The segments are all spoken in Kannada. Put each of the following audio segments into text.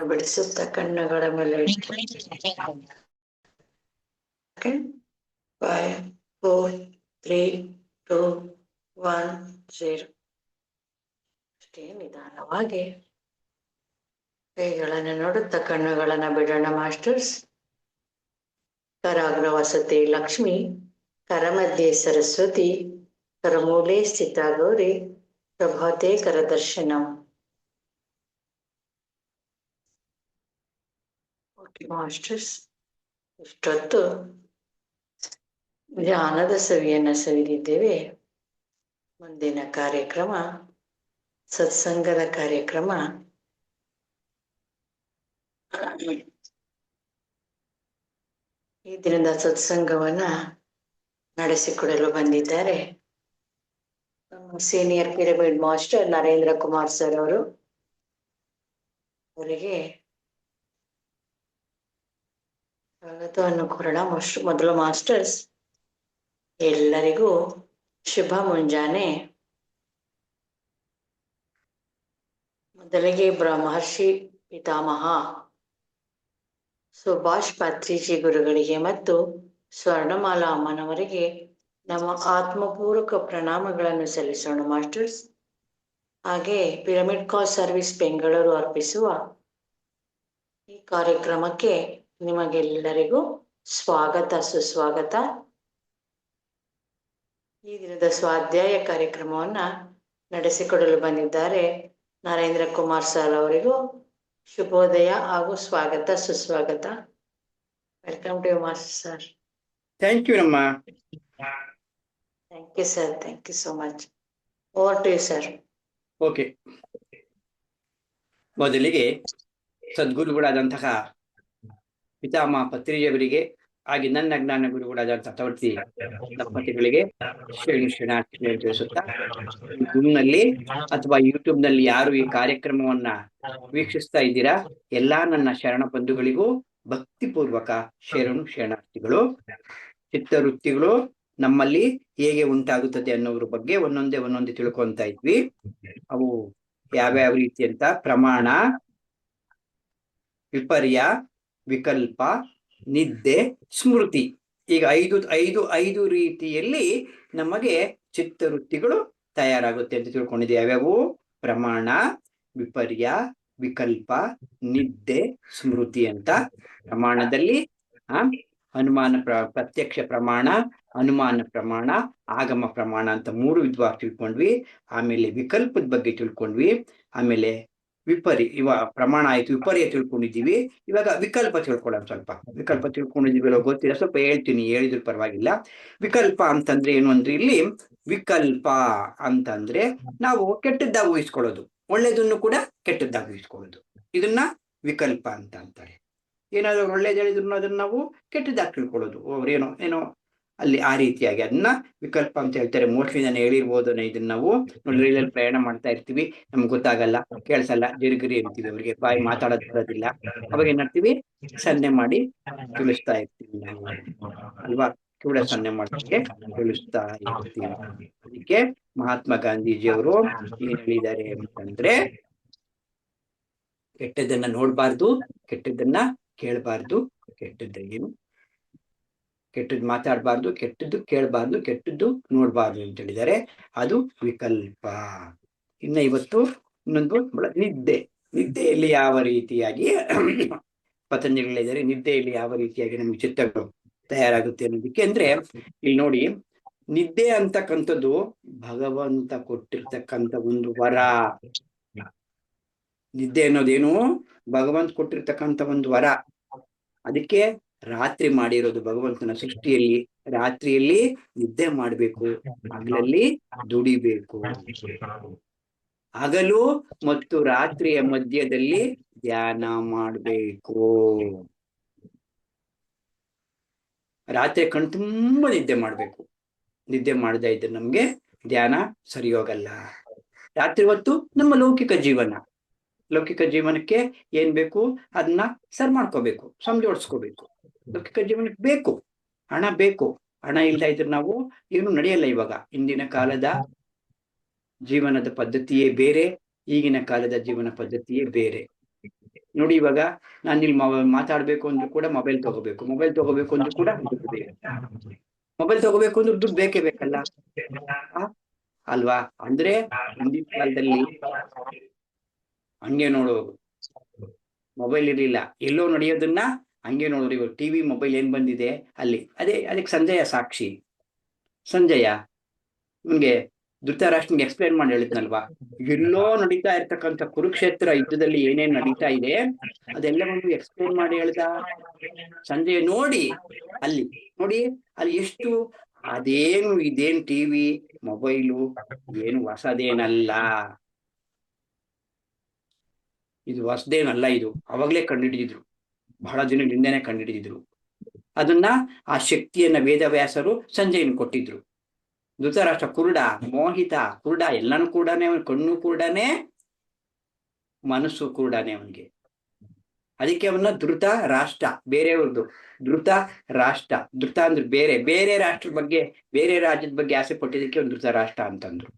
ಬಿಡಿಸುತ್ತ ಕಣ್ಣುಗಳ ಮೇಲೆ 5 4 3 2 1 0. ಅಷ್ಟೇ ನಿಧಾನವಾಗಿ ಕೈಗಳನ್ನು ನೋಡುತ್ತಾ ಕಣ್ಣುಗಳನ್ನ ಬಿಡೋಣ ಮಾಸ್ಟರ್ಸ್. ಕರಾಗ್ರ ವಸತಿ ಲಕ್ಷ್ಮಿ, ಕರಮಧ್ಯೆ ಸರಸ್ವತಿ, ಕರಮೂಲೆ ಸ್ಥಿತ ಗೌರಿ, ಪ್ರಭಾತೆ ಕರದರ್ಶನಂ. ಮಾಸ್ಟರ್ಸ್, ಇಷ್ಟೊತ್ತು ಧ್ಯಾನದ ಸವಿಯನ್ನ ಸವಿದಿದ್ದೇವೆ. ಮುಂದಿನ ಕಾರ್ಯಕ್ರಮ ಸತ್ಸಂಗದ ಕಾರ್ಯಕ್ರಮ. ಈ ದಿನದ ಸತ್ಸಂಗವನ್ನ ನಡೆಸಿಕೊಡಲು ಬಂದಿದ್ದಾರೆ senior pyramid master Narendra Kumar sir ಅವರು. ಅವರಿಗೆ ಸ್ವಾಗತವನ್ನು ಕೋರೋಣ. ಮೊದಲು ಮಾಸ್ಟರ್ಸ್ ಎಲ್ಲರಿಗೂ ಶುಭ ಮುಂಜಾನೆ. ಮೊದಲಿಗೆ ಬ್ರಹ್ಮರ್ಷಿ ಪಿತಾಮಹ ಸುಭಾಷ್ ಪತ್ರಿಜಿ ಗುರುಗಳಿಗೆ ಮತ್ತು ಸ್ವರ್ಣಮಾಲಾ ಅಮ್ಮನವರಿಗೆ ನಮ್ಮ ಆತ್ಮಪೂರ್ವಕ ಪ್ರಣಾಮಗಳನ್ನು ಸಲ್ಲಿಸೋಣ ಮಾಸ್ಟರ್ಸ್. ಹಾಗೆ ಪಿರಮಿಡ್ ಕಾಲ್ ಸರ್ವಿಸ್ ಬೆಂಗಳೂರು ಅರ್ಪಿಸುವ ಈ ಕಾರ್ಯಕ್ರಮಕ್ಕೆ ನಿಮಗೆಲ್ಲರಿಗೂ ಸ್ವಾಗತ, ಸುಸ್ವಾಗತ. ಈ ದಿನದ ಸ್ವಾಧ್ಯಾಯ ಕಾರ್ಯಕ್ರಮವನ್ನ ನಡೆಸಿಕೊಡಲು ಬಂದಿದ್ದಾರೆ ನರೇಂದ್ರ ಕುಮಾರ್ ಸರ್ ಅವರಿಗೂ ಶುಭೋದಯ ಹಾಗೂ ಸ್ವಾಗತ, ಸುಸ್ವಾಗತ. Welcome to you master sir. Thank you ಅಮ್ಮ. Thank you sir, thank you so much. Over to you sir. Okay, ಮೊದಲಿಗೆ ಸದ್ಗುರುಗಳಾದಂತಹ ಪಿತಾಮಹ ಪತ್ರಿಜಿಯವರಿಗೆ ಹಾಗೆ ನನ್ನ ಜ್ಞಾನ ಗುರುಗಳಾದಂತಹ ತವರ್ತಿ ದಂಪತಿಗಳಿಗೆ ಶರಣಾರ್ಥಿ ತಿಳಿಸುತ್ತಾ, ಜೂಮ್ನಲ್ಲಿ ಅಥವಾ ಯೂಟ್ಯೂಬ್ ನಲ್ಲಿ ಯಾರು ಈ ಕಾರ್ಯಕ್ರಮವನ್ನ ವೀಕ್ಷಿಸ್ತಾ ಇದ್ದೀರಾ, ಎಲ್ಲಾ ನನ್ನ ಶರಣ ಬಂಧುಗಳಿಗೂ ಭಕ್ತಿಪೂರ್ವಕ ಶರಣಾರ್ಥಿಗಳು. ಚಿತ್ತವೃತ್ತಿಗಳು ನಮ್ಮಲ್ಲಿ ಹೇಗೆ ಉಂಟಾಗುತ್ತದೆ ಅನ್ನೋದ್ರ ಬಗ್ಗೆ ಒಂದೊಂದೇ ತಿಳ್ಕೊಂತ ಇದ್ವಿ. ಅವು ಯಾವ್ಯಾವ ರೀತಿ ಅಂತ: ಪ್ರಮಾಣ, ವಿಪರ್ಯ, ವಿಕಲ್ಪ, ನಿದ್ದೆ, ಸ್ಮೃತಿ. ಈಗ ಐದು ರೀತಿಯಲ್ಲಿ ನಮಗೆ ಚಿತ್ತವೃತ್ತಿಗಳು ತಯಾರಾಗುತ್ತೆ ಅಂತ ತಿಳ್ಕೊಂಡಿದ್ದೆ. ಯಾವ್ಯಾವು? ಪ್ರಮಾಣ, ವಿಪರ್ಯ, ವಿಕಲ್ಪ, ನಿದ್ದೆ, ಸ್ಮೃತಿ ಅಂತ. ಪ್ರಮಾಣದಲ್ಲಿ ಅನುಮಾನ ಪ್ರತ್ಯಕ್ಷ ಪ್ರಮಾಣ, ಅನುಮಾನ ಪ್ರಮಾಣ, ಆಗಮ ಪ್ರಮಾಣ ಅಂತ 3 ವಿಧವಾಗಿ ತಿಳ್ಕೊಂಡ್ವಿ. ಆಮೇಲೆ ವಿಕಲ್ಪದ ಬಗ್ಗೆ ತಿಳ್ಕೊಂಡ್ವಿ. ಆಮೇಲೆ ಪ್ರಮಾಣ ಆಯ್ತು, ವಿಪರ್ಯ ತಿಳ್ಕೊಂಡಿದ್ದೀವಿ. ಇವಾಗ ವಿಕಲ್ಪ ತಿಳ್ಕೊಳ್ಳೋಣ. ಸ್ವಲ್ಪ ವಿಕಲ್ಪ ತಿಳ್ಕೊಂಡಿದ್ದೀವಿ, ಗೊತ್ತಿಲ್ಲ, ಸ್ವಲ್ಪ ಹೇಳ್ತೀನಿ, ಹೇಳಿದ್ರು ಪರವಾಗಿಲ್ಲ. ವಿಕಲ್ಪ ಅಂತಂದ್ರೆ ಏನು ಅಂದ್ರೆ, ಇಲ್ಲಿ ವಿಕಲ್ಪ ಅಂತಂದ್ರೆ ನಾವು ಕೆಟ್ಟದ್ದಾಗಿ ಊಹಿಸ್ಕೊಳ್ಳೋದು, ಒಳ್ಳೇದನ್ನು ಕೂಡ ಕೆಟ್ಟದ್ದಾಗಿ ಊಹಿಸ್ಕೊಳ್ಳೋದು. ಇದನ್ನ ವಿಕಲ್ಪ ಅಂತ ಅಂತಾರೆ. ಏನಾದ್ರು ಒಳ್ಳೇದು ಹೇಳಿದ್ರು ಅದನ್ನ ನಾವು ಕೆಟ್ಟದ್ದಾಗಿ ತಿಳ್ಕೊಳ್ಳೋದು. ಏನೋ ಅಲ್ಲಿ ಆ ರೀತಿಯಾಗಿ ಅದನ್ನ ವಿಕಲ್ಪ ಅಂತ ಹೇಳ್ತಾರೆ. ಮೋಸ್ಟ್ಲಿ ನಾನು ಹೇಳಿರ್ಬೋದು. ಇದನ್ನ ನಾವು ರೈಲಲ್ಲಿ ಪ್ರಯಾಣ ಮಾಡ್ತಾ ಇರ್ತೀವಿ, ನಮ್ಗೆ ಗೊತ್ತಾಗಲ್ಲ, ಕೇಳಿಸಲ್ಲ, ಜಿರುಗಿರಿ ಅಂತೀವಿ. ಅವ್ರಿಗೆ ಬಾಯಿ ಮಾತಾಡೋದು ಬರೋದಿಲ್ಲ. ಅವಾಗ ಏನಾಗ್ತೀವಿ, ಸನ್ನೆ ಮಾಡಿ ತಿಳಿಸ್ತಾ ಇರ್ತೀವಿ ನಾವು, ಅಲ್ವಾ? ಕೂಡ ಸನ್ನೆ ಮಾಡ್ಲಿಕ್ಕೆ ತಿಳಿಸ್ತಾ ಇರ್ತೀವಿ. ಅದಕ್ಕೆ ಮಹಾತ್ಮ ಗಾಂಧೀಜಿಯವರು ಏನ್ ಹೇಳಿದ್ದಾರೆ ಅಂತಂದ್ರೆ, ಕೆಟ್ಟದ್ದನ್ನ ನೋಡ್ಬಾರ್ದು, ಕೆಟ್ಟದ್ದನ್ನ ಕೇಳಬಾರ್ದು, ಕೆಟ್ಟದ್ದು ಮಾತಾಡಬಾರ್ದು, ಕೆಟ್ಟದ್ದು ಕೇಳಬಾರ್ದು, ಕೆಟ್ಟದ್ದು ನೋಡ್ಬಾರ್ದು ಅಂತ ಹೇಳಿದ್ದಾರೆ. ಅದು ವಿಕಲ್ಪ. ಇನ್ನ ಇವತ್ತು ಇನ್ನೊಂದು ನಿದ್ದೆಯಲ್ಲಿ ಯಾವ ರೀತಿಯಾಗಿ ಪತಂಜಲಿ ಹೇಳಿದ್ದಾರೆ, ನಿದ್ದೆಯಲ್ಲಿ ಯಾವ ರೀತಿಯಾಗಿ ನಮ್ಗೆ ಚಿತ್ತಗಳು ತಯಾರಾಗುತ್ತೆ ಅನ್ನೋದಕ್ಕೆ. ಅಂದ್ರೆ ಇಲ್ಲಿ ನೋಡಿ, ನಿದ್ದೆ ಅಂತಕ್ಕಂಥದ್ದು ಭಗವಂತ ಕೊಟ್ಟಿರ್ತಕ್ಕಂಥ ಒಂದು ವರ. ನಿದ್ದೆ ಅನ್ನೋದೇನು ಭಗವಂತ ಕೊಟ್ಟಿರ್ತಕ್ಕಂಥ ಒಂದು ವರ. ಅದಕ್ಕೆ ರಾತ್ರಿ ಮಾಡಿರೋದು ಭಗವಂತನ ಸೃಷ್ಟಿಯಲ್ಲಿ. ರಾತ್ರಿಯಲ್ಲಿ ನಿದ್ದೆ ಮಾಡ್ಬೇಕು, ಹಗಲಲ್ಲಿ ದುಡಿಬೇಕು. ಹಗಲು ಮತ್ತು ರಾತ್ರಿಯ ಮಧ್ಯದಲ್ಲಿ ಧ್ಯಾನ ಮಾಡ್ಬೇಕು. ರಾತ್ರಿ ಕಣ್ತುಂಬ ನಿದ್ದೆ ಮಾಡ್ಬೇಕು. ನಿದ್ದೆ ಮಾಡದೇ ಇದ್ರೆ ನಮ್ಗೆ ಧ್ಯಾನ ಸರಿ ಹೋಗಲ್ಲ. ರಾತ್ರಿ ಹೊತ್ತು ನಮ್ಮ ಲೌಕಿಕ ಜೀವನಕ್ಕೆ ಏನ್ ಬೇಕು ಅದನ್ನ ಸರ್ ಮಾಡ್ಕೋಬೇಕು, ಸಂಜೋಡಿಸ್ಕೋಬೇಕು. ಲೌಕಿಕ ಜೀವನಕ್ಕೆ ಬೇಕು, ಹಣ ಬೇಕು. ಹಣ ಇಲ್ದ ಇದ್ರೆ ನಾವು ಏನು ನಡೆಯಲ್ಲ. ಇವಾಗ ಇಂದಿನ ಕಾಲದ ಜೀವನದ ಪದ್ಧತಿಯೇ ಬೇರೆ, ಈಗಿನ ಕಾಲದ ಜೀವನ ಪದ್ಧತಿಯೇ ಬೇರೆ. ನೋಡಿ ಇವಾಗ ನಾನು ಇಲ್ಲಿ ಮಾತಾಡ್ಬೇಕು ಅಂದ್ರೂ ಕೂಡ ಮೊಬೈಲ್ ತಗೋಬೇಕು ಅಂದ್ರೂ ಕೂಡ ದುಡ್ಡು ಬೇಕು. ಮೊಬೈಲ್ ತಗೋಬೇಕು ಅಂದ್ರೆ ದುಡ್ಡು ಬೇಕೇ ಬೇಕಲ್ಲ, ಅಲ್ವಾ? ಅಂದ್ರೆ ಹಿಂದಿನ ಕಾಲದಲ್ಲಿ ಹಂಗೆ ನೋಡೋರು, ಮೊಬೈಲ್ ಇರಲಿಲ್ಲ, ಎಲ್ಲೋ ನಡೆಯೋದನ್ನ ಹಂಗೆ ನೋಡೋರು. ಇವಾಗ ಟಿವಿ ಮೊಬೈಲ್ ಏನ್ ಬಂದಿದೆ ಅಲ್ಲಿ, ಅದಕ್ಕೆ ಸಂಜಯ ಸಾಕ್ಷಿ. ಸಂಜಯ ನಿಮ್ಗೆ ಧೃತರಾಷ್ಟ್ರನಿಗೆ ಎಕ್ಸ್ಪ್ಲೇನ್ ಮಾಡಿ ಹೇಳಿದ್ನಲ್ವಾ, ಎಲ್ಲೋ ನಡೀತಾ ಇರ್ತಕ್ಕಂಥ ಕುರುಕ್ಷೇತ್ರ ಯುದ್ಧದಲ್ಲಿ ಏನೇನ್ ನಡೀತಾ ಇದೆ ಅದೆಲ್ಲವನ್ನು ಎಕ್ಸ್ಪ್ಲೇನ್ ಮಾಡಿ ಹೇಳ್ದ ಸಂಜಯ್. ನೋಡಿ ಅಲ್ಲಿ ಎಷ್ಟು ಇದೇನ್ ಟಿವಿ ಮೊಬೈಲು ಏನು ಹೊಸದೇನಲ್ಲ, ಇದು ಹೊಸದೇನಲ್ಲ, ಇದು ಅವಾಗ್ಲೇ ಕಂಡುಹಿಡಿದಿದ್ರು, ಬಹಳ ದಿನದಿಂದನೇ ಕಂಡುಹಿಡಿದಿದ್ರು ಅದನ್ನ. ಆ ಶಕ್ತಿಯನ್ನ ವೇದವ್ಯಾಸರು ಸಂಜಯನ್ ಕೊಟ್ಟಿದ್ರು. ಧೃತರಾಷ್ಟ್ರ ಕುರುಡ, ಮೋಹಿತ, ಕುರುಡ, ಎಲ್ಲನೂ ಕೂಡಾನೆ, ಅವನ ಕಣ್ಣು ಕೂಡಾನೆ, ಮನಸ್ಸು ಕೂಡಾನೆ ಅವನಿಗೆ. ಅದಕ್ಕೆ ಅವನ್ನ ಧೃತ ರಾಷ್ಟ್ರ, ಬೇರೆಯವ್ರದ್ದು ಧೃತ ರಾಷ್ಟ್ರ. ಧೃತ ಅಂದ್ರೆ ಬೇರೆ ರಾಷ್ಟ್ರದ ಬಗ್ಗೆ, ಬೇರೆ ರಾಜ್ಯದ ಬಗ್ಗೆ ಆಸೆ ಪಟ್ಟಿದ್ದಕ್ಕೆ ಒಂದು ಧೃತ ರಾಷ್ಟ್ರ ಅಂತಂದ್ರು.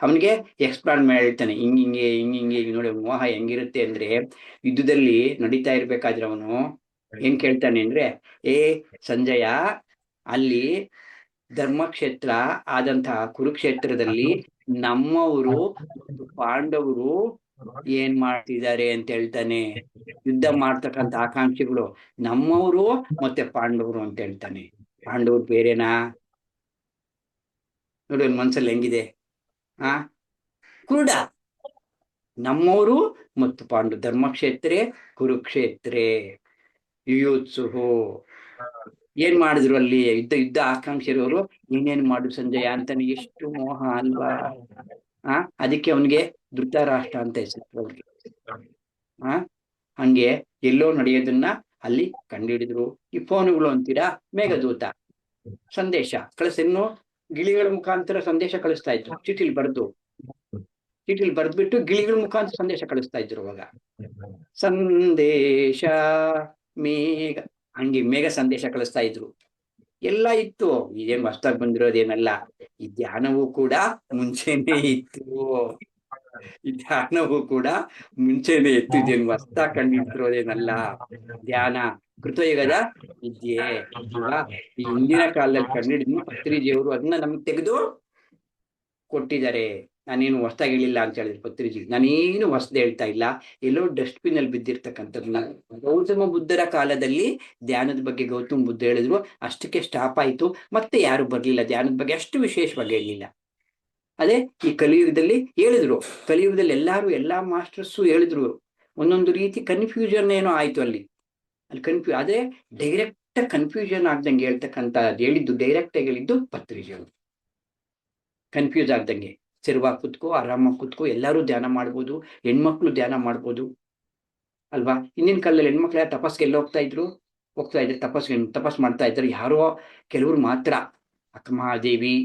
ಅವನಿಗೆ ಎಕ್ಸ್ಪ್ಲಾನ್ ಮಾಡಿ ಹೇಳ್ತಾನೆ, ಹಿಂಗೆ ನೋಡಿ ಮೋಹ ಹೆಂಗಿರುತ್ತೆ ಅಂದ್ರೆ, ಯುದ್ಧದಲ್ಲಿ ನಡೀತಾ ಇರ್ಬೇಕಾದ್ರೆ ಅವನು ಏನ್ ಕೇಳ್ತಾನೆ ಅಂದ್ರೆ, ಸಂಜಯ, ಅಲ್ಲಿ ಧರ್ಮಕ್ಷೇತ್ರ ಆದಂತಹ ಕುರುಕ್ಷೇತ್ರದಲ್ಲಿ ನಮ್ಮವರು ಪಾಂಡವರು ಏನ್ ಮಾಡ್ತಿದ್ದಾರೆ ಅಂತ ಹೇಳ್ತಾನೆ. ಯುದ್ಧ ಮಾಡ್ತಕ್ಕಂಥ ಆಕಾಂಕ್ಷಿಗಳು ನಮ್ಮವರು ಮತ್ತೆ ಪಾಂಡವರು ಅಂತ ಹೇಳ್ತಾನೆ. ಪಾಂಡವರು ಬೇರೆನಾ? ನೋಡಿ ಒಂದ್ ಮನ್ಸಲ್ಲಿ ಹೆಂಗಿದೆ. ಕುರುಡ, ನಮ್ಮವರು ಮತ್ತು ಪಾಂಡು, ಧರ್ಮಕ್ಷೇತ್ರೇ ಕುರುಕ್ಷೇತ್ರೇ ಯುಯುತ್ಸುಹು. ಏನ್ ಮಾಡಿದ್ರು ಅಲ್ಲಿ ಯುದ್ಧ ಆಕಾಂಕ್ಷಿರೋರು ಏನೇನ್ ಮಾಡು ಸಂಜಯ ಅಂತಾನೆ. ಎಷ್ಟು ಮೋಹ ಅಲ್ವಾ? ಅದಕ್ಕೆ ಅವನಿಗೆ ಧೃತರಾಷ್ಟ್ರ ಅಂತ ಹೆಸರು ಅವ್ರಿಗೆ. ಹಂಗೆ ಎಲ್ಲೋ ನಡೆಯೋದನ್ನ ಅಲ್ಲಿ ಕಂಡುಹಿಡಿದ್ರು. ಈ ಫೋನುಗಳು ಅಂತೀರಾ, ಮೇಘದೂತ ಸಂದೇಶ ಇನ್ನು ಗಿಳಿಗಳ ಮುಖಾಂತರ ಸಂದೇಶ ಕಳಿಸ್ತಾ ಇದ್ರು. ಚೀಟಿಲ್ ಬರ್ದ್ಬಿಟ್ಟು ಗಿಳಿಗಳ ಮುಖಾಂತರ ಸಂದೇಶ ಕಳಿಸ್ತಾ ಇದ್ರು. ಅವಾಗ ಸಂದೇಶ ಮೇಘ, ಹಂಗೆ ಮೇಘ ಸಂದೇಶ ಕಳಿಸ್ತಾ ಇದ್ರು. ಎಲ್ಲ ಇತ್ತು, ಇದೇನ್ ಹೊಸ್ದಾಗಿ ಬಂದಿರೋದೇನಲ್ಲ. ಈ ಧ್ಯಾನವೂ ಕೂಡ ಮುಂಚೆನೆ ಇತ್ತು. ಇದೇನು ಹೊಸ್ದಾಗಿ ಕಂಡಿಡ್ತಿರೋದೇನಲ್ಲ. ಧ್ಯಾನ ಕೃತಯುಗದ ವಿದ್ಯೆ ಅಲ್ವಾ? ಈ ಹಿಂದಿನ ಕಾಲದಲ್ಲಿ ಕಂಡಿಡಿದ್ನು ಪತ್ರಿಜಿಯವರು ಅದನ್ನ ನಮ್ಗೆ ತೆಗೆದು ಕೊಟ್ಟಿದ್ದಾರೆ. ನಾನೇನು ಹೊಸ್ದಾಗಿ ಹೇಳಿಲ್ಲ ಅಂತ ಹೇಳಿದ್ರು ಪತ್ರಿಜಿ. ನಾನೇನು ಹೊಸದು ಹೇಳ್ತಾ ಇಲ್ಲ, ಎಲ್ಲೋ ಡಸ್ಟ್ಬಿನ್ ಅಲ್ಲಿ ಬಿದ್ದಿರ್ತಕ್ಕಂಥದ್ದನ್ನ. ಗೌತಮ ಬುದ್ಧರ ಕಾಲದಲ್ಲಿ ಧ್ಯಾನದ ಬಗ್ಗೆ ಗೌತಮ ಬುದ್ಧ ಹೇಳಿದ್ರು, ಅಷ್ಟಕ್ಕೆ ಸ್ಟಾಪ್ ಆಯ್ತು. ಮತ್ತೆ ಯಾರು ಬರ್ಲಿಲ್ಲ ಧ್ಯಾನದ ಬಗ್ಗೆ ಅಷ್ಟು ವಿಶೇಷವಾಗಿ ಹೇಳಿಲ್ಲ. ಅದೇ ಈ ಕಲಿಯುಗದಲ್ಲಿ ಹೇಳಿದ್ರು. ಕಲಿಯುಗದಲ್ಲಿ ಎಲ್ಲಾ ಮಾಸ್ಟರ್ಸು ಹೇಳಿದ್ರು. ಒಂದೊಂದು ರೀತಿ ಕನ್ಫ್ಯೂಷನ್ ಏನೋ ಆಯ್ತು ಅಲ್ಲಿ ಆದ್ರೆ ಡೈರೆಕ್ಟ್ ಕನ್ಫ್ಯೂಷನ್ ಆಗ್ದಂಗೆ ಹೇಳ್ತಕ್ಕಂಥ ಹೇಳಿದ್ದು, ಡೈರೆಕ್ಟ್ ಆಗಿ ಹೇಳಿದ್ದು ಪತ್ರಿಜಿಯವರು. ಕನ್ಫ್ಯೂಸ್ ಆಗ್ದಂಗೆ ಸೆರವಾಗಿ ಕೂತ್ಕೋ, ಆರಾಮಾಗಿ ಕೂತ್ಕೋ, ಎಲ್ಲರೂ ಧ್ಯಾನ ಮಾಡ್ಬೋದು, ಹೆಣ್ಮಕ್ಳು ಧ್ಯಾನ ಮಾಡ್ಬೋದು ಅಲ್ವಾ? ಹಿಂದಿನ ಕಾಲದಲ್ಲಿ ಹೆಣ್ಮಕ್ಳು ಯಾರು ತಪಸ್ಗೆ ಎಲ್ಲ ಹೋಗ್ತಾ ಇದ್ರು ತಪಸ್ ಮಾಡ್ತಾ ಇದ್ರು. ಯಾರೋ ಕೆಲವರು ಮಾತ್ರ, ಅಕ್ಕಮಹಾದೇವಿ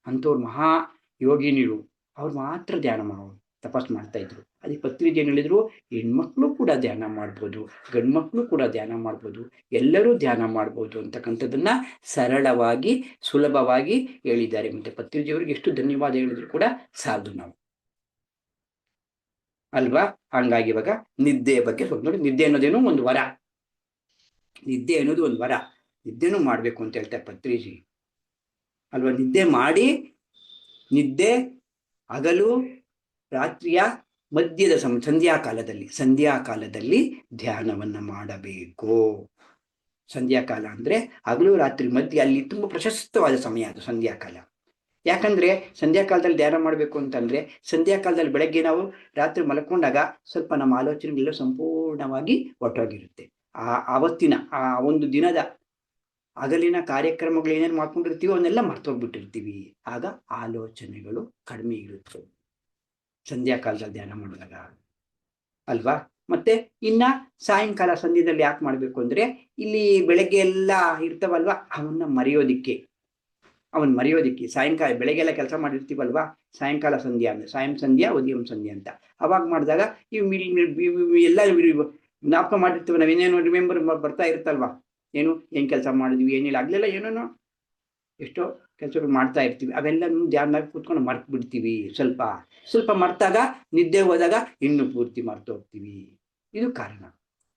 ಅಂತವ್ರು ಮಹಾ ಯೋಗಿನಿರು, ಅವ್ರು ಮಾತ್ರ ಧ್ಯಾನ ಮಾಡೋರು, ತಪಸ್ ಮಾಡ್ತಾ ಇದ್ರು. ಅದಕ್ಕೆ ಪತ್ರಿಜಿ ಏನ್ ಹೇಳಿದ್ರು, ಹೆಣ್ಮಕ್ಳು ಕೂಡ ಧ್ಯಾನ ಮಾಡ್ಬೋದು, ಗಂಡ್ಮಕ್ಳು ಕೂಡ ಧ್ಯಾನ ಮಾಡ್ಬೋದು, ಎಲ್ಲರೂ ಧ್ಯಾನ ಮಾಡ್ಬೋದು ಅಂತಕ್ಕಂಥದ್ದನ್ನ ಸರಳವಾಗಿ ಸುಲಭವಾಗಿ ಹೇಳಿದ್ದಾರೆ. ಮತ್ತೆ ಪತ್ರಿಜಿಯವರಿಗೆ ಎಷ್ಟು ಧನ್ಯವಾದ ಹೇಳಿದ್ರು ಕೂಡ ಸಾಲದು ನಾವು, ಅಲ್ವಾ? ಹಂಗಾಗಿ ಇವಾಗ ನಿದ್ದೆ ಬಗ್ಗೆ ಸ್ವಲ್ಪ ನೋಡಿ. ನಿದ್ದೆ ಅನ್ನೋದೇನು ಒಂದು ವರ, ನಿದ್ದೆ ಅನ್ನೋದು ಒಂದು ವರ. ನಿದ್ದೆನೂ ಮಾಡ್ಬೇಕು ಅಂತ ಹೇಳ್ತಾರೆ ಪತ್ರಿಜಿ ಅಲ್ವಾ? ನಿದ್ದೆ ಹಗಲು ರಾತ್ರಿಯ ಮಧ್ಯದ ಸಂಧ್ಯಾಕಾಲದಲ್ಲಿ ಧ್ಯಾನವನ್ನ ಮಾಡಬೇಕು. ಸಂಧ್ಯಾಕಾಲ ಅಂದ್ರೆ ಹಗಲು ರಾತ್ರಿ ಮಧ್ಯೆ, ಅಲ್ಲಿ ತುಂಬಾ ಪ್ರಶಸ್ತವಾದ ಸಮಯ ಅದು ಸಂಧ್ಯಾಕಾಲ. ಯಾಕಂದ್ರೆ ಸಂಧ್ಯಾಕಾಲದಲ್ಲಿ ಧ್ಯಾನ ಮಾಡ್ಬೇಕು ಅಂತಂದ್ರೆ, ಸಂಧ್ಯಾಕಾಲದಲ್ಲಿ ಬೆಳಗ್ಗೆ ನಾವು ರಾತ್ರಿ ಮಲ್ಕೊಂಡಾಗ ಸ್ವಲ್ಪ ನಮ್ಮ ಆಲೋಚನೆಗಳೆಲ್ಲ ಸಂಪೂರ್ಣವಾಗಿ ಹೊರಟೋಗಿರುತ್ತೆ. ಆವತ್ತಿನ ಆ ಒಂದು ದಿನದ ಹಗಲಿನ ಕಾರ್ಯಕ್ರಮಗಳು ಏನೇನು ಮಾಡ್ಕೊಂಡಿರ್ತೀವೋ ಅವನ್ನೆಲ್ಲ ಮರ್ತೋಗ್ಬಿಟ್ಟಿರ್ತೀವಿ. ಆಗ ಆಲೋಚನೆಗಳು ಕಡಿಮೆ ಇರುತ್ತೆ ಸಂಧ್ಯಾಕಾಲದಲ್ಲಿ ಧ್ಯಾನ ಮಾಡಿದಾಗ, ಅಲ್ವಾ? ಮತ್ತೆ ಇನ್ನ ಸಾಯಂಕಾಲ ಸಂಧ್ಯದಲ್ಲಿ ಯಾಕೆ ಮಾಡ್ಬೇಕು ಅಂದ್ರೆ, ಇಲ್ಲಿ ಬೆಳಗ್ಗೆ ಎಲ್ಲ ಇರ್ತಾವಲ್ವಾ, ಅವನ್ನ ಮರೆಯೋದಿಕ್ಕೆ ಸಾಯಂಕಾಲ ಬೆಳಗ್ಗೆ ಎಲ್ಲ ಕೆಲಸ ಮಾಡಿರ್ತೀವಲ್ವಾ, ಸಾಯಂಕಾಲ ಸಂಧ್ಯಾ ಅಂದ್ರೆ ಸಾಯಂ ಸಂಧ್ಯಾ ಉದಯಂ ಸಂಧ್ಯಾ ಅಂತ. ಅವಾಗ ಮಾಡಿದಾಗ ಎಲ್ಲ ಜ್ಞಾಪಕ ಮಾಡಿರ್ತೀವಿ, ನಾವೇನೇನು ರಿಮೆಂಬರ್ ಬರ್ತಾ ಇರುತ್ತಲ್ವಾ, ಏನ್ ಕೆಲಸ ಮಾಡಿದ್ವಿ ಏನಿಲ್ಲ, ಆಗ್ಲೆಲ್ಲ ಏನೇನೋ ಎಷ್ಟೋ ಕೆಲಸಗಳು ಮಾಡ್ತಾ ಇರ್ತೀವಿ. ಅವೆಲ್ಲ ಧ್ಯಾನದಾಗ ಕೂತ್ಕೊಂಡು ಮರ್ತು ಬಿಡ್ತೀವಿ. ಸ್ವಲ್ಪ ಮರ್ತಾಗ ನಿದ್ದೆ ಹೋದಾಗ ಇನ್ನು ಪೂರ್ತಿ ಮರ್ತು ಹೋಗ್ತೀವಿ. ಇದು ಕಾರಣ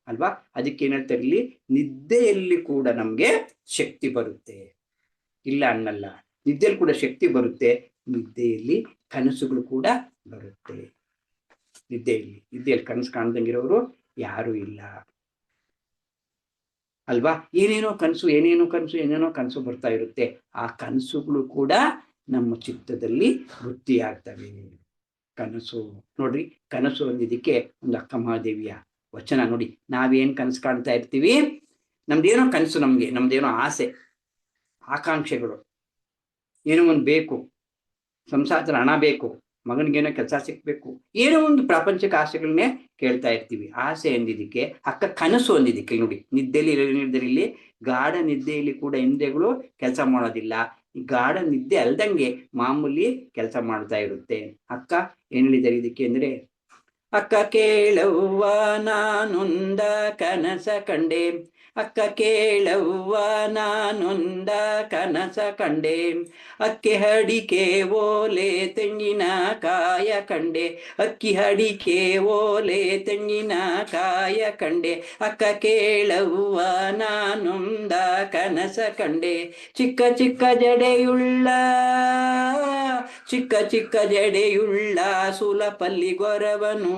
ಅಲ್ವಾ. ಅದಕ್ಕೆ ಏನ್ ಹೇಳ್ತಾರೆ ಇಲ್ಲಿ, ನಿದ್ದೆಯಲ್ಲಿ ಕೂಡ ನಮ್ಗೆ ಶಕ್ತಿ ಬರುತ್ತೆ, ಇಲ್ಲ ಅನ್ನಲ್ಲ. ನಿದ್ದೆಯಲ್ಲಿ ಕೂಡ ಶಕ್ತಿ ಬರುತ್ತೆ, ನಿದ್ದೆಯಲ್ಲಿ ಕನಸುಗಳು ಕೂಡ ಬರುತ್ತೆ. ನಿದ್ದೆಯಲ್ಲಿ ಕನಸು ಕಾಣ್ದಂಗಿರೋರು ಯಾರು ಇಲ್ಲ ಅಲ್ವಾ. ಏನೇನೋ ಕನಸು ಬರ್ತಾ ಇರುತ್ತೆ. ಆ ಕನಸುಗಳು ಕೂಡ ನಮ್ಮ ಚಿತ್ತದಲ್ಲಿ ವೃತ್ತಿಯಾಗ್ತವೆ. ಕನಸು ನೋಡ್ರಿ, ಕನಸು ಅಂದಿದ್ದಕ್ಕೆ ಒಂದು ಅಕ್ಕ ಮಹಾದೇವಿಯ ವಚನ ನೋಡಿ. ನಾವೇನ್ ಕನಸು ಕಾಣ್ತಾ ಇರ್ತೀವಿ, ನಮ್ದೇನೋ ಕನಸು, ನಮ್ದೇನೋ ಆಸೆ ಆಕಾಂಕ್ಷೆಗಳು, ಏನೋ ಒಂದು ಬೇಕು, ಸಂಸಾರದಲ್ಲಿ ಹಣ ಬೇಕು, ಮಗನಿಗೇನೋ ಕೆಲಸ ಸಿಕ್ಬೇಕು, ಏನೋ ಒಂದು ಪ್ರಾಪಂಚಿಕ ಆಸೆಗಳನ್ನೇ ಕೇಳ್ತಾ ಇರ್ತೀವಿ. ಆಸೆ ಅಂದಿದ್ದಕ್ಕೆ ಅಕ್ಕ ಕನಸು ಅಂದಿದ್ದಕ್ಕೆ ನೋಡಿ, ನಿದ್ದೆಯಲ್ಲಿ ಗಾಢ ನಿದ್ದೆಯಲ್ಲಿ ಕೂಡ ಇಂದ್ರಿಯಗಳು ಕೆಲಸ ಮಾಡೋದಿಲ್ಲ. ಈ ಗಾಢ ನಿದ್ದೆ ಅಲ್ದಂಗೆ ಮಾಮೂಲಿ ಕೆಲಸ ಮಾಡ್ತಾ ಇರುತ್ತೆ. ಅಕ್ಕ ಏನ್ ಹೇಳಿದ್ದಾರೆ ಇದಕ್ಕೆ ಅಂದ್ರೆ, ಅಕ್ಕ ಕೇಳವ್ವ ನಾನೊಂದ ಕನಸ ಕಂಡೆ, ಅಕ್ಕ ಕೇಳವ್ವ ನಾನೊಂದ ಕನಸ ಕಂಡೆ, ಅಕ್ಕಿ ಅಡಿಕೆ ಓಲೆ ತೆಂಗಿನ ಕಾಯ ಕಂಡೆ, ಅಕ್ಕಿ ಅಡಿಕೆ ಓಲೆ ತೆಂಗಿನ ಕಾಯ ಕಂಡೆ, ಅಕ್ಕ ಕೇಳವ್ವ ನಾನೊಂದ ಕನಸ ಕಂಡೆ, ಚಿಕ್ಕ ಚಿಕ್ಕ ಜಡೆಯುಳ್ಳ ಸುಲಪಲ್ಲಿ ಗೊರವನು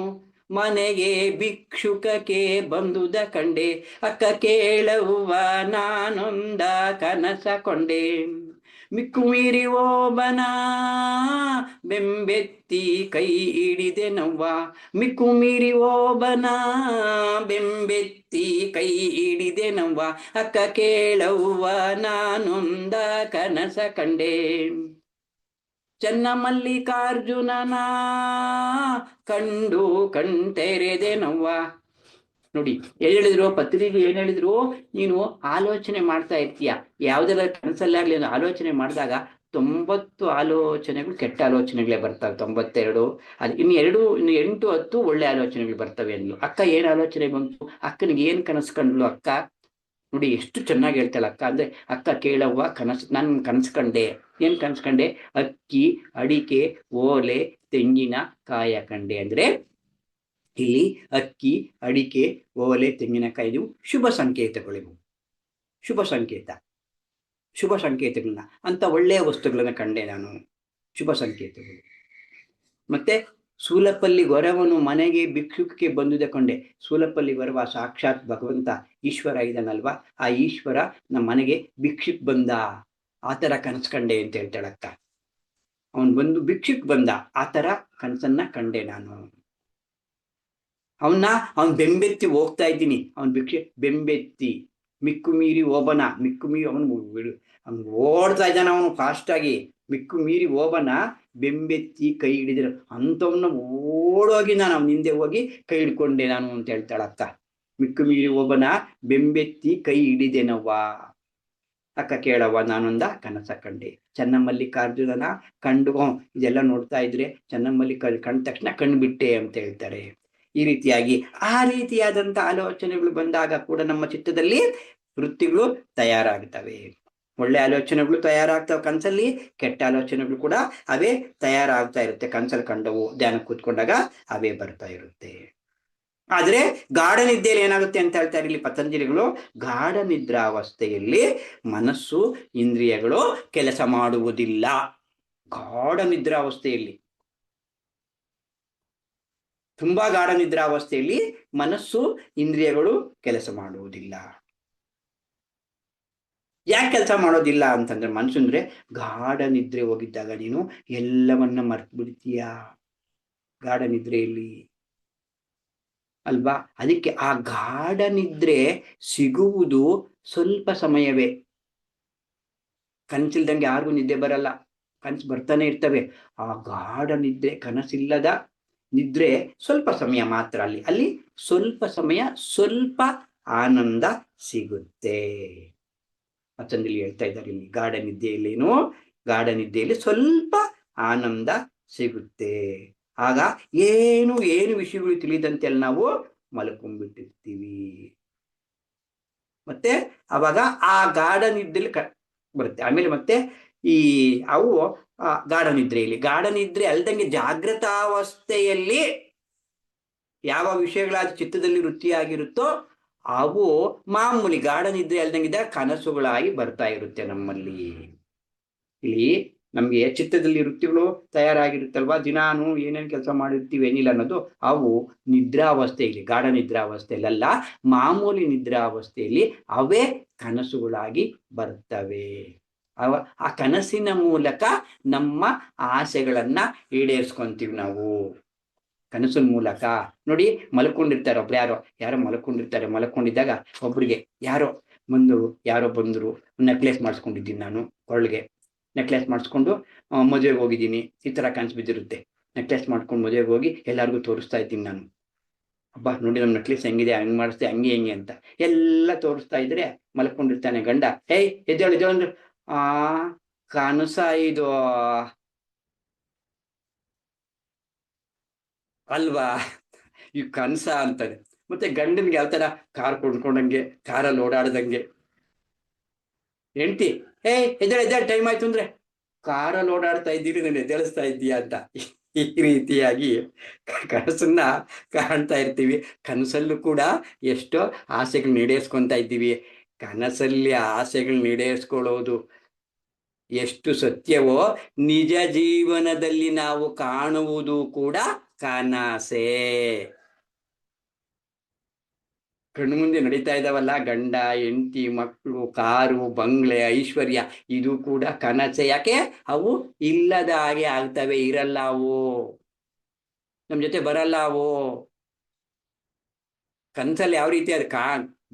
ಮನೆಗೆ ಭಿಕ್ಷುಕಕ್ಕೆ ಬಂದುದ ಕಂಡೆ, ಅಕ್ಕ ಕೇಳವ್ವ ನಾನೊಂದ ಕನಸ ಕೊಂಡೆ, ಮಿಕ್ಕು ಮೀರಿ ಓಬನ ಬೆಂಬೆತ್ತಿ ಕೈ ಹಿಡಿದೆ ನವ್ವ, ಮಿಕ್ಕು ಮೀರಿ ಓಬನ ಬೆಂಬೆತ್ತಿ ಕೈ ಹಿಡಿದೆ ನವ್ವ, ಅಕ್ಕ ಕೇಳವ್ವ ನಾನೊಂದ ಕನಸ ಕಂಡೆ, ಚನ್ನಮಲ್ಲಿಕಾರ್ಜುನನ ಕಂಡು ಕಣ್ತೆರೆದೆ ನವ್ವ. ನೋಡಿ ಹೇಳಿದ್ರು ಪತ್ರಿಕೆ, ಏನ್ ಹೇಳಿದ್ರು, ನೀನು ಆಲೋಚನೆ ಮಾಡ್ತಾ ಇರ್ತೀಯ, ಯಾವ್ದೆಲ್ಲ ಕನಸಲ್ಲಾಗ್ಲಿ ಆಲೋಚನೆ ಮಾಡಿದಾಗ 90 ಆಲೋಚನೆಗಳು ಕೆಟ್ಟ ಆಲೋಚನೆಗಳೇ ಬರ್ತವೆ, 92 ಅದು ಇನ್ನು 8 10 ಒಳ್ಳೆ ಆಲೋಚನೆಗಳು ಬರ್ತವೆ ಅಂದ್ಲು. ಅಕ್ಕ ಏನ್ ಆಲೋಚನೆ ಬಂತು, ಅಕ್ಕನಿಗೆ ಏನ್ ಕನಸು ಕಂಡ್ಲು ಅಕ್ಕ ನೋಡಿ, ಎಷ್ಟು ಚೆನ್ನಾಗಿ ಹೇಳ್ತಾಳೆ ಅಕ್ಕ. ಅಂದ್ರೆ ಅಕ್ಕ ಕೇಳವ್ವ ನಾನು ಕನಸು ಕಂಡೆ. ಏನ್ ಕನಸು ಕಂಡೆ, ಅಕ್ಕಿ ಅಡಿಕೆ ಓಲೆ ತೆಂಗಿನ ಕಾಯ ಕಂಡೆ. ಅಂದ್ರೆ ಇಲ್ಲಿ ಅಕ್ಕಿ ಅಡಿಕೆ ಓಲೆ ತೆಂಗಿನಕಾಯಿ ಇವು ಶುಭ ಸಂಕೇತಗಳಿವು, ಶುಭ ಸಂಕೇತಗಳನ್ನ ಅಂತ ಒಳ್ಳೆಯ ವಸ್ತುಗಳನ್ನ ಕಂಡೆ ನಾನು, ಶುಭ ಸಂಕೇತಗಳು. ಮತ್ತೆ ಸೂಲಪಲ್ಲಿ ಗೊರವನು ಮನೆಗೆ ಭಿಕ್ಷುಕಕ್ಕೆ ಬಂದುದ ಕಂಡೆ. ಸೂಲಪಲ್ಲಿ ಗೊರವ ಸಾಕ್ಷಾತ್ ಭಗವಂತ ಈಶ್ವರ ಇದ್ದಾನಲ್ವಾ, ಆ ಈಶ್ವರ ನಮ್ಮ ಮನೆಗೆ ಭಿಕ್ಷುಕ್ ಬಂದ, ಆ ತರ ಕನಸು ಕಂಡೆ ಅಂತ ಹೇಳ್ತಾಳಕ್ಕ. ಅವನ್ ಬಂದು ಭಿಕ್ಷುಕ್ ಬಂದ, ಆ ತರ ಕನಸನ್ನ ಕಂಡೆ ನಾನು. ಅವನ್ ಬೆಂಬೆತ್ತಿ ಹೋಗ್ತಾ ಇದ್ದೀನಿ, ಅವನ್ ಬೆಂಬೆತ್ತಿ ಮಿಕ್ಕು ಮೀರಿ ಓಬನ, ಅವನು ಓಡ್ತಾ ಇದ್ದಾನ, ಅವನು ಫಾಸ್ಟ್ ಆಗಿ. ಮಿಕ್ಕು ಮೀರಿ ಓಬನ ಬೆಂಬೆತ್ತಿ ಕೈ ಹಿಡಿದಿರ ಅಂತವನ್ನ ಓಡೋಗಿ ನಾನು ಅವನ ಹಿಂದೆ ಹೋಗಿ ಕೈ ಹಿಡ್ಕೊಂಡೆ ನಾನು ಅಂತ ಹೇಳ್ತಾಳಕ್ಕ. ಮಿಕ್ಕು ಮೀರಿ ಓಬನ ಬೆಂಬೆತ್ತಿ ಕೈ ಹಿಡಿದೆನವ್ವ, ಅಕ್ಕ ಕೇಳವ್ವ ನಾನೊಂದ ಕನಸ ಕಂಡೆ. ಚನ್ನಮಲ್ಲಿಕಾರ್ಜುನನ ಕಂಡು, ಇದೆಲ್ಲ ನೋಡ್ತಾ ಇದ್ರೆ ಚನ್ನಮಲ್ಲಿಕಾರ್ಜುನ ಕಂಡ ತಕ್ಷಣ ಕಣ್ಬಿಟ್ಟೆ ಅಂತ ಹೇಳ್ತಾರೆ. ಈ ರೀತಿಯಾಗಿ ಆ ರೀತಿಯಾದಂತ ಆಲೋಚನೆಗಳು ಬಂದಾಗ ಕೂಡ ನಮ್ಮ ಚಿತ್ತದಲ್ಲಿ ವೃತ್ತಿಗಳು ತಯಾರಾಗ್ತವೆ. ಒಳ್ಳೆ ಆಲೋಚನೆಗಳು ತಯಾರಾಗ್ತವೆ ಕನಸಲ್ಲಿ, ಕೆಟ್ಟ ಆಲೋಚನೆಗಳು ಕೂಡ ಅವೇ ತಯಾರಾಗ್ತಾ ಇರುತ್ತೆ. ಕನಸಲ್ಲಿ ಕಂಡವು ಧ್ಯಾನ ಕೂತ್ಕೊಂಡಾಗ ಅವೇ ಬರ್ತಾ ಇರುತ್ತೆ. ಆದ್ರೆ ಗಾಢ ನಿದ್ದೆಯಲ್ಲಿ ಏನಾಗುತ್ತೆ ಅಂತ ಹೇಳ್ತಾರೆ ಇಲ್ಲಿ ಪತಂಜಲಿಗಳು, ಗಾಢ ನಿದ್ರಾವಸ್ಥೆಯಲ್ಲಿ ಮನಸ್ಸು ಇಂದ್ರಿಯಗಳು ಕೆಲಸ ಮಾಡುವುದಿಲ್ಲ. ಗಾಢ ನಿದ್ರಾವಸ್ಥೆಯಲ್ಲಿ, ತುಂಬಾ ಗಾಢ ನಿದ್ರಾವಸ್ಥೆಯಲ್ಲಿ ಮನಸ್ಸು ಇಂದ್ರಿಯಗಳು ಕೆಲಸ ಮಾಡುವುದಿಲ್ಲ. ಯಾಕೆ ಕೆಲಸ ಮಾಡೋದಿಲ್ಲ ಅಂತಂದ್ರೆ, ಮನಸ್ಸು ಅಂದ್ರೆ ಗಾಢ ನಿದ್ರೆ ಹೋಗಿದ್ದಾಗ ನೀನು ಎಲ್ಲವನ್ನ ಮರ್ತು ಬಿಡ್ತೀಯ ಗಾಢ ನಿದ್ರೆಯಲ್ಲಿ ಅಲ್ವಾ. ಅದಕ್ಕೆ ಆ ಗಾಢ ನಿದ್ರೆ ಸಿಗುವುದು ಸ್ವಲ್ಪ ಸಮಯವೇ. ಕನಸಿಲ್ದಂಗೆ ಯಾರಿಗೂ ನಿದ್ದೆ ಬರಲ್ಲ, ಕನಸು ಬರ್ತಾನೆ ಇರ್ತವೆ. ಆ ಗಾಢ ನಿದ್ರೆ, ಕನಸಿಲ್ಲದ ನಿದ್ರೆ ಸ್ವಲ್ಪ ಸಮಯ ಮಾತ್ರ. ಅಲ್ಲಿ ಸ್ವಲ್ಪ ಸಮಯ, ಸ್ವಲ್ಪ ಆನಂದ ಸಿಗುತ್ತೆ. ಪತಂಜಲಿ ಹೇಳ್ತಾ ಇದ್ದಾರೆ ಇಲ್ಲಿ, ಗಾಢ ನಿದ್ದೆಯಲ್ಲಿ ಸ್ವಲ್ಪ ಆನಂದ ಸಿಗುತ್ತೆ. ಆಗ ಏನು ವಿಷಯಗಳು ತಿಳಿದಂತೆ ಅಲ್ಲಿ ನಾವು ಮಲ್ಕೊಂಡ್ಬಿಟ್ಟಿರ್ತೀವಿ. ಮತ್ತೆ ಅವಾಗ ಆ ಗಾಢ ನಿದ್ದೆಯಲ್ಲಿ ಬರುತ್ತೆ. ಆಮೇಲೆ ಮತ್ತೆ ಅವು ಗಾಢ ನಿದ್ರೆ ಅಲ್ದಂಗೆ ಜಾಗೃತಾವಸ್ಥೆಯಲ್ಲಿ ಯಾವ ವಿಷಯಗಳಾದ ಚಿತ್ತದಲ್ಲಿ ವೃತ್ತಿಯಾಗಿರುತ್ತೋ ಅವು ಮಾಮೂಲಿ ಗಾಢ ನಿದ್ರೆ ಅಲ್ದಂಗಿದ್ದ ಕನಸುಗಳಾಗಿ ಬರ್ತಾ ಇರುತ್ತೆ ನಮ್ಮಲ್ಲಿ. ಇಲ್ಲಿ ನಮ್ಗೆ ಚಿತ್ತದಲ್ಲಿ ವೃತ್ತಿಗಳು ತಯಾರಾಗಿರುತ್ತಲ್ವಾ, ದಿನಾನು ಏನೇನು ಕೆಲಸ ಮಾಡಿರ್ತೀವಿ ಏನಿಲ್ಲ ಅನ್ನೋದು ಅವು ನಿದ್ರಾವಸ್ಥೆಯಲ್ಲಿ, ಗಾಢ ನಿದ್ರಾವಸ್ಥೆಯಲ್ಲ, ಮಾಮೂಲಿ ನಿದ್ರಾವಸ್ಥೆಯಲ್ಲಿ ಅವೇ ಕನಸುಗಳಾಗಿ ಬರ್ತವೆ. ಆ ಕನಸಿನ ಮೂಲಕ ನಮ್ಮ ಆಸೆಗಳನ್ನ ಈಡೇರಿಸ್ಕೊಂತೀವಿ ನಾವು. ಕನಸಿನ ಮೂಲಕ ನೋಡಿ, ಮಲ್ಕೊಂಡಿರ್ತಾರೆ ಯಾರೋ ಮಲ್ಕೊಂಡಿರ್ತಾರೆ. ಮಲ್ಕೊಂಡಿದ್ದಾಗ ಒಬ್ರಿಗೆ ಯಾರೋ ಬಂದ್ರು, ನೆಕ್ಲೆಸ್ ಮಾಡಿಸ್ಕೊಂಡಿದ್ದೀನಿ ನಾನು, ಕೊರಳಿಗೆ ನೆಕ್ಲೆಸ್ ಮಾಡಿಸ್ಕೊಂಡು ಮದುವೆಗೆ ಹೋಗಿದ್ದೀನಿ, ಈ ತರ ಕನಸು ಬಿದ್ದಿರುತ್ತೆ. ನೆಕ್ಲೆಸ್ ಮಾಡ್ಕೊಂಡು ಮದುವೆಗೆ ಹೋಗಿ ಎಲ್ಲರಿಗೂ ತೋರಿಸ್ತಾ ಇದ್ದೀನಿ ನಾನು, ಅಬ್ಬಾ ನೋಡಿ ನಮ್ಮ ನೆಕ್ಲೆಸ್ ಹೆಂಗಿದೆ, ಹಂಗೆ ಮಾಡಿಸ್ದೆ, ಹಂಗೆ ಅಂತ ಎಲ್ಲ ತೋರಿಸ್ತಾ ಇದ್ರೆ ಮಲ್ಕೊಂಡಿರ್ತಾನೆ ಗಂಡ. ಎದ್ದೇಳು ಅಂದ್ರೆ ಕನಸ ಇದು ಅಲ್ವಾ, ಈ ಕನಸ ಅಂತಾನೆ. ಮತ್ತೆ ಗಂಡನ್ಗೆ ಯಾವ ತರ ಕಾರ್ ಕೊಂಡ್ಕೊಂಡಂಗೆ, ಕಾರಲ್ಲಿ ಓಡಾಡ್ದಂಗೆ. ಹೆಂಡ್ತಿ ಎದ್ದೇಳ ಟೈಮ್ ಆಯ್ತು ಅಂದ್ರೆ, ಕಾರಲ್ಲಿ ಓಡಾಡ್ತಾ ಇದ್ದೀರಿ, ನಾನು ಎದ್ದೇಳಿಸ್ತಾ ಇದ್ದೀಯಾ ಅಂತ. ಈ ರೀತಿಯಾಗಿ ಕನಸನ್ನ ಕಾಣ್ತಾ ಇರ್ತೀವಿ. ಕನಸಲ್ಲೂ ಕೂಡ ಎಷ್ಟೋ ಆಸೆಗಳನ್ನ ಈಡೇರಿಸ್ಕೊಂತ ಇದ್ದೀವಿ. ಕನಸಲ್ಲಿ ಆಸೆಗಳನ್ನ ಈಡೇರಿಸ್ಕೊಳ್ಳೋದು ಎಷ್ಟು ಸತ್ಯವೋ, ನಿಜ ಜೀವನದಲ್ಲಿ ನಾವು ಕಾಣುವುದು ಕೂಡ ಕನಸೇ. ಕಣ್ಣು ಮುಂದೆ ನಡೀತಾ ಇದ್ದಾವಲ್ಲ, ಗಂಡ ಹೆಂಡತಿ ಮಕ್ಕಳು, ಕಾರು ಬಂಗ್ಲೆ ಐಶ್ವರ್ಯ, ಇದು ಕೂಡ ಕನಸೆ. ಯಾಕೆ? ಅವು ಇಲ್ಲದ ಹಾಗೆ ಆಗ್ತವೆ, ಇರಲ್ಲ, ಅವು ನಮ್ ಜೊತೆ ಬರಲ್ಲ. ಅವು ಕನಸಲ್ಲಿ ಯಾವ ರೀತಿ ಅದು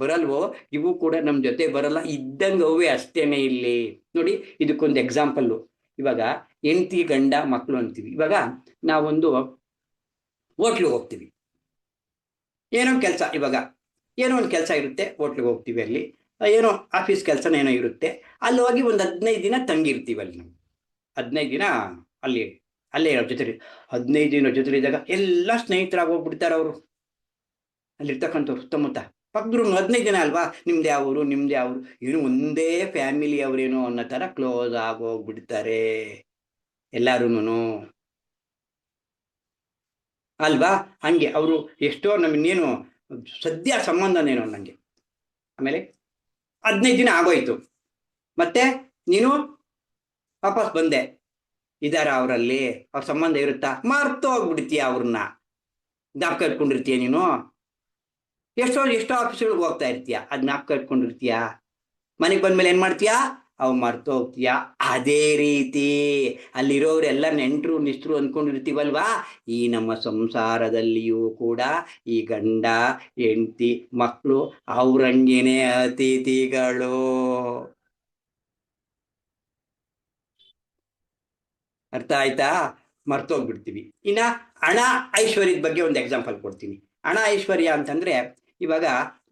ಬರಲ್ವೋ, ಇವು ಕೂಡ ನಮ್ ಜೊತೆ ಬರಲ್ಲ, ಇದ್ದಂಗ ಅವೇ ಅಷ್ಟೇನೆ. ಇಲ್ಲಿ ನೋಡಿ, ಇದಕ್ಕೊಂದು ಎಕ್ಸಾಂಪಲ್ಲು. ಇವಾಗ ಹೆಂಡತಿ ಗಂಡ ಮಕ್ಕಳು ಅಂತೀವಿ. ಇವಾಗ ನಾವೊಂದು ಹೋಟ್ಲಿಗೆ ಹೋಗ್ತೀವಿ, ಏನೋ ಕೆಲಸ, ಇವಾಗ ಏನೋ ಒಂದು ಕೆಲಸ ಇರುತ್ತೆ, ಹೋಟ್ಲಿಗೆ ಹೋಗ್ತೀವಿ, ಅಲ್ಲಿ ಏನೋ ಆಫೀಸ್ ಕೆಲಸನ ಏನೋ ಇರುತ್ತೆ, ಅಲ್ಲಿ ಹೋಗಿ ಒಂದು 15 ದಿನ ತಂಗಿರ್ತೀವಿ. ಅಲ್ಲಿ ನಾವು 15 ದಿನ ಅಲ್ಲೇ ಜೊತೆ 15 ದಿನ ಜೊತೆಲಿದ್ದಾಗ ಎಲ್ಲ ಸ್ನೇಹಿತರಾಗಿ ಹೋಗ್ಬಿಡ್ತಾರೆ ಅವರು. ಅಲ್ಲಿರ್ತಕ್ಕಂಥವ್ರು ಸುತ್ತಮುತ್ತ ಪಕ್ಕದ್ರು 15 ದಿನ ಅಲ್ವಾ, ನಿಮ್ದು ಯಾವರು ಏನು ಒಂದೇ ಫ್ಯಾಮಿಲಿ ಅವರೇನೋ ಅನ್ನೋ ತರ ಕ್ಲೋಸ್ ಆಗೋಗ್ಬಿಡ್ತಾರೆ ಎಲ್ಲಾರುನು ಅಲ್ವಾ. ಹಂಗೆ ಅವರು ಎಷ್ಟೋ ನಮ್ಮನ್ನೇನು ಸದ್ಯ ಸಂಬಂಧನೇನೋ ನಂಗೆ. ಆಮೇಲೆ 15 ದಿನ ಆಗೋಯ್ತು, ಮತ್ತೆ ನೀನು ವಾಪಸ್ ಬಂದೆ, ಇದಾರ ಅವರಲ್ಲಿ ಅವ್ರ ಸಂಬಂಧ ಇರುತ್ತಾ? ಮರ್ತು ಹೋಗ್ಬಿಡ್ತೀಯ ಅವ್ರನ್ನ, ಜ್ಞಾಪಕ ಇಟ್ಕೊಂಡಿರ್ತೀಯ ನೀನು. ಎಷ್ಟೋ ಆಫೀಸ್ಗಳಿಗೆ ಹೋಗ್ತಾ ಇರ್ತೀಯ, ಅದ್ ಜ್ಞಾಪಕ ಇಟ್ಕೊಂಡಿರ್ತೀಯ. ಮನೆಗೆ ಬಂದ್ಮೇಲೆ ಏನ್ ಮಾಡ್ತೀಯಾ? ಅವು ಮರ್ತು ಹೋಗ್ತೀಯ. ಅದೇ ರೀತಿ ಅಲ್ಲಿರೋರೆಲ್ಲ ನೆಂಟ್ರು ನಿಷ್ಟ್ರು ಅನ್ಕೊಂಡಿರ್ತೀವಲ್ವಾ, ಈ ನಮ್ಮ ಸಂಸಾರದಲ್ಲಿಯೂ ಕೂಡ ಈ ಗಂಡ ಹೆಂಡತಿ ಮಕ್ಕಳು ಅವ್ರಂಗೇನೆ ಅತಿಥಿಗಳು. ಅರ್ಥ ಆಯ್ತಾ? ಮರ್ತೋಗ್ಬಿಡ್ತೀವಿ. ಇನ್ನ ಹಣ ಐಶ್ವರ್ಯದ ಬಗ್ಗೆ ಒಂದು ಎಕ್ಸಾಂಪಲ್ ಕೊಡ್ತೀನಿ. ಹಣ ಐಶ್ವರ್ಯ ಅಂತಂದ್ರೆ, ಇವಾಗ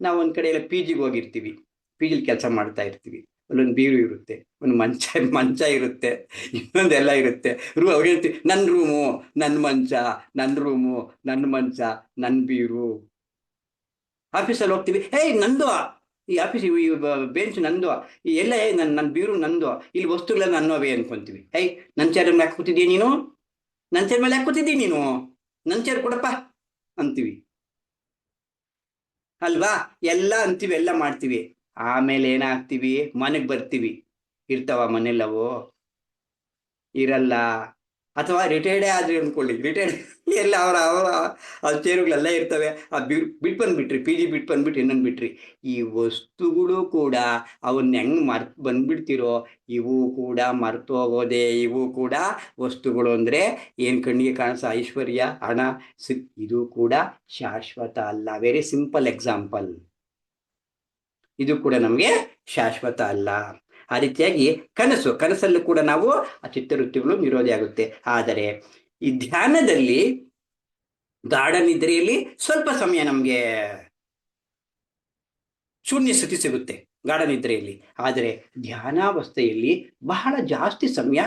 ನಾವು ಒಂದ್ ಕಡೆ ಎಲ್ಲ PGಗೆ ಹೋಗಿರ್ತೀವಿ, PGಲಿ ಕೆಲಸ ಮಾಡ್ತಾ ಇರ್ತೀವಿ. ಅಲ್ಲೊಂದು ಬೀರು ಇರುತ್ತೆ, ಒಂದು ಮಂಚ ಇರುತ್ತೆ, ಇನ್ನೊಂದೆಲ್ಲ ಇರುತ್ತೆ. ಅವ್ರು ಹೇಳ್ತೀವಿ, ನನ್ನ ರೂಮು ನನ್ನ ಮಂಚ, ನನ್ನ ರೂಮು ನನ್ನ ಮಂಚ ನನ್ನ ಬೀರು. ಆಫೀಸಲ್ಲಿ ಹೋಗ್ತೀವಿ, ನಂದು ಈ ಆಫೀಸ್ ಈ ಬೆಂಚ್ ನಂದು, ಎಲ್ಲ ನನ್ನ ಬೀರು ನಂದು, ಇಲ್ಲಿ ವಸ್ತುಗಳೆಲ್ಲ ನನ್ನವೇ ಅನ್ಕೊಂತೀವಿ. ನನ್ನ ಚೇರ್ ಮೇಲೆ ಯಾಕೆ ಕೂತಿದ್ದೀಯ ನೀನು? ನನ್ನ ಚೇರ್ ಮೇಲೆ ಯಾಕೆ ಕೂತಿದ್ದೀಯ ನೀನು? ನನ್ನ ಚೇರ್ ಕೊಡಪ್ಪ ಅಂತೀವಿ ಅಲ್ವಾ. ಎಲ್ಲ ಅಂತೀವಿ, ಎಲ್ಲ ಮಾಡ್ತೀವಿ. ಆಮೇಲೆ ಏನಾಗ್ತೀವಿ? ಮನೆಗೆ ಬರ್ತೀವಿ, ಇರ್ತಾವ ಮನೆಯಲ್ಲವು? ಇರಲ್ಲ. ಅಥವಾ ರಿಟೈರ್ಡೇ ಆದ್ರಿ ಅನ್ಕೊಳ್ಳಿ, ರಿಟೈರ್ಡ್ ಎಲ್ಲ ಅವ್ರ ಚೇರುಗಳೆಲ್ಲ ಇರ್ತವೆ. ಬಿಟ್ಟು ಬಂದ್ಬಿಟ್ರಿ, PG ಬಿಟ್ಟು ಬಂದ್ಬಿಟ್ಟು ಇನ್ನೊಂದು ಬಿಟ್ರಿ. ಈ ವಸ್ತುಗಳು ಕೂಡ ಅವನ್ನ ಹೆಂಗ್ ಬಂದ್ಬಿಡ್ತಿರೋ, ಇವು ಕೂಡ ಮರ್ತೋಗೋದೆ. ಇವು ಕೂಡ ವಸ್ತುಗಳು ಅಂದ್ರೆ ಏನ್ ಕಣ್ಣಿಗೆ ಕಾಣಿಸೋ ಐಶ್ವರ್ಯ, ಹಣ, ಇದು ಕೂಡ ಶಾಶ್ವತ ಅಲ್ಲ. Very simple example. ಇದು ಕೂಡ ನಮ್ಗೆ ಶಾಶ್ವತ ಅಲ್ಲ. ಆ ರೀತಿಯಾಗಿ ಕನಸಲ್ಲೂ ಕೂಡ ನಾವು ಆ ಚಿತ್ತವೃತ್ತಿಗಳು ನಿರೋಧಿ ಆಗುತ್ತೆ. ಆದರೆ ಈ ಧ್ಯಾನದಲ್ಲಿ, ಗಾಢ ನಿದ್ರೆಯಲ್ಲಿ ಸ್ವಲ್ಪ ಸಮಯ ನಮ್ಗೆ ಶೂನ್ಯ ಸ್ಥಿತಿ ಸಿಗುತ್ತೆ ಗಾಢ ನಿದ್ರೆಯಲ್ಲಿ. ಆದರೆ ಧ್ಯಾನಾವಸ್ಥೆಯಲ್ಲಿ ಬಹಳ ಜಾಸ್ತಿ ಸಮಯ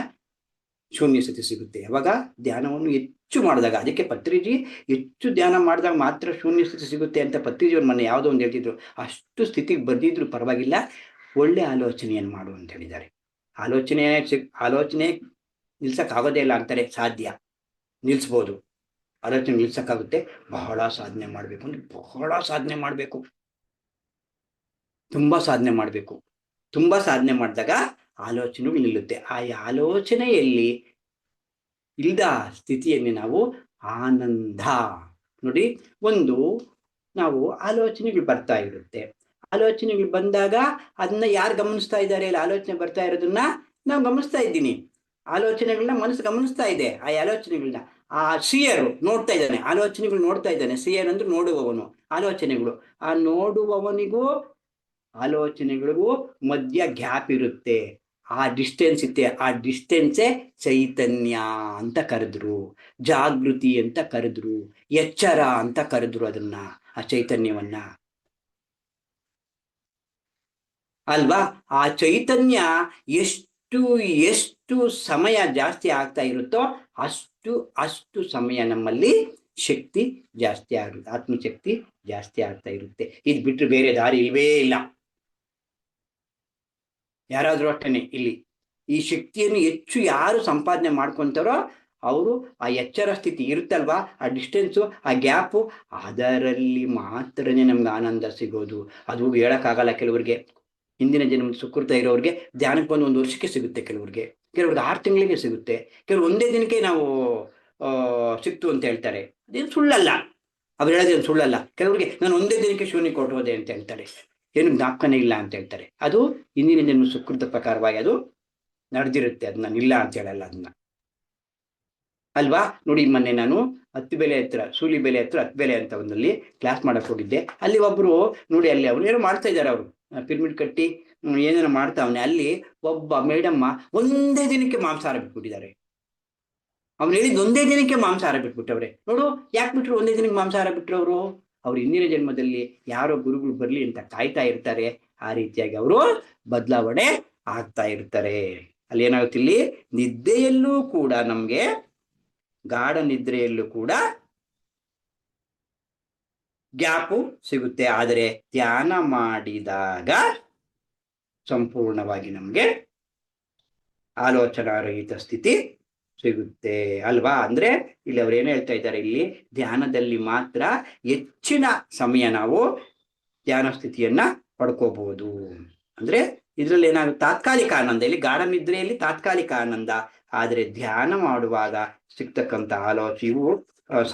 ಶೂನ್ಯ ಸ್ಥಿತಿ ಸಿಗುತ್ತೆ. ಯಾವಾಗ ಧ್ಯಾನವನ್ನು ಹೆಚ್ಚು ಮಾಡಿದಾಗ. ಅದಕ್ಕೆ ಪತ್ರಿಜಿ ಹೆಚ್ಚು ಧ್ಯಾನ ಮಾಡಿದಾಗ ಮಾತ್ರ ಶೂನ್ಯ ಸ್ಥಿತಿ ಸಿಗುತ್ತೆ ಅಂತ ಪತ್ರಿಜಿ ಅವ್ರ ಮೊನ್ನೆ ಯಾವುದೋ ಒಂದು ಹೇಳ್ತಿದ್ರು. ಅಷ್ಟು ಸ್ಥಿತಿಗೆ ಬರ್ದಿದ್ರು ಪರವಾಗಿಲ್ಲ, ಒಳ್ಳೆ ಆಲೋಚನೆಯನ್ನು ಮಾಡು ಅಂತ ಹೇಳಿದ್ದಾರೆ. ಆಲೋಚನೆ ನಿಲ್ಸಕ್ಕಾಗೋದೇ ಇಲ್ಲ ಅಂತಾರೆ, ಸಾಧ್ಯ, ನಿಲ್ಸ್ಬೋದು. ಆಲೋಚನೆ ನಿಲ್ಸಕ್ಕಾಗುತ್ತೆ? ಬಹಳ ಸಾಧನೆ ಮಾಡಬೇಕು, ಅಂದ್ರೆ ಬಹಳ ಸಾಧನೆ ಮಾಡಬೇಕು, ತುಂಬಾ ಸಾಧನೆ ಮಾಡಬೇಕು. ತುಂಬಾ ಸಾಧನೆ ಮಾಡಿದಾಗ ಆಲೋಚನೆಗಳು ನಿಲ್ಲುತ್ತೆ. ಆ ಆಲೋಚನೆಯಲ್ಲಿ ಇಲ್ದ ಸ್ಥಿತಿಯಲ್ಲಿ ನಾವು ಆನಂದ. ನೋಡಿ, ಒಂದು ನಾವು ಆಲೋಚನೆಗಳು ಬರ್ತಾ ಇರುತ್ತೆ. ಆಲೋಚನೆಗಳು ಬಂದಾಗ ಅದನ್ನ ಯಾರು ಗಮನಿಸ್ತಾ ಇದ್ದಾರೆ? ಇಲ್ಲಿ ಆಲೋಚನೆ ಬರ್ತಾ ಇರೋದನ್ನ ನಾವು ಗಮನಿಸ್ತಾ ಇದ್ದೀನಿ. ಆಲೋಚನೆಗಳನ್ನ ಮನಸ್ಸು ಗಮನಿಸ್ತಾ ಇದೆ. ಆ ಆಲೋಚನೆಗಳನ್ನ ಆ ಸಿಯರು ನೋಡ್ತಾ ಇದ್ದಾನೆ, ಆಲೋಚನೆಗಳು ನೋಡ್ತಾ ಇದ್ದಾನೆ. ಸಿಯರ್ ಅಂದ್ರೆ ನೋಡುವವನು. ಆಲೋಚನೆಗಳು, ಆ ನೋಡುವವನಿಗೂ ಆಲೋಚನೆಗಳಿಗೂ ಮಧ್ಯ ಗ್ಯಾಪ್ ಇರುತ್ತೆ, ಆ ಡಿಸ್ಟೆನ್ಸ್ ಇತ್ತೆ. ಆ ಡಿಸ್ಟೆನ್ಸೇ ಚೈತನ್ಯ ಅಂತ ಕರೆದ್ರು, ಜಾಗೃತಿ ಅಂತ ಕರೆದ್ರು, ಎಚ್ಚರ ಅಂತ ಕರೆದ್ರು ಅದನ್ನ, ಆ ಚೈತನ್ಯವನ್ನ ಅಲ್ವಾ. ಆ ಚೈತನ್ಯ ಎಷ್ಟು ಎಷ್ಟು ಸಮಯ ಜಾಸ್ತಿ ಆಗ್ತಾ ಇರುತ್ತೋ ಅಷ್ಟು ಅಷ್ಟು ಸಮಯ ನಮ್ಮಲ್ಲಿ ಶಕ್ತಿ ಜಾಸ್ತಿ ಆಗುತ್ತೆ, ಆತ್ಮಶಕ್ತಿ ಜಾಸ್ತಿ ಆಗ್ತಾ ಇರುತ್ತೆ. ಇದು ಬಿಟ್ಟರೆ ಬೇರೆ ದಾರಿ ಇಲ್ವೇ ಇಲ್ಲ. ಯಾರಾದ್ರೂ ಅಷ್ಟೇನೆ, ಇಲ್ಲಿ ಈ ಶಕ್ತಿಯನ್ನು ಹೆಚ್ಚು ಯಾರು ಸಂಪಾದನೆ ಮಾಡ್ಕೊಂತಾರೋ ಅವರು ಆ ಎಚ್ಚರ ಸ್ಥಿತಿ ಇರುತ್ತಲ್ವಾ, ಆ ಡಿಸ್ಟೆನ್ಸು, ಆ ಗ್ಯಾಪು, ಅದರಲ್ಲಿ ಮಾತ್ರನೇ ನಮ್ಗೆ ಆನಂದ ಸಿಗೋದು. ಅದು ಹೇಳಕ್ಕಾಗಲ್ಲ. ಕೆಲವರಿಗೆ ಹಿಂದಿನ ಜನ್ಮ ಸುಕೃತ ಇರೋರಿಗೆ ಧ್ಯಾನಕ್ಕೆ ಬಂದು 1 ವರ್ಷಕ್ಕೆ ಸಿಗುತ್ತೆ, ಕೆಲವ್ರಿಗೆ 6 ತಿಂಗಳಿಗೆ ಸಿಗುತ್ತೆ, ಕೆಲವರು ಒಂದೇ ದಿನಕ್ಕೆ ನಾವು ಸಿಕ್ತು ಅಂತ ಹೇಳ್ತಾರೆ. ಅದೇನು ಸುಳ್ಳಲ್ಲ, ಅವ್ರು ಹೇಳೋದೇನು ಸುಳ್ಳಲ್ಲ. ಕೆಲವರಿಗೆ ನಾನು ಒಂದೇ ದಿನಕ್ಕೆ ಶೂನ್ಯಕ್ಕೆ ಹೊರಟೋದೆ ಅಂತ ಹೇಳ್ತಾರೆ, ಏನು ಜ್ಞಾಪಕನೇ ಇಲ್ಲ ಅಂತ ಹೇಳ್ತಾರೆ. ಅದು ಹಿಂದಿನ ಜನ್ಮ ಸುಕೃತ ಪ್ರಕಾರವಾಗಿ ಅದು ನಡೆದಿರುತ್ತೆ, ಅದು ನಾನು ಇಲ್ಲ ಅಂತ ಹೇಳಲ್ಲ ಅದನ್ನ, ಅಲ್ವಾ. ನೋಡಿ, ಮೊನ್ನೆ ನಾನು ಹತ್ತಿಬೆಲೆ ಹತ್ರ, ಸೂಲಿಬೆಲೆ ಹತ್ರ ಹತ್ತಿಬೆಲೆ ಅಂತ ಒಂದಲ್ಲಿ ಕ್ಲಾಸ್ ಮಾಡಕ್ ಹೋಗಿದ್ದೆ. ಅಲ್ಲಿ ಒಬ್ರು ನೋಡಿ, ಅಲ್ಲಿ ಅವ್ರು ಏನೋ ಮಾಡ್ತಾ ಇದ್ದಾರೆ, ಅವರು ಪಿರಮಿಡ್ ಕಟ್ಟಿ ಏನೇನೋ ಮಾಡ್ತಾವನೆ. ಅಲ್ಲಿ ಒಬ್ಬ ಮೇಡಮ್ಮ ಒಂದೇ ದಿನಕ್ಕೆ ಮಾಂಸಾಹಾರ ಬಿಟ್ಬಿಟ್ಟಿದ್ದಾರೆ. ಅವ್ನು ಹೇಳಿದ್ ಒಂದೇ ದಿನಕ್ಕೆ ಮಾಂಸಾಹಾರ ಬಿಟ್ಬಿಟ್ಟವ್ರೆ. ನೋಡು, ಯಾಕೆ ಬಿಟ್ರು ಒಂದೇ ದಿನಕ್ಕೆ ಮಾಂಸಾಹಾರ ಬಿಟ್ರು ಅವರು? ಅವ್ರು ಹಿಂದಿನ ಜನ್ಮದಲ್ಲಿ ಯಾರೋ ಗುರುಗಳು ಬರ್ಲಿ ಅಂತ ಕಾಯ್ತಾ ಇರ್ತಾರೆ. ಆ ರೀತಿಯಾಗಿ ಅವರು ಬದಲಾವಣೆ ಆಗ್ತಾ ಇರ್ತಾರೆ. ಅಲ್ಲಿ ಏನಾಗುತ್ತೆ, ಇಲ್ಲಿ ನಿದ್ದೆಯಲ್ಲೂ ಕೂಡ ನಮ್ಗೆ, ಗಾಢ ನಿದ್ರೆಯಲ್ಲೂ ಕೂಡ ಗ್ಯಾಪು ಸಿಗುತ್ತೆ. ಆದರೆ ಧ್ಯಾನ ಮಾಡಿದಾಗ ಸಂಪೂರ್ಣವಾಗಿ ನಮ್ಗೆ ಆಲೋಚನಾರಹಿತ ಸ್ಥಿತಿ ಸಿಗುತ್ತೆ, ಅಲ್ವಾ. ಅಂದ್ರೆ ಇಲ್ಲಿ ಅವ್ರು ಏನ್ ಹೇಳ್ತಾ ಇದ್ದಾರೆ, ಇಲ್ಲಿ ಧ್ಯಾನದಲ್ಲಿ ಮಾತ್ರ ಹೆಚ್ಚಿನ ಸಮಯ ನಾವು ಧ್ಯಾನ ಸ್ಥಿತಿಯನ್ನ ಪಡ್ಕೋಬಹುದು. ಅಂದ್ರೆ ಇದ್ರಲ್ಲಿ ಏನಾಗುತ್ತೆ, ತಾತ್ಕಾಲಿಕ ಆನಂದ. ಇಲ್ಲಿ ಗಾಢ ನಿದ್ರೆಯಲ್ಲಿ ತಾತ್ಕಾಲಿಕ ಆನಂದ, ಆದರೆ ಧ್ಯಾನ ಮಾಡುವಾಗ ಸಿಗ್ತಕ್ಕಂಥ ಆಲೋಚನೆಯು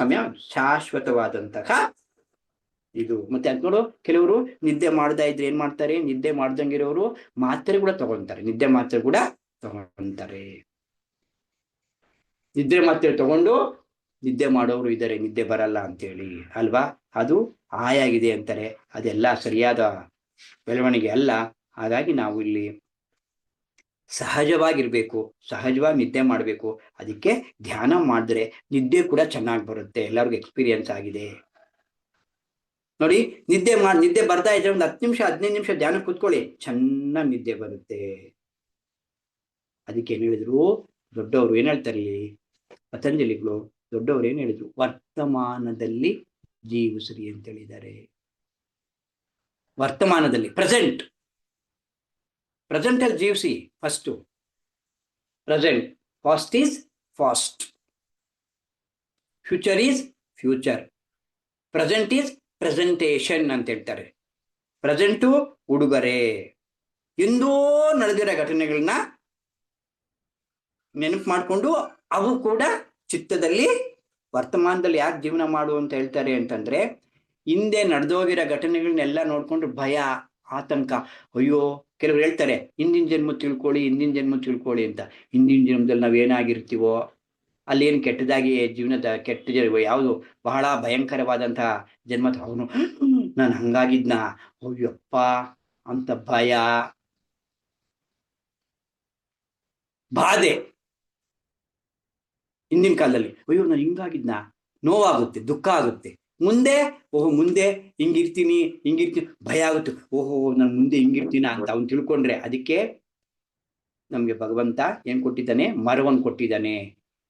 ಸಮಯ ಶಾಶ್ವತವಾದಂತಹ ಇದು. ಮತ್ತೆ ಅಂತ ನೋಡು, ಕೆಲವರು ನಿದ್ದೆ ಮಾಡ್ತಾ ಇದ್ರೆ ಏನ್ ಮಾಡ್ತಾರೆ, ನಿದ್ದೆ ಮಾಡ್ದಂಗಿರೋರು ಮಾತ್ರೆ ಕೂಡ ತಗೊಂತಾರೆ, ನಿದ್ದೆ ಮಾತ್ರೆ ಕೂಡ ತಗೊಂತಾರೆ. ನಿದ್ದೆ ಮಾತ್ರೆ ತಗೊಂಡು ನಿದ್ದೆ ಮಾಡೋರು ಇದ್ದಾರೆ, ನಿದ್ದೆ ಬರಲ್ಲ ಅಂತೇಳಿ, ಅಲ್ವಾ. ಅದು ಆಯಾಗಿದೆ ಅಂತಾರೆ, ಅದೆಲ್ಲ ಸರಿಯಾದ ಬೆಳವಣಿಗೆ ಅಲ್ಲ. ಹಾಗಾಗಿ ನಾವು ಇಲ್ಲಿ ಸಹಜವಾಗಿರ್ಬೇಕು, ಸಹಜವಾಗಿ ನಿದ್ದೆ ಮಾಡಬೇಕು. ಅದಕ್ಕೆ ಧ್ಯಾನ ಮಾಡಿದ್ರೆ ನಿದ್ದೆ ಕೂಡ ಚೆನ್ನಾಗಿ ಬರುತ್ತೆ, ಎಲ್ಲರಿಗೂ ಎಕ್ಸ್ಪೀರಿಯನ್ಸ್ ಆಗಿದೆ. ನೋಡಿ, ನಿದ್ದೆ ಬರ್ತಾ ಇದ್ರೆ ಒಂದು 10 ನಿಮಿಷ 15 ನಿಮಿಷ ಧ್ಯಾನ ಕೂತ್ಕೊಳ್ಳಿ, ಚೆನ್ನಾಗಿ ನಿದ್ದೆ ಬರುತ್ತೆ. ಅದಕ್ಕೆ ಏನ್ ಹೇಳಿದ್ರು ದೊಡ್ಡವರು, ಏನ್ ಹೇಳ್ತಾರೆ ಇಲ್ಲಿ ಪತಂಜಲಿಗಳು, ದೊಡ್ಡವರು ಏನ್ ಹೇಳಿದ್ರು, ವರ್ತಮಾನದಲ್ಲಿ ಜೀವಿಸ್ರಿ ಅಂತ ಹೇಳಿದ್ದಾರೆ. ವರ್ತಮಾನದಲ್ಲಿ, ಪ್ರೆಸೆಂಟ್ ಅಲ್ಲಿ ಜೀವಿಸಿ. First present, past is past, future is future, present is presentation ಅಂತ ಹೇಳ್ತಾರೆ. ಪ್ರೆಸೆಂಟು ಉಡುಗೊರೆ, ಎಂದೋ ನಡೆದಿರೋ ಘಟನೆಗಳನ್ನ ನೆನಪು ಮಾಡಿಕೊಂಡು ಅವು ಕೂಡ ಚಿತ್ತದಲ್ಲಿ, ವರ್ತಮಾನದಲ್ಲಿ ಯಾಕೆ ಜೀವನ ಮಾಡು ಅಂತ ಹೇಳ್ತಾರೆ ಅಂತಂದ್ರೆ, ಹಿಂದೆ ನಡೆದೋಗಿರೋ ಘಟನೆಗಳನ್ನೆಲ್ಲ ನೋಡ್ಕೊಂಡು ಭಯ, ಆತಂಕ, ಅಯ್ಯೋ. ಕೆಲವರು ಹೇಳ್ತಾರೆ ಹಿಂದಿನ ಜನ್ಮ ತಿಳ್ಕೊಳ್ಳಿ, ಹಿಂದಿನ ಜನ್ಮ ತಿಳ್ಕೊಳ್ಳಿ ಅಂತ. ಹಿಂದಿನ ಜನ್ಮದಲ್ಲಿ ನಾವೇನಾಗಿರ್ತೀವೋ ಅಲ್ಲೇನು ಕೆಟ್ಟದಾಗಿ ಜೀವನದ ಕೆಟ್ಟ ಯಾವುದು ಬಹಳ ಭಯಂಕರವಾದಂತಹ ಜನ್ಮ, ಅವನು ನಾನು ಹಂಗಾಗಿದ್ನ, ಅಯ್ಯಪ್ಪ ಅಂತ ಭಯ, ಬಾಧೆ. ಹಿಂದಿನ ಕಾಲದಲ್ಲಿ ಅಯ್ಯೋ ನಾನು ಹಿಂಗಾಗಿದ್ನ, ನೋವಾಗುತ್ತೆ, ದುಃಖ ಆಗುತ್ತೆ. ಮುಂದೆ ಮುಂದೆ ಹಿಂಗಿರ್ತೀನಿ ಭಯ ಆಗುತ್ತೆ, ನಾನು ಮುಂದೆ ಹಿಂಗಿರ್ತೀನ ಅಂತ ಅವ್ನು ತಿಳ್ಕೊಂಡ್ರೆ. ಅದಕ್ಕೆ ನಮ್ಗೆ ಭಗವಂತ ಏನ್ ಕೊಟ್ಟಿದ್ದಾನೆ, ಮರವನ್ನು ಕೊಟ್ಟಿದ್ದಾನೆ.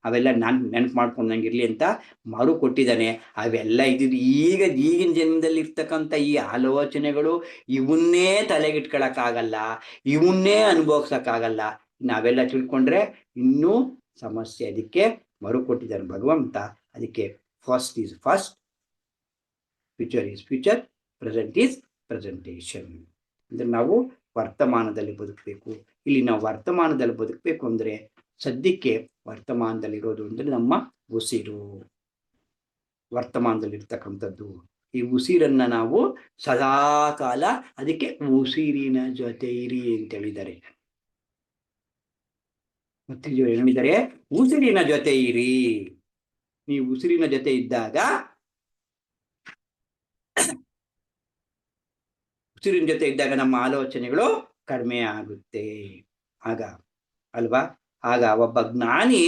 ಅವೆಲ್ಲ ನಾನು ನೆನಪು ಮಾಡ್ಕೊಂಡಂಗಿರ್ಲಿ ಅಂತ ಮರು ಕೊಟ್ಟಿದ್ದಾನೆ. ಅವೆಲ್ಲ ಇದ್ದಿದ್ದು ಈಗಿನ ಜನ್ಮದಲ್ಲಿ ಇರ್ತಕ್ಕಂಥ ಈ ಆಲೋಚನೆಗಳು, ಇವನ್ನೇ ತಲೆಗಿಟ್ಕೊಳಕ್ಕಾಗಲ್ಲ, ಇವನ್ನೇ ಅನುಭವಿಸಕ್ಕಾಗಲ್ಲ. ನಾವೆಲ್ಲ ತಿಳ್ಕೊಂಡ್ರೆ ಇನ್ನೂ ಸಮಸ್ಯೆ. ಅದಕ್ಕೆ ಮರು ಕೊಟ್ಟಿದ್ದಾನೆ ಭಗವಂತ. ಅದಕ್ಕೆ first is first, future is future, present is presentation. ಅಂದ್ರೆ ನಾವು ವರ್ತಮಾನದಲ್ಲಿ ಬದುಕಬೇಕು. ಇಲ್ಲಿ ನಾವು ವರ್ತಮಾನದಲ್ಲಿ ಬದುಕಬೇಕು ಅಂದ್ರೆ ಸದ್ಯಕ್ಕೆ ವರ್ತಮಾನದಲ್ಲಿರೋದು ಅಂದ್ರೆ ನಮ್ಮ ಉಸಿರು, ವರ್ತಮಾನದಲ್ಲಿರ್ತಕ್ಕಂಥದ್ದು. ಈ ಉಸಿರನ್ನ ನಾವು ಸದಾ ಕಾಲ, ಅದಕ್ಕೆ ಉಸಿರಿನ ಜೊತೆ ಇರಿ ಅಂತ ಹೇಳಿದ್ದಾರೆ. ಮತ್ತೆ ಹೇಳಿದ್ದಾರೆ ಉಸಿರಿನ ಜೊತೆ ಇರಿ. ನೀವು ಉಸಿರಿನ ಜೊತೆ ಇದ್ದಾಗ, ಉಸಿರಿನ ಜೊತೆ ಇದ್ದಾಗ ನಮ್ಮ ಆಲೋಚನೆಗಳು ಕಡಿಮೆ ಆಗುತ್ತೆ. ಆಗ ಅಲ್ವಾ, ಆಗ ಒಬ್ಬ ಜ್ಞಾನಿ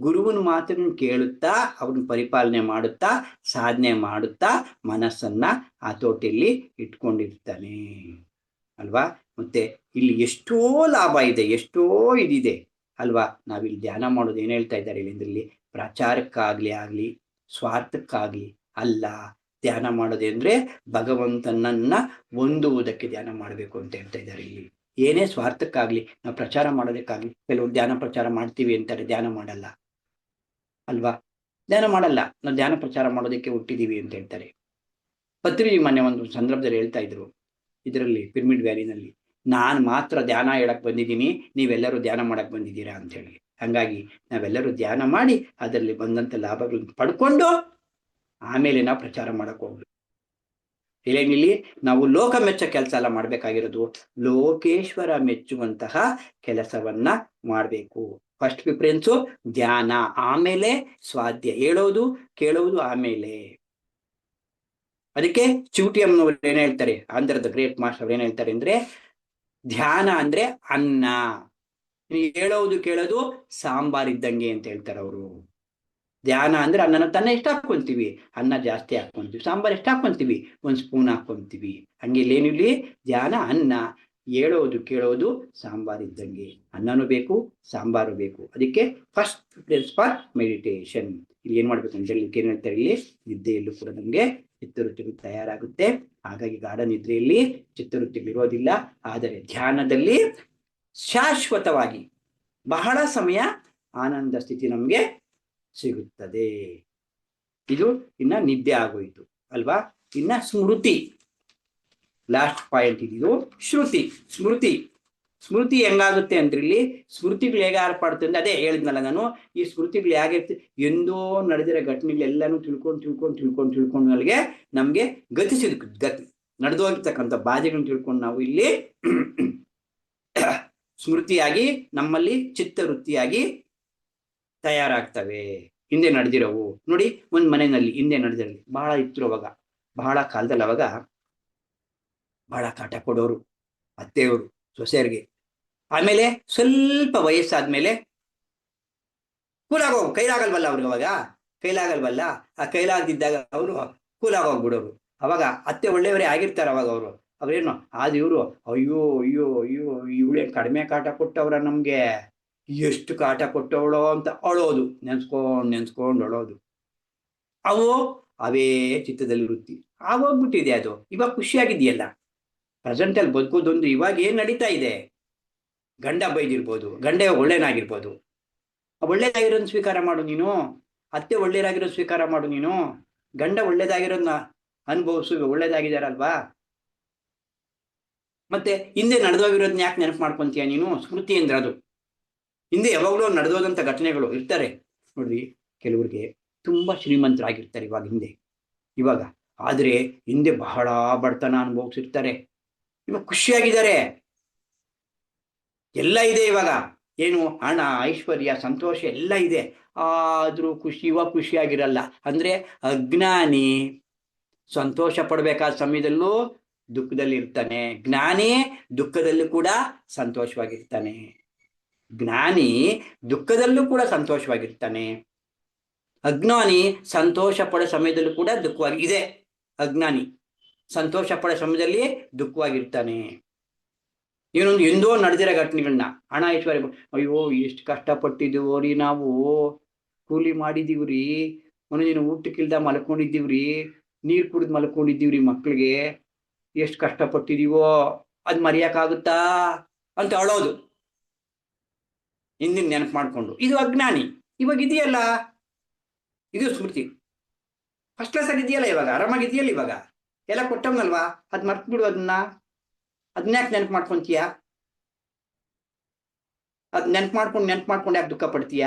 ಗುರುವಿನ ಮಾತನ್ನು ಕೇಳುತ್ತಾ ಅವ್ರನ್ನ ಪರಿಪಾಲನೆ ಮಾಡುತ್ತಾ ಸಾಧನೆ ಮಾಡುತ್ತಾ ಮನಸ್ಸನ್ನ ಹತೋಟಿಯಲ್ಲಿ ಇಟ್ಕೊಂಡಿರ್ತಾನೆ ಅಲ್ವಾ. ಮತ್ತೆ ಇಲ್ಲಿ ಎಷ್ಟೋ ಲಾಭ ಇದೆ, ಎಷ್ಟೋ ಇದಿದೆ ಅಲ್ವಾ. ನಾವಿಲ್ಲಿ ಧ್ಯಾನ ಮಾಡೋದು ಏನ್ ಹೇಳ್ತಾ ಇದ್ದಾರೆ ಇಲ್ಲಿ, ಪ್ರಚಾರಕ್ಕಾಗ್ಲಿ ಸ್ವಾರ್ಥಕ್ಕಾಗ್ಲಿ ಅಲ್ಲ. ಧ್ಯಾನ ಮಾಡೋದು ಅಂದ್ರೆ ಭಗವಂತನನ್ನ ಹೊಂದುವುದಕ್ಕೆ ಧ್ಯಾನ ಮಾಡಬೇಕು ಅಂತ ಹೇಳ್ತಾ ಇದ್ದಾರೆ ಇಲ್ಲಿ. ಏನೇ ಸ್ವಾರ್ಥಕ್ಕಾಗ್ಲಿ, ನಾವು ಪ್ರಚಾರ ಮಾಡೋದಕ್ಕಾಗ್ಲಿ, ಕೆಲವರು ಧ್ಯಾನ ಪ್ರಚಾರ ಮಾಡ್ತೀವಿ ಅಂತಾರೆ, ಧ್ಯಾನ ಮಾಡಲ್ಲ ಅಲ್ವಾ. ಧ್ಯಾನ ಮಾಡಲ್ಲ, ನಾವು ಧ್ಯಾನ ಪ್ರಚಾರ ಮಾಡೋದಕ್ಕೆ ಹುಟ್ಟಿದೀವಿ ಅಂತ ಹೇಳ್ತಾರೆ. ಪತ್ರಿ ಮೊನ್ನೆ ಒಂದು ಸಂದರ್ಭದಲ್ಲಿ ಹೇಳ್ತಾ ಇದ್ರು, ಇದರಲ್ಲಿ ಪಿರಮಿಡ್ ವ್ಯಾಲಿನಲ್ಲಿ, ನಾನು ಮಾತ್ರ ಧ್ಯಾನ ಹೇಳಕ್ ಬಂದಿದ್ದೀನಿ, ನೀವೆಲ್ಲರೂ ಧ್ಯಾನ ಮಾಡಕ್ ಬಂದಿದ್ದೀರಾ ಅಂತ ಹೇಳಿ. ಹಂಗಾಗಿ ನಾವೆಲ್ಲರೂ ಧ್ಯಾನ ಮಾಡಿ ಅದರಲ್ಲಿ ಬಂದಂತ ಲಾಭಗಳನ್ನು ಪಡ್ಕೊಂಡು ಆಮೇಲೆ ನಾವು ಪ್ರಚಾರ ಮಾಡಕ್ ಹೋಗ್ಬೇಕು. ಇಲ್ಲಿ ನಾವು ಲೋಕ ಮೆಚ್ಚ ಕೆಲಸ ಎಲ್ಲ ಮಾಡ್ಬೇಕಾಗಿರೋದು, ಲೋಕೇಶ್ವರ ಮೆಚ್ಚುವಂತಹ ಕೆಲಸವನ್ನ ಮಾಡಬೇಕು. ಫಸ್ಟ್ ಪ್ರಿಫರೆನ್ಸು ಧ್ಯಾನ, ಆಮೇಲೆ ಸ್ವಾಧ್ಯ, ಹೇಳೋದು ಕೇಳೋದು ಆಮೇಲೆ. ಅದಕ್ಕೆ ಚಿವುಟಿಯಮ್ಮನವರು ಏನ್ ಹೇಳ್ತಾರೆ, ಆಂಧ್ರದ ಗ್ರೇಟ್ ಮಾಸ್ಟರ್ ಅವ್ರು ಏನ್ ಹೇಳ್ತಾರೆ ಅಂದ್ರೆ, ಧ್ಯಾನ ಅಂದ್ರೆ ಅನ್ನ, ಹೇಳೋದು ಕೇಳೋದು ಸಾಂಬಾರ್ ಇದ್ದಂಗೆ ಅಂತ ಹೇಳ್ತಾರೆ ಅವರು. ಧ್ಯಾನ ಅಂದ್ರೆ ಅನ್ನನ ತನ್ನ ಎಷ್ಟು ಹಾಕೊಂತೀವಿ, ಅನ್ನ ಜಾಸ್ತಿ ಹಾಕೊಂತೀವಿ, ಸಾಂಬಾರ್ ಎಷ್ಟು ಹಾಕೊಂತೀವಿ, 1 ಸ್ಪೂನ್ ಹಾಕೊಂತೀವಿ. ಹಂಗೆ ಇಲ್ಲೇನಿಲ್ಲಿ ಧ್ಯಾನ ಅನ್ನ, ಹೇಳೋದು ಕೇಳೋದು ಸಾಂಬಾರ್ ಇದ್ದಂಗೆ, ಅನ್ನನೂ ಬೇಕು ಸಾಂಬಾರು ಬೇಕು. ಅದಕ್ಕೆ ಫಸ್ಟ್ ಪ್ರಿಫರೆನ್ಸ್ ಫಾರ್ ಮೆಡಿಟೇಷನ್. ಇಲ್ಲಿ ಏನ್ ಮಾಡ್ಬೇಕು ಅಂತ ಹೇಳಿ ಏನ್ ಹೇಳ್ತಾರೆ, ಇಲ್ಲಿ ನಿದ್ದೆಯಲ್ಲೂ ಕೂಡ ನಮ್ಗೆ ಚಿತ್ತವೃತ್ತಿಗಳು ತಯಾರಾಗುತ್ತೆ. ಹಾಗಾಗಿ ಗಾಢ ನಿದ್ರೆಯಲ್ಲಿ ಚಿತ್ತವೃತ್ತಿಗಳು ಇರೋದಿಲ್ಲ, ಆದರೆ ಧ್ಯಾನದಲ್ಲಿ ಶಾಶ್ವತವಾಗಿ ಬಹಳ ಸಮಯ ಆನಂದ ಸ್ಥಿತಿ ನಮ್ಗೆ ಸಿಗುತ್ತದೆ. ಇದು ಇನ್ನ ನಿದ್ದೆ ಆಗೋಯ್ತು ಅಲ್ವಾ. ಇನ್ನ ಸ್ಮೃತಿ, ಲಾಸ್ಟ್ ಪಾಯಿಂಟ್ ಇದು ಶ್ರುತಿ. ಸ್ಮೃತಿ ಹೆಂಗಾಗುತ್ತೆ ಅಂದ್ರೆ, ಇಲ್ಲಿ ಸ್ಮೃತಿಗಳು ಹೇಗೆ ಏರ್ಪಡುತ್ತೆ ಅಂದ್ರೆ, ಅದೇ ಹೇಳಿದ್ನಲ್ಲ ನಾನು, ಈ ಸ್ಮೃತಿಗಳು ಹೇಗಿರುತ್ತೆ, ಎಂದೋ ನಡೆದಿರೋ ಘಟನೆಗಳೆಲ್ಲಾನು ತಿಳ್ಕೊಂಡು ನಮ್ಗೆ ಗತಿ ನಡೆದೋಗಿರ್ತಕ್ಕಂಥ ಬಾಧೆಗಳನ್ನ ತಿಳ್ಕೊಂಡು ನಾವು ಇಲ್ಲಿ ಸ್ಮೃತಿಯಾಗಿ ನಮ್ಮಲ್ಲಿ ಚಿತ್ತವೃತ್ತಿಯಾಗಿ ತಯಾರಾಗ್ತವೆ. ಹಿಂದೆ ನಡೆದಿರೋವು ನೋಡಿ, ಒಂದ್ ಮನೆಯಲ್ಲಿ ಹಿಂದೆ ನಡೆದಿರಲಿ, ಬಹಳ ಇತ್ತು ಅವಾಗ, ಬಹಳ ಕಾಲದಲ್ಲಿ ಅವಾಗ ಬಹಳ ಕಾಟ ಕೊಡೋರು ಅತ್ತೆಯವರು ಸೊಸೆಯರಿಗೆ. ಆಮೇಲೆ ಸ್ವಲ್ಪ ವಯಸ್ಸಾದ್ಮೇಲೆ ಕೂಲಾಗೋಗು, ಕೈಲಾಗಲ್ವಲ್ಲ ಅವ್ರಿಗೆ, ಅವಾಗ ಕೈಲಾಗಲ್ವಲ್ಲ, ಆ ಕೈಲಾಗದಿದ್ದಾಗ ಅವರು ಕೂಲಾಗೋಗ್ಬಿಡೋರು. ಅವಾಗ ಅತ್ತೆ ಒಳ್ಳೆಯವರೇ ಆಗಿರ್ತಾರೆ ಅವಾಗ ಅವರು, ಅವ್ರೇನು ಆದ ಇವರು ಅಯ್ಯೋ ಅಯ್ಯೋ ಅಯ್ಯೋ ಇವಳೇನ್ ಕಡಿಮೆ ಕಾಟ ಕೊಟ್ಟವ್ರ ನಮ್ಗೆ, ಎಷ್ಟು ಕಾಟ ಕೊಟ್ಟವಳೋ ಅಂತ ಅಳೋದು, ನೆನ್ಸ್ಕೊಂಡು ಅಳೋದು. ಅವೇ ಚಿತ್ತದಲ್ಲಿ ವೃತ್ತಿ ಆಗೋಗ್ಬಿಟ್ಟಿದೆ. ಅದು ಇವಾಗ ಖುಷಿಯಾಗಿದೆಯಲ್ಲ, ಪ್ರೆಸೆಂಟ್ ಅಲ್ಲಿ ಬದುಕೋದೊಂದು. ಇವಾಗ ಏನ್ ನಡೀತಾ ಇದೆ, ಗಂಡ ಬೈದಿರ್ಬೋದು, ಗಂಡ ಒಳ್ಳೇನಾಗಿರ್ಬೋದು, ಒಳ್ಳೇದಾಗಿರೋದನ್ನ ಸ್ವೀಕಾರ ಮಾಡು ನೀನು, ಅತ್ತೆ ಒಳ್ಳೇದಾಗಿರೋದು ಸ್ವೀಕಾರ ಮಾಡು ನೀನು, ಗಂಡ ಒಳ್ಳೇದಾಗಿರೋದನ್ನ ಅನುಭವಿಸು, ಒಳ್ಳೇದಾಗಿದಾರಲ್ವಾ. ಮತ್ತೆ ಹಿಂದೆ ನಡೆದೋಗಿರೋದನ್ನ ಯಾಕೆ ನೆನಪು ಮಾಡ್ಕೊಂತೀಯ ನೀನು? ಸ್ಮೃತಿ ಅಂದ್ರೆ ಅದು. ಹಿಂದೆ ಯಾವಾಗಲೂ ನಡೆದೋದಂತ ಘಟನೆಗಳು ಇರ್ತಾರೆ ನೋಡ್ರಿ. ಕೆಲವ್ರಿಗೆ ತುಂಬಾ ಶ್ರೀಮಂತರಾಗಿರ್ತಾರೆ ಇವಾಗ, ಆದ್ರೆ ಹಿಂದೆ ಬಹಳ ಬಡತನ ಅನುಭವಿಸಿರ್ತಾರೆ. ಇವಾಗ ಖುಷಿಯಾಗಿದ್ದಾರೆ, ಎಲ್ಲ ಇದೆ ಇವಾಗ, ಏನು ಹಣ ಐಶ್ವರ್ಯ ಸಂತೋಷ ಎಲ್ಲ ಇದೆ, ಆದ್ರೂ ಇವಾಗ ಖುಷಿಯಾಗಿರಲ್ಲ. ಅಂದ್ರೆ ಅಜ್ಞಾನಿ ಸಂತೋಷ ಪಡ್ಬೇಕಾದ ಸಮಯದಲ್ಲೂ ದುಃಖದಲ್ಲಿ ಇರ್ತಾನೆ, ಜ್ಞಾನಿ ದುಃಖದಲ್ಲೂ ಕೂಡ ಸಂತೋಷವಾಗಿರ್ತಾನೆ. ಜ್ಞಾನಿ ದುಃಖದಲ್ಲೂ ಕೂಡ ಸಂತೋಷವಾಗಿರ್ತಾನೆ, ಅಜ್ಞಾನಿ ಸಂತೋಷ ಪಡೋ ಸಮಯದಲ್ಲೂ ಕೂಡ ದುಃಖವಾಗಿದೆ. ಅಜ್ಞಾನಿ ಸಂತೋಷ ಪಡೋ ಸಮಯದಲ್ಲಿ ದುಃಖವಾಗಿರ್ತಾನೆ. ಏನೊಂದು ಎಂದೋ ನಡೆದಿರೋ ಘಟನೆಗಳನ್ನ, ಹಣ ಐಶ್ವರ್ಯ, ಅಯ್ಯೋ ಎಷ್ಟು ಕಷ್ಟಪಟ್ಟಿದ್ದೀವ್ರಿ ನಾವು, ಕೂಲಿ ಮಾಡಿದೀವ್ರಿ, ಒಂದೊಂದಿನ ಊಟಕ್ಕಿಲ್ದ ಮಲ್ಕೊಂಡಿದ್ದೀವ್ರಿ, ನೀರು ಕುಡಿದು ಮಲ್ಕೊಂಡಿದ್ದೀವ್ರಿ, ಮಕ್ಳಿಗೆ ಎಷ್ಟು ಕಷ್ಟಪಟ್ಟಿದೀವೋ ಅದ್ ಮರೆಯಕ್ಕಾಗುತ್ತಾ ಅಂತ ಅಳೋದು, ಹಿಂದಿನ ನೆನಪು ಮಾಡ್ಕೊಂಡು. ಇದು ಅಜ್ಞಾನಿ. ಇವಾಗ ಇದೆಯಲ್ಲ, ಇದು ಸ್ಮೃತಿ. ಫಸ್ಟ್ ಕ್ಲಾಸ್ ಅಲ್ಲಿ ಇದೆಯಲ್ಲ ಇವಾಗ, ಆರಾಮಾಗಿದೆಯಲ್ಲ ಇವಾಗ, ಎಲ್ಲ ಕೊಟ್ಟವನಲ್ವಾ, ಅದ್ ಮರ್ತ್ ಬಿಡು ಅದನ್ನ. ಅದನ್ಯಾಕೆ ನೆನ್ಪು ಮಾಡ್ಕೊಂತೀಯ? ಅದ್ ನೆನ್ಪು ಮಾಡ್ಕೊಂಡು ಯಾಕೆ ದುಃಖ ಪಡ್ತೀಯ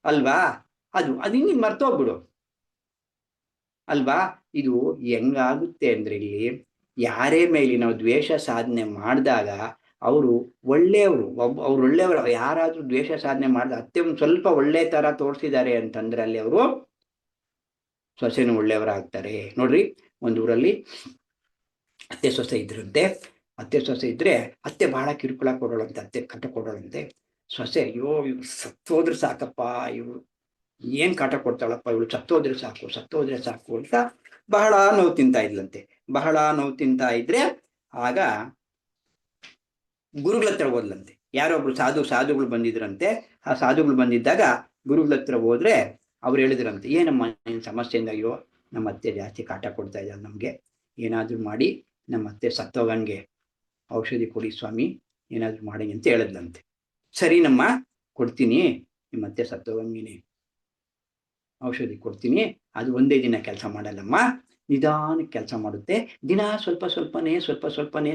ಅಲ್ವಾ? ಅದು ನೀನ್ ಮರ್ತೋಗ್ಬಿಡು ಅಲ್ವಾ? ಇದು ಹೆಂಗಾಗುತ್ತೆ ಅಂದ್ರೆ, ಇಲ್ಲಿ ಯಾರೇ ಮೇಲೆ ನಾವು ದ್ವೇಷ ಸಾಧನೆ ಮಾಡಿದಾಗ ಅವರು ಒಳ್ಳೆಯವರು, ಅವ್ರು ಒಳ್ಳೆಯವರು. ಯಾರಾದ್ರೂ ದ್ವೇಷ ಸಾಧನೆ ಮಾಡಿದ ಅತ್ತೆ ಒಂದು ಸ್ವಲ್ಪ ಒಳ್ಳೆ ತರ ತೋರಿಸಿದ್ದಾರೆ ಅಂತಂದ್ರೆ ಅಲ್ಲಿ ಅವರು ಸೊಸೆನೂ ಒಳ್ಳೆಯವರಾಗ್ತಾರೆ. ನೋಡ್ರಿ, ಒಂದು ಊರಲ್ಲಿ ಅತ್ತೆ ಸೊಸೆ ಇದ್ರಂತೆ. ಅತ್ತೆ ಸೊಸೆ ಇದ್ರೆ ಅತ್ತೆ ಬಹಳ ಕಿರುಕುಳ ಕೊಡೋಳಂತೆ, ಅತ್ತೆ ಕಾಟ ಕೊಡೋಳಂತೆ. ಸೊಸೆ, ಅಯ್ಯೋ ಇವ್ರು ಸತ್ತೋದ್ರೆ ಸಾಕಪ್ಪ, ಇವ್ರು ಏನ್ ಕಾಟ ಕೊಡ್ತಾಳಪ್ಪ, ಇವಳು ಸತ್ತೋದ್ರೆ ಸಾಕು ಅಂತ ಬಹಳ ನೋವು ತಿಂತಾ ಇದ್ಲಂತೆ. ಬಹಳ ನೋವು ತಿಂತಾ ಇದ್ರೆ ಆಗ ಗುರುಗಳ ಹತ್ರ ಹೋದ್ಲಂತೆ. ಯಾರೊಬ್ರು ಸಾಧುಗಳು ಬಂದಿದ್ರಂತೆ. ಆ ಸಾಧುಗಳು ಬಂದಿದ್ದಾಗ ಗುರುಗಳ ಹತ್ರ ಹೋದ್ರೆ ಅವ್ರು ಹೇಳಿದ್ರಂತೆ, ಏನಮ್ಮ ನಿನ್ ಸಮಸ್ಯೆಯಿಂದ? ಅಯ್ಯೋ ನಮ್ಮ ಅತ್ತೆ ಜಾಸ್ತಿ ಕಾಟ ಕೊಡ್ತಾ ಇದ್ದಾರೆ, ನಮ್ಗೆ ಏನಾದ್ರೂ ಮಾಡಿ ನಮ್ಮ ಅತ್ತೆ ಸತ್ತೋಗಂಗೆ ಔಷಧಿ ಕೊಡಿ ಸ್ವಾಮಿ, ಏನಾದ್ರೂ ಮಾಡಿ ಅಂತ ಹೇಳಿದ್ಲಂತೆ. ಸರಿನಮ್ಮ, ಕೊಡ್ತೀನಿ, ನಿಮ್ಮ ಅತ್ತೆ ಸತ್ತೋಗಂಗಿನಿ ಔಷಧಿ ಕೊಡ್ತೀನಿ. ಅದು ಒಂದೇ ದಿನ ಕೆಲಸ ಮಾಡಲ್ಲಮ್ಮ, ನಿಧಾನಕ್ಕೆ ಕೆಲಸ ಮಾಡುತ್ತೆ. ದಿನ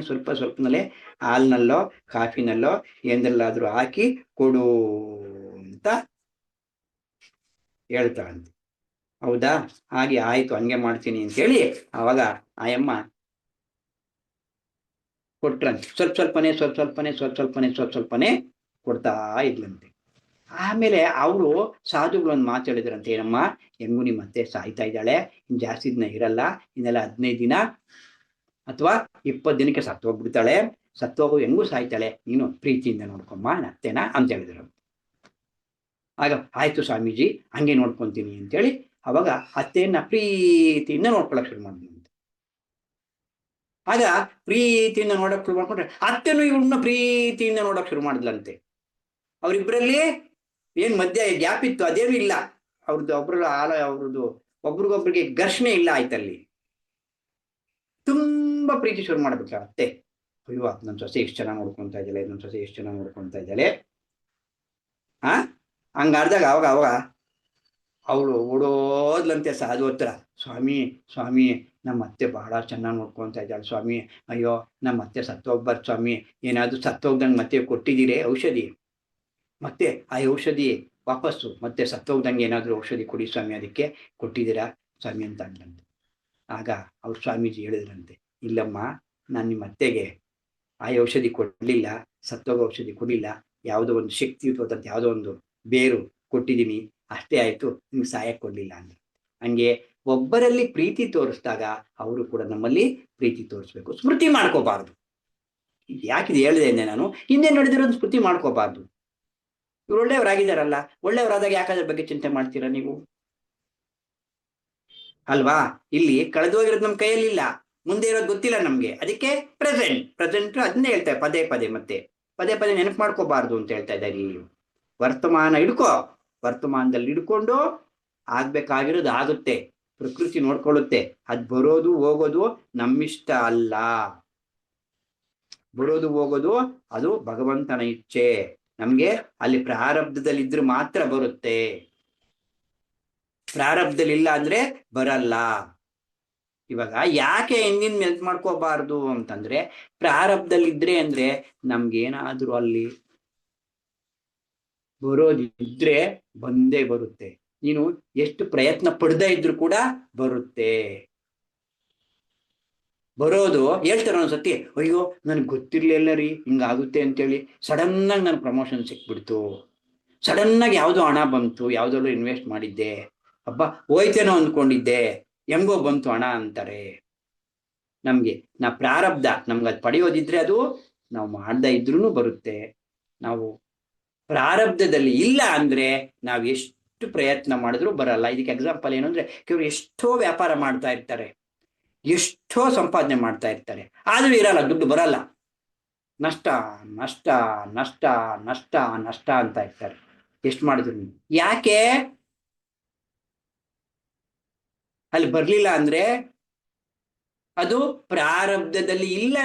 ಸ್ವಲ್ಪನಲ್ಲೇ ಹಾಲ್ನಲ್ಲೋ ಕಾಫಿನಲ್ಲೋ ಎಂದೆಲ್ಲಾದ್ರೂ ಹಾಕಿ ಕೊಡು ಅಂತ ಹೇಳ್ತಾಳಂತೆ. ಹೌದಾ, ಹಾಗೆ ಆಯ್ತು, ಹಂಗೆ ಮಾಡ್ತೀನಿ ಅಂತೇಳಿ ಅವಾಗ ಆಯಮ್ಮ ಕೊಟ್ರಂತೆ. ಸ್ವಲ್ಪನೇ ಕೊಡ್ತಾ ಇದ್ಲಂತೆ. ಆಮೇಲೆ ಅವರು ಸಾಧುಗಳು ಒಂದು ಮಾತು ಹೇಳಿದ್ರಂತೆ, ಏನಮ್ಮ, ಹೆಂಗೂ ನಿಮ್ಮ ಅತ್ತೆ ಸಾಯ್ತಾ ಇದ್ದಾಳೆ, ಇನ್ ಜಾಸ್ತಿ ದಿನ ಇರಲ್ಲ, ಇನ್ನೆಲ್ಲ 15 ದಿನ ಅಥವಾ 20 ದಿನಕ್ಕೆ ಸತ್ತೋಗ್ಬಿಡ್ತಾಳೆ, ಸತ್ತೋಗು ಹೆಂಗೂ ಸಾಯ್ತಾಳೆ, ನೀನು ಪ್ರೀತಿಯಿಂದ ನೋಡ್ಕೊಮ್ಮ ಅತ್ತೆನ ಅಂತ ಹೇಳಿದ್ರು. ಆಗ ಆಯ್ತು ಸ್ವಾಮೀಜಿ, ಹಂಗೆ ನೋಡ್ಕೊಂತೀನಿ ಅಂತೇಳಿ ಅವಾಗ ಅತ್ತೆಯನ್ನ ಪ್ರೀತಿಯಿಂದ ನೋಡ್ಕೊಳಕ್ ಶುರು ಮಾಡಿದ್ರಂತೆ. ಆಗ ಪ್ರೀತಿಯಿಂದ ನೋಡಕ್ ಶುರು ಮಾಡ್ಕೊಂಡ್ರೆ ಅತ್ತೆನೂ ಇವ್ರನ್ನ ಪ್ರೀತಿಯಿಂದ ನೋಡಕ್ ಶುರು ಮಾಡಿದ್ಲಂತೆ. ಅವ್ರಿಬ್ರಲ್ಲಿ ಏನ್ ಮಧ್ಯ ಗ್ಯಾಪ್ ಇತ್ತು ಅದೇನು ಇಲ್ಲ, ಅವ್ರದ್ದು ಒಬ್ರಿಗೊಬ್ರಿಗೆ ಘರ್ಷಣೆ ಇಲ್ಲ ಆಯ್ತಲ್ಲಿ. ತುಂಬಾ ಪ್ರೀತಿ ಶುರು ಮಾಡ್ಬಿಟ್ಟ ಅತ್ತೆ. ಅಯ್ಯೋ ನನ್ನ ಸೊಸೆ ಎಷ್ಟು ಚೆನ್ನಾಗಿ ನೋಡ್ಕೊಂತಾ ಇದ್ದಾಳೆ, ಹಂಗಾರ್ದಾಗ ಅವಾಗ ಅವಳು ಓಡೋದ್ಲಂತೆ ಸಾಧು ಹತ್ರ, ಸ್ವಾಮಿ ನಮ್ಮ ಅತ್ತೆ ಬಹಳ ಚೆನ್ನಾಗಿ ನೋಡ್ಕೊಂತಾ ಇದ್ದಾಳೆ ಸ್ವಾಮಿ, ಅಯ್ಯೋ ನಮ್ಮ ಅತ್ತೆ ಸತ್ತೋಗ್ಬಾರ್ದು ಸ್ವಾಮಿ, ಏನಾದ್ರೂ ಸತ್ತೋಗ್ದಂಗೆ ಮತ್ತೆ ಕೊಟ್ಟಿದ್ದೀರಿ ಔಷಧಿ, ಮತ್ತೆ ಆ ಔಷಧಿ ವಾಪಸ್ಸು ಮತ್ತೆ ಸತ್ತೋಗ್ದಂಗೆ ಏನಾದ್ರೂ ಔಷಧಿ ಕೊಡಿ ಸ್ವಾಮಿ, ಅದಕ್ಕೆ ಕೊಟ್ಟಿದ್ದೀರಾ ಸ್ವಾಮಿ ಅಂತ ಅಂದ್ಲಂತೆ. ಆಗ ಅವ್ರು ಸ್ವಾಮೀಜಿ ಹೇಳಿದ್ರಂತೆ, ಇಲ್ಲಮ್ಮ, ನಾನು ನಿಮ್ಮ ಅತ್ತೆಗೆ ಆ ಔಷಧಿ ಕೊಡ್ಲಿಲ್ಲ, ಸತ್ತೋಗ ಔಷಧಿ ಕೊಡ್ಲಿಲ್ಲ, ಯಾವುದೋ ಒಂದು ಶಕ್ತಿಯುತವಾದಂತ ಯಾವುದೋ ಒಂದು ಬೇರು ಕೊಟ್ಟಿದ್ದೀನಿ ಅಷ್ಟೇ ಆಯ್ತು, ನಿಮ್ಗೆ ಸಹಾಯ ಕೊಡ್ಲಿಲ್ಲ ಅಂದ್ರೆ. ಹಂಗೆ ಒಬ್ಬರಲ್ಲಿ ಪ್ರೀತಿ ತೋರಿಸಿದಾಗ ಅವರು ಕೂಡ ನಮ್ಮಲ್ಲಿ ಪ್ರೀತಿ ತೋರಿಸ್ಬೇಕು, ಸ್ಮೃತಿ ಮಾಡ್ಕೋಬಾರ್ದು. ಯಾಕಿದೆ ಹೇಳಿದೆ ಅಂದ್ರೆ, ನಾನು ಹಿಂದೆ ನಡೆದಿರೋದು ಸ್ಮೃತಿ ಮಾಡ್ಕೋಬಾರ್ದು. ಇವ್ರು ಒಳ್ಳೆಯವರಾಗಿದ್ದಾರಲ್ಲ, ಒಳ್ಳೆಯವರಾದಾಗ ಯಾಕಾದ್ರ ಬಗ್ಗೆ ಚಿಂತೆ ಮಾಡ್ತೀರಾ ನೀವು ಅಲ್ವಾ? ಇಲ್ಲಿ ಕಳೆದೋಗಿರೋದು ನಮ್ಮ ಕೈಯಲ್ಲಿಲ್ಲ, ಮುಂದೆ ಇರೋದು ಗೊತ್ತಿಲ್ಲ ನಮ್ಗೆ, ಅದಕ್ಕೆ ಪ್ರೆಸೆಂಟ್ ಅದನ್ನೇ ಹೇಳ್ತಾರೆ ಪದೇ ನೆನಪು ಮಾಡ್ಕೋಬಾರ್ದು ಅಂತ ಹೇಳ್ತಾ ಇದ್ದಾರೆ. ಇಲ್ಲಿ ವರ್ತಮಾನ ವರ್ತಮಾನದಲ್ಲಿ ಹಿಡ್ಕೊಂಡು ಆಗ್ಬೇಕಾಗಿರೋದು ಆಗುತ್ತೆ, ಪ್ರಕೃತಿ ನೋಡ್ಕೊಳ್ಳುತ್ತೆ. ಅದ್ ಬರೋದು ಹೋಗೋದು ನಮ್ಮಿಷ್ಟ ಅಲ್ಲ, ಬರೋದು ಹೋಗೋದು ಅದು ಭಗವಂತನ ಇಚ್ಛೆ. ನಮ್ಗೆ ಅಲ್ಲಿ ಪ್ರಾರಬ್ಧದಲ್ಲಿ ಇದ್ರೆ ಮಾತ್ರ ಬರುತ್ತೆ, ಪ್ರಾರಬ್ಧದಲ್ಲಿ ಇಲ್ಲ ಅಂದ್ರೆ ಬರಲ್ಲ. ಇವಾಗ ಯಾಕೆ ಹಿಂದಿನ ನೆನ್ಪು ಮಾಡ್ಕೋಬಾರ್ದು ಅಂತಂದ್ರೆ, ಪ್ರಾರಬ್ಧದಲ್ಲಿದ್ರೆ ಅಂದ್ರೆ ನಮ್ಗೇನಾದ್ರೂ ಅಲ್ಲಿ ಬರೋದಿದ್ರೆ ಬಂದೇ ಬರುತ್ತೆ. ನೀನು ಎಷ್ಟು ಪ್ರಯತ್ನ ಪಡದೇ ಇದ್ರು ಕೂಡ ಬರುತ್ತೆ. ಬರೋದು ಹೇಳ್ತಾರೆ ಒಂದ್ಸತಿ, ಅಯ್ಯೋ ನನ್ಗೆ ಗೊತ್ತಿರ್ಲಿಲ್ಲ ರೀ ಹಿಂಗಾಗುತ್ತೆ ಅಂತೇಳಿ, ಸಡನ್ ಆಗಿ ನನ್ ಪ್ರಮೋಷನ್ ಸಿಕ್ಬಿಡ್ತು, ಸಡನ್ ಆಗಿ ಯಾವುದೋ ಹಣ ಬಂತು, ಯಾವ್ದಾದ್ರು ಇನ್ವೆಸ್ಟ್ ಮಾಡಿದ್ದೆ, ಹಬ್ಬ ಹೋಯ್ತೇನೋ ಅಂದ್ಕೊಂಡಿದ್ದೆ, ಹೆಂಗೋ ಬಂತು ಹಣ ಅಂತಾರೆ. ನಾ ಪ್ರಾರಬ್ಧ ನಮ್ಗೆ ಅದು ಪಡೆಯೋದಿದ್ರೆ ಅದು ನಾವು ಮಾಡ್ದ ಇದ್ರೂ ಬರುತ್ತೆ. ನಾವು ಪ್ರಾರಬ್ಧದಲ್ಲಿ ಇಲ್ಲ ಅಂದ್ರೆ ನಾವು ಎಷ್ಟು ಪ್ರಯತ್ನ ಮಾಡಿದ್ರು ಬರಲ್ಲ. ಇದಕ್ಕೆ ಎಕ್ಸಾಂಪಲ್ ಏನು ಅಂದ್ರೆ, ಕೆಲವರು ಎಷ್ಟೋ ವ್ಯಾಪಾರ ಮಾಡ್ತಾ ಇರ್ತಾರೆ, ಎಷ್ಟೋ ಸಂಪಾದನೆ ಮಾಡ್ತಾ ಇರ್ತಾರೆ, ಆದ್ರೂ ಇರಲ್ಲ, ದುಡ್ಡು ಬರಲ್ಲ, ನಷ್ಟ ನಷ್ಟ ನಷ್ಟ ನಷ್ಟ ನಷ್ಟ ಅಂತ ಇರ್ತಾರೆ. ಎಷ್ಟು ಮಾಡಿದ್ರು ಯಾಕೆ ಅಲ್ಲಿ ಬರ್ಲಿಲ್ಲ ಅಂದ್ರೆ ಅದು ಪ್ರಾರಬ್ಧದಲ್ಲಿ ಇಲ್ಲ,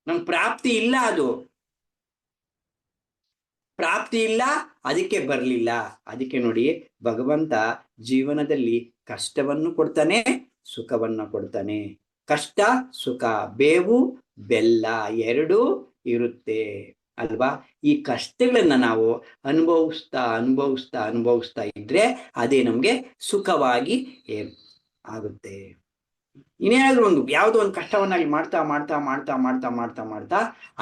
ನಮ್ ಪ್ರಾಪ್ತಿ ಇಲ್ಲ. ಅದು ಪ್ರಾಪ್ತಿ ಇಲ್ಲ, ಅದಕ್ಕೆ ಬರಲಿಲ್ಲ. ಅದಕ್ಕೆ ನೋಡಿ, ಭಗವಂತ ಜೀವನದಲ್ಲಿ ಕಷ್ಟವನ್ನು ಕೊಡ್ತಾನೆ, ಸುಖವನ್ನು ಕೊಡ್ತಾನೆ. ಕಷ್ಟ ಸುಖ, ಬೇವು ಬೆಲ್ಲ ಎರಡೂ ಇರುತ್ತೆ ಅಲ್ವಾ. ಈ ಕಷ್ಟಗಳನ್ನ ನಾವು ಅನುಭವಿಸ್ತಾ ಇದ್ರೆ ಅದೇ ನಮ್ಗೆ ಸುಖವಾಗಿ ಆಗುತ್ತೆ. ಇನ್ನೇನಾದ್ರೂ ಯಾವುದೋ ಒಂದು ಕಷ್ಟವನ್ನಾಗಿ ಮಾಡ್ತಾ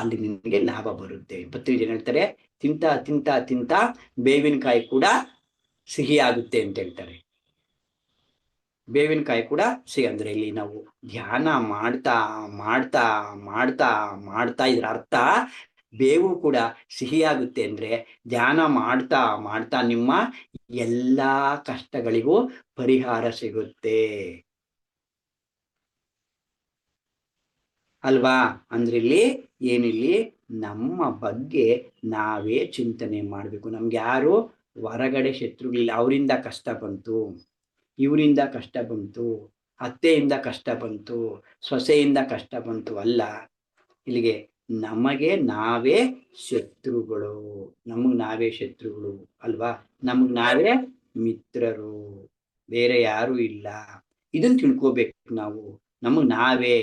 ಅಲ್ಲಿ ನಿನಗೆ ಲಾಭ ಬರುತ್ತೆ. ಜನ ಹೇಳ್ತಾರೆ, ತಿಂತ ಬೇವಿನಕಾಯಿ ಕೂಡ ಸಿಹಿ ಆಗುತ್ತೆ ಅಂತ ಹೇಳ್ತಾರೆ. ಬೇವಿನಕಾಯಿ ಕೂಡ ಸಿಹಿ ಅಂದ್ರೆ ಇಲ್ಲಿ ನಾವು ಧ್ಯಾನ ಮಾಡ್ತಾ ಇದ್ರ ಅರ್ಥ ಬೇವು ಕೂಡ ಸಿಹಿಯಾಗುತ್ತೆ ಅಂದ್ರೆ ಧ್ಯಾನ ಮಾಡ್ತಾ ನಿಮ್ಮ ಎಲ್ಲಾ ಕಷ್ಟಗಳಿಗೂ ಪರಿಹಾರ ಸಿಗುತ್ತೆ ಅಲ್ವಾ. ಅಂದ್ರೆ ಇಲ್ಲಿ ಏನಿಲ್ಲಿ ನಮ್ಮ ಬಗ್ಗೆ ನಾವೇ ಚಿಂತನೆ ಮಾಡ್ಬೇಕು. ನಮ್ಗೆ ಯಾರು ಹೊರಗಡೆ ಶತ್ರುಗಳಿಲ್ಲ. ಅವರಿಂದ ಕಷ್ಟ ಬಂತು, ಇವರಿಂದ ಕಷ್ಟ ಬಂತು, ಅತ್ತೆಯಿಂದ ಕಷ್ಟ ಬಂತು, ಸೊಸೆಯಿಂದ ಕಷ್ಟ ಬಂತು ಅಲ್ಲ. ಇಲ್ಲಿಗೆ ನಮಗೆ ನಾವೇ ಶತ್ರುಗಳು ಅಲ್ವಾ. ನಮಗ್ ನಾವೇ ಮಿತ್ರರು, ಬೇರೆ ಯಾರು ಇಲ್ಲ. ಇದನ್ನ ತಿಳ್ಕೋಬೇಕು ನಾವು. ನಮಗ್ ನಾವೇ,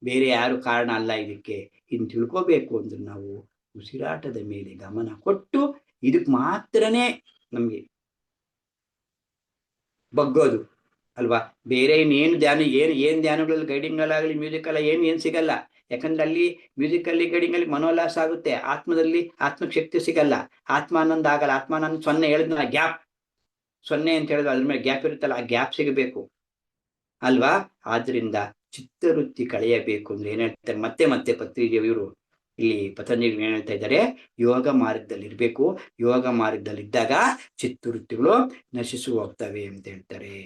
ಬೇರೆ ಯಾರು ಕಾರಣ ಅಲ್ಲ ಇದಕ್ಕೆ. ಇದನ್ನ ತಿಳ್ಕೋಬೇಕು ಅಂದ್ರೆ ನಾವು ಉಸಿರಾಟದ ಮೇಲೆ ಗಮನ ಕೊಟ್ಟು ಇದಕ್ ಮಾತ್ರನೇ ನಮ್ಗೆ ಬಗ್ಗೋದು ಅಲ್ವಾ. ಬೇರೆ ಇನ್ನೇನು ಧ್ಯಾನ, ಏನ್ ಧ್ಯಾನಗಳಲ್ಲಿ ಗೈಡಿಂಗಲ್ಲಾಗಲಿ ಮ್ಯೂಸಿಕಲ್ಲ ಏನ್ ಸಿಗಲ್ಲ. ಯಾಕಂದ್ರೆ ಅಲ್ಲಿ ಮ್ಯೂಸಿಕಲ್ಲಿ ಗೈಡಿಂಗಲ್ಲಿ ಮನೋಲ್ಲಾಸ ಆಗುತ್ತೆ, ಆತ್ಮದಲ್ಲಿ ಆತ್ಮಕ್ಕೆ ಶಕ್ತಿ ಸಿಗಲ್ಲ, ಆತ್ಮಾನಂದ ಆಗಲ್ಲ. ಆತ್ಮಾನಂದ 0 ಹೇಳಿದ್ನ ಗ್ಯಾಪ್ 0 ಅಂತ ಹೇಳಿದ್ರು, ಅದ್ರ ಮೇಲೆ ಗ್ಯಾಪ್ ಇರುತ್ತಲ್ಲ, ಆ ಗ್ಯಾಪ್ ಸಿಗಬೇಕು ಅಲ್ವಾ. ಆದ್ರಿಂದ ಚಿತ್ತವೃತ್ತಿ ಕಳೆಯಬೇಕು ಅಂದ್ರೆ ಏನ್ ಹೇಳ್ತಾರೆ, ಮತ್ತೆ ಪತ್ರಿಜಿಯವರು ಇಲ್ಲಿ ಪತಂಜಲಿ ಏನ್ ಹೇಳ್ತಾ ಇದ್ದಾರೆ, ಯೋಗ ಮಾರ್ಗದಲ್ಲಿ ಇರ್ಬೇಕು. ಯೋಗ ಮಾರ್ಗದಲ್ಲಿ ಇದ್ದಾಗ ಚಿತ್ತವೃತ್ತಿಗಳು ನಶಿಸು ಹೋಗ್ತವೆ ಅಂತ ಹೇಳ್ತಾರೆ.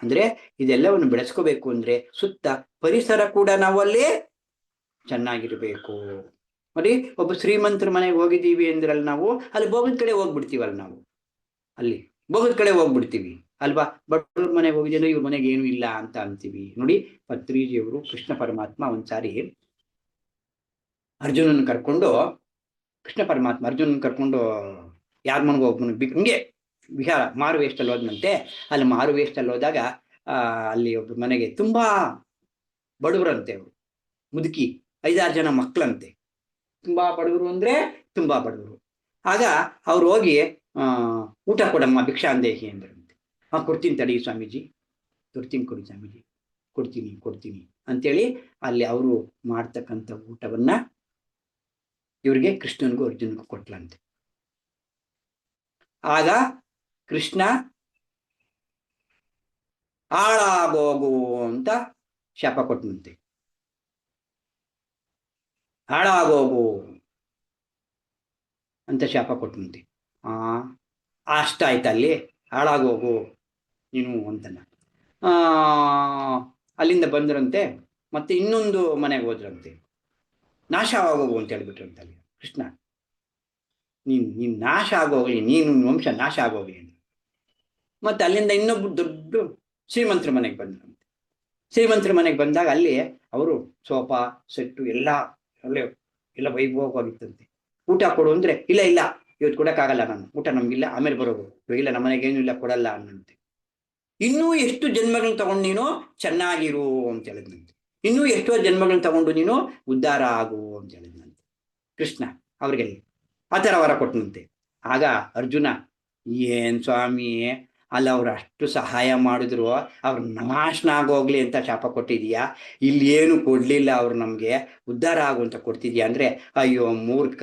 ಅಂದ್ರೆ ಇದೆಲ್ಲವನ್ನು ಬೆಳೆಸ್ಕೋಬೇಕು ಅಂದ್ರೆ ಸುತ್ತ ಪರಿಸರ ಕೂಡ ನಾವಲ್ಲಿ ಚೆನ್ನಾಗಿರ್ಬೇಕು. ನೋಡಿ, ಒಬ್ಬ ಶ್ರೀಮಂತರ ಮನೆಗೆ ಹೋಗಿದ್ದೀವಿ ಅಂದ್ರಲ್ಲಿ ನಾವು ಅಲ್ಲಿ ಬೋಗದ ಕಡೆ ಹೋಗ್ಬಿಡ್ತೀವಲ್ಲ, ನಾವು ಅಲ್ಲಿ ಬೋಗದ ಕಡೆ ಹೋಗ್ಬಿಡ್ತೀವಿ ಅಲ್ವಾ. ಬಡವ್ರ ಮನೆಗೆ ಹೋಗಿದ್ದೇನೆ, ಇವ್ರ ಮನೆಗೆ ಏನು ಇಲ್ಲ ಅಂತ ಅಂತೀವಿ. ನೋಡಿ, ಪತ್ರಿಜಿಯವರು ಕೃಷ್ಣ ಪರಮಾತ್ಮ ಒಂದ್ಸಾರಿ ಅರ್ಜುನನ್ ಕರ್ಕೊಂಡು ಯಾರ ಮನೆಗೆ ಹೋಗ್ಬೇಕು ಹಿಂಗೆ ವಿಹಾರ ಮಾರು ವೇಷದಲ್ಲಿ ಹೋದ್ನಂತೆ. ಅಲ್ಲಿ ಮಾರು ವೇಷದಲ್ಲಿ ಹೋದಾಗ ಅಲ್ಲಿ ಒಬ್ಬ ಮನೆಗೆ ತುಂಬಾ ಬಡವರಂತೆ, ಅವರು ಮುದುಕಿ 5-6 ಜನ ಮಕ್ಕಳಂತೆ. ತುಂಬಾ ಬಡವರು ಅಂದ್ರೆ ತುಂಬಾ ಬಡವರು. ಆಗ ಅವ್ರು ಹೋಗಿ ಊಟ ಕೊಡಮ್ಮ ಭಿಕ್ಷಾಂದೇಹಿ ಅಂದ್ರಂತೆ. ಕೊಡ್ತೀನಿ ತಡಿ ಸ್ವಾಮೀಜಿ, ಕೊಡಿ ಸ್ವಾಮೀಜಿ, ಕೊಡ್ತೀನಿ ಅಂತೇಳಿ ಅಲ್ಲಿ ಅವರು ಮಾಡ್ತಕ್ಕಂಥ ಊಟವನ್ನ ಇವ್ರಿಗೆ ಕೃಷ್ಣನ್ಗೂ ಅರ್ಜುನ್ಗೂ ಕೊಟ್ಲಂತೆ. ಆಗ ಕೃಷ್ಣ ಹಾಳಾಗೋಗು ಅಂತ ಶಾಪ ಕೊಟ್ಟನಂತೆ. ಹಾಳಾಗೋಗು ಅಂತ ಶಾಪ ಕೊಟ್ಟನಂತೆ. ಅಷ್ಟ ಆಯ್ತಲ್ಲಿ, ಹಾಳಾಗೋಗು ನೀನು ಅಂತನ. ಅಲ್ಲಿಂದ ಬಂದ್ರಂತೆ, ಮತ್ತೆ ಇನ್ನೊಂದು ಮನೆಗೆ ಹೋದ್ರಂತೆ. ನಾಶ ಆಗೋಗು ಅಂತ ಹೇಳ್ಬಿಟ್ರಂತೆ ಅಲ್ಲಿ ಕೃಷ್ಣ. ನೀನ್ ನಾಶ ಆಗೋಗ್ಲಿ, ನೀನು ವಂಶ ನಾಶ ಆಗೋಗ್ಲಿ ಅಂತ. ಮತ್ತೆ ಅಲ್ಲಿಂದ ಇನ್ನೊಬ್ರು ದೊಡ್ಡ ಶ್ರೀಮಂತರ ಮನೆಗೆ ಬಂದ್ರಂತೆ. ಶ್ರೀಮಂತರ ಮನೆಗೆ ಬಂದಾಗ ಅಲ್ಲಿ ಅವರು ಸೋಫಾ ಸೆಟ್ಟು ಎಲ್ಲ ವೈಭವವಾಗಿತ್ತಂತೆ. ಊಟ ಕೊಡು ಅಂದ್ರೆ ಇಲ್ಲ ಇವತ್ತು ಕೊಡಕ್ಕಾಗಲ್ಲ, ನಾನು ಊಟ ನಮ್ಗಿಲ್ಲ, ಆಮೇಲೆ ಬರೋದು, ಇಲ್ಲ ನಮ್ಮ ಮನೆಗೆ ಏನು ಇಲ್ಲ, ಕೊಡಲ್ಲ ಅನ್ನಂತೆ. ಇನ್ನೂ ಎಷ್ಟು ಜನ್ಮಗಳನ್ನ ತಗೊಂಡು ನೀನು ಚೆನ್ನಾಗಿರು ಅಂತ ಹೇಳಿದ್ನಂತೆ. ಇನ್ನೂ ಎಷ್ಟೋ ಜನ್ಮಗಳನ್ನ ತಗೊಂಡು ನೀನು ಉದ್ಧಾರ ಆಗು ಅಂತ ಹೇಳಿದ್ನಂತೆ ಕೃಷ್ಣ ಅವ್ರಿಗೆ. ಆ ಥರ ವರ ಕೊಟ್ಟನಂತೆ. ಆಗ ಅರ್ಜುನ, ಏನ್ ಸ್ವಾಮಿ, ಅಲ್ಲ ಅವ್ರು ಅಷ್ಟು ಸಹಾಯ ಮಾಡಿದ್ರು, ಅವ್ರ ನಾಶನ ಆಗೋಗ್ಲಿ ಅಂತ ಶಾಪ ಕೊಟ್ಟಿದೀಯಾ, ಇಲ್ಲಿ ಏನು ಕೊಡ್ಲಿಲ್ಲ, ಅವ್ರು ನಮ್ಗೆ ಉದ್ಧಾರ ಆಗು ಅಂತ ಕೊಡ್ತಿದ್ಯಾ ಅಂದ್ರೆ, ಅಯ್ಯೋ ಮೂರ್ಖ,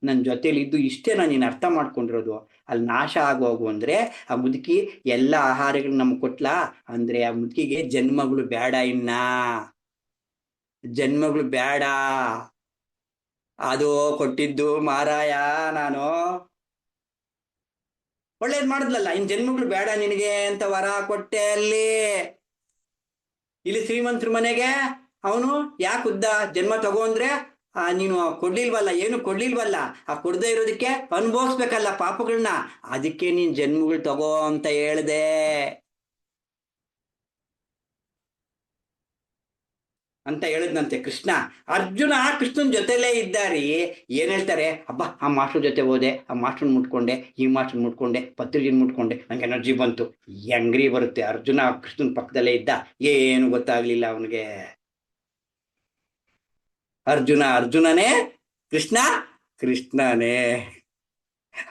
ನನ್ನ ಜೊತೆಲಿ ಇದ್ದು ಇಷ್ಟೇನ ನೀನು ಅರ್ಥ ಮಾಡ್ಕೊಂಡಿರೋದು. ಅಲ್ಲಿ ನಾಶ ಆಗೋಗು ಅಂದ್ರೆ ಆ ಮುದುಕಿ ಎಲ್ಲ ಆಹಾರಗಳು ನಮ್ಗೆ ಕೊಟ್ಲಾ ಅಂದ್ರೆ ಆ ಮುದುಕಿಗೆ ಜನ್ಮಗಳು ಬೇಡ, ಜನ್ಮಗಳು ಬೇಡ, ಅದು ಕೊಟ್ಟಿದ್ದು ಮಾರಾಯ, ನಾನು ಒಳ್ಳೇದ್ ಮಾಡಿದ್ಲಲ್ಲ, ಇನ್ ಜನ್ಮಗಳು ಬೇಡ ನಿನಗೆ ಅಂತ ವರ ಕೊಟ್ಟೆ. ಇಲ್ಲಿ ಶ್ರೀಮಂತರ ಮನೆಗೆ ಅವನು ಯಾಕೆ ಜನ್ಮ ತಗೋ ಅಂದ್ರೆ ನೀನು ಕೊಡ್ಲಿಲ್ವಲ್ಲ, ಏನು ಕೊಡ್ಲಿಲ್ವಲ್ಲ, ಆ ಕೊಡದೇ ಇರೋದಕ್ಕೆ ಅನುಭವಿಸ್ಬೇಕಲ್ಲ ಪಾಪಗಳನ್ನ, ಅದಕ್ಕೆ ನೀನ್ ಜನ್ಮಗಳು ತಗೋ ಅಂತ ಹೇಳ್ದೆ ಅಂತ ಹೇಳಿದ್ನಂತೆ ಕೃಷ್ಣ. ಅರ್ಜುನ ಕೃಷ್ಣನ್ ಜೊತೆಲೇ ಇದ್ದಾರೆ. ಏನ್ ಹೇಳ್ತಾರೆ, ಹಬ್ಬ ಆ ಮಾಸ್ಟರ್ ಜೊತೆ ಹೋದೆ, ಆ ಮಾಸ್ಟರ್ ಮುಟ್ಕೊಂಡೆ, ಈ ಮಾಸ್ಟರ್ ಮುಟ್ಕೊಂಡೆ, ಪತ್ರಿಜಿನ್ ಮುಟ್ಕೊಂಡೆ, ನಂಗೆ ಎನರ್ಜಿ ಬಂತು. ಹೆಂಗ್ರಿ ಬರುತ್ತೆ? ಅರ್ಜುನ ಕೃಷ್ಣನ್ ಪಕ್ಕದಲ್ಲೇ ಇದ್ದ, ಏನು ಗೊತ್ತಾಗ್ಲಿಲ್ಲ ಅವನಿಗೆ. ಅರ್ಜುನ ಅರ್ಜುನನೇ, ಕೃಷ್ಣ ಕೃಷ್ಣನೇ.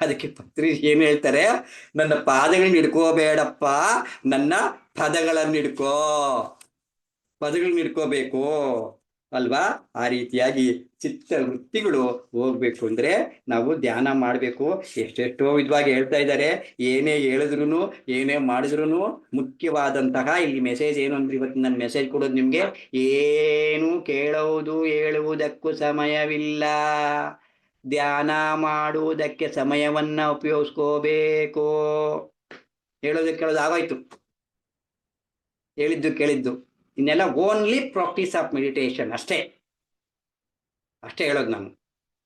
ಅದಕ್ಕೆ ಪತ್ರಿ ಏನ್ ಹೇಳ್ತಾರೆ, ನನ್ನ ಪಾದಗಳನ್ನ ಹಿಡ್ಕೋಬೇಡಪ್ಪ, ನನ್ನ ಪದಗಳನ್ನ ಹಿಡ್ಕೋಬೇಕು ಅಲ್ವಾ? ಆ ರೀತಿಯಾಗಿ ಚಿತ್ತವೃತ್ತಿಗಳು ಹೋಗ್ಬೇಕು ಅಂದ್ರೆ ನಾವು ಧ್ಯಾನ ಮಾಡ್ಬೇಕು. ಎಷ್ಟೆಷ್ಟೋ ವಿಧವಾಗಿ ಹೇಳ್ತಾ ಇದ್ದಾರೆ. ಏನೇ ಹೇಳಿದ್ರು ಏನೇ ಮಾಡಿದ್ರು ಮುಖ್ಯವಾದಂತಹ ಇಲ್ಲಿ ಮೆಸೇಜ್ ಏನು ಅಂದ್ರೆ, ಇವತ್ತು ನನ್ನ ಮೆಸೇಜ್ ಕೊಡೋದು ನಿಮ್ಗೆ, ಏನು ಕೇಳುವುದು ಹೇಳುವುದಕ್ಕೂ ಸಮಯವಿಲ್ಲ. ಧ್ಯಾನ ಮಾಡುವುದಕ್ಕೆ ಸಮಯವನ್ನ ಉಪಯೋಗಿಸ್ಕೋಬೇಕು. ಹೇಳೋದಕ್ಕೆ ಕೇಳೋದು ಆಗೋಯ್ತು, ಹೇಳಿದ್ದು ಕೇಳಿದ್ದು. ಇನ್ನೆಲ್ಲ ಓನ್ಲಿ ಪ್ರಾಕ್ಟೀಸ್ ಆಫ್ ಮೆಡಿಟೇಷನ್ ಅಷ್ಟೇ ಹೇಳೋದು ನಾನು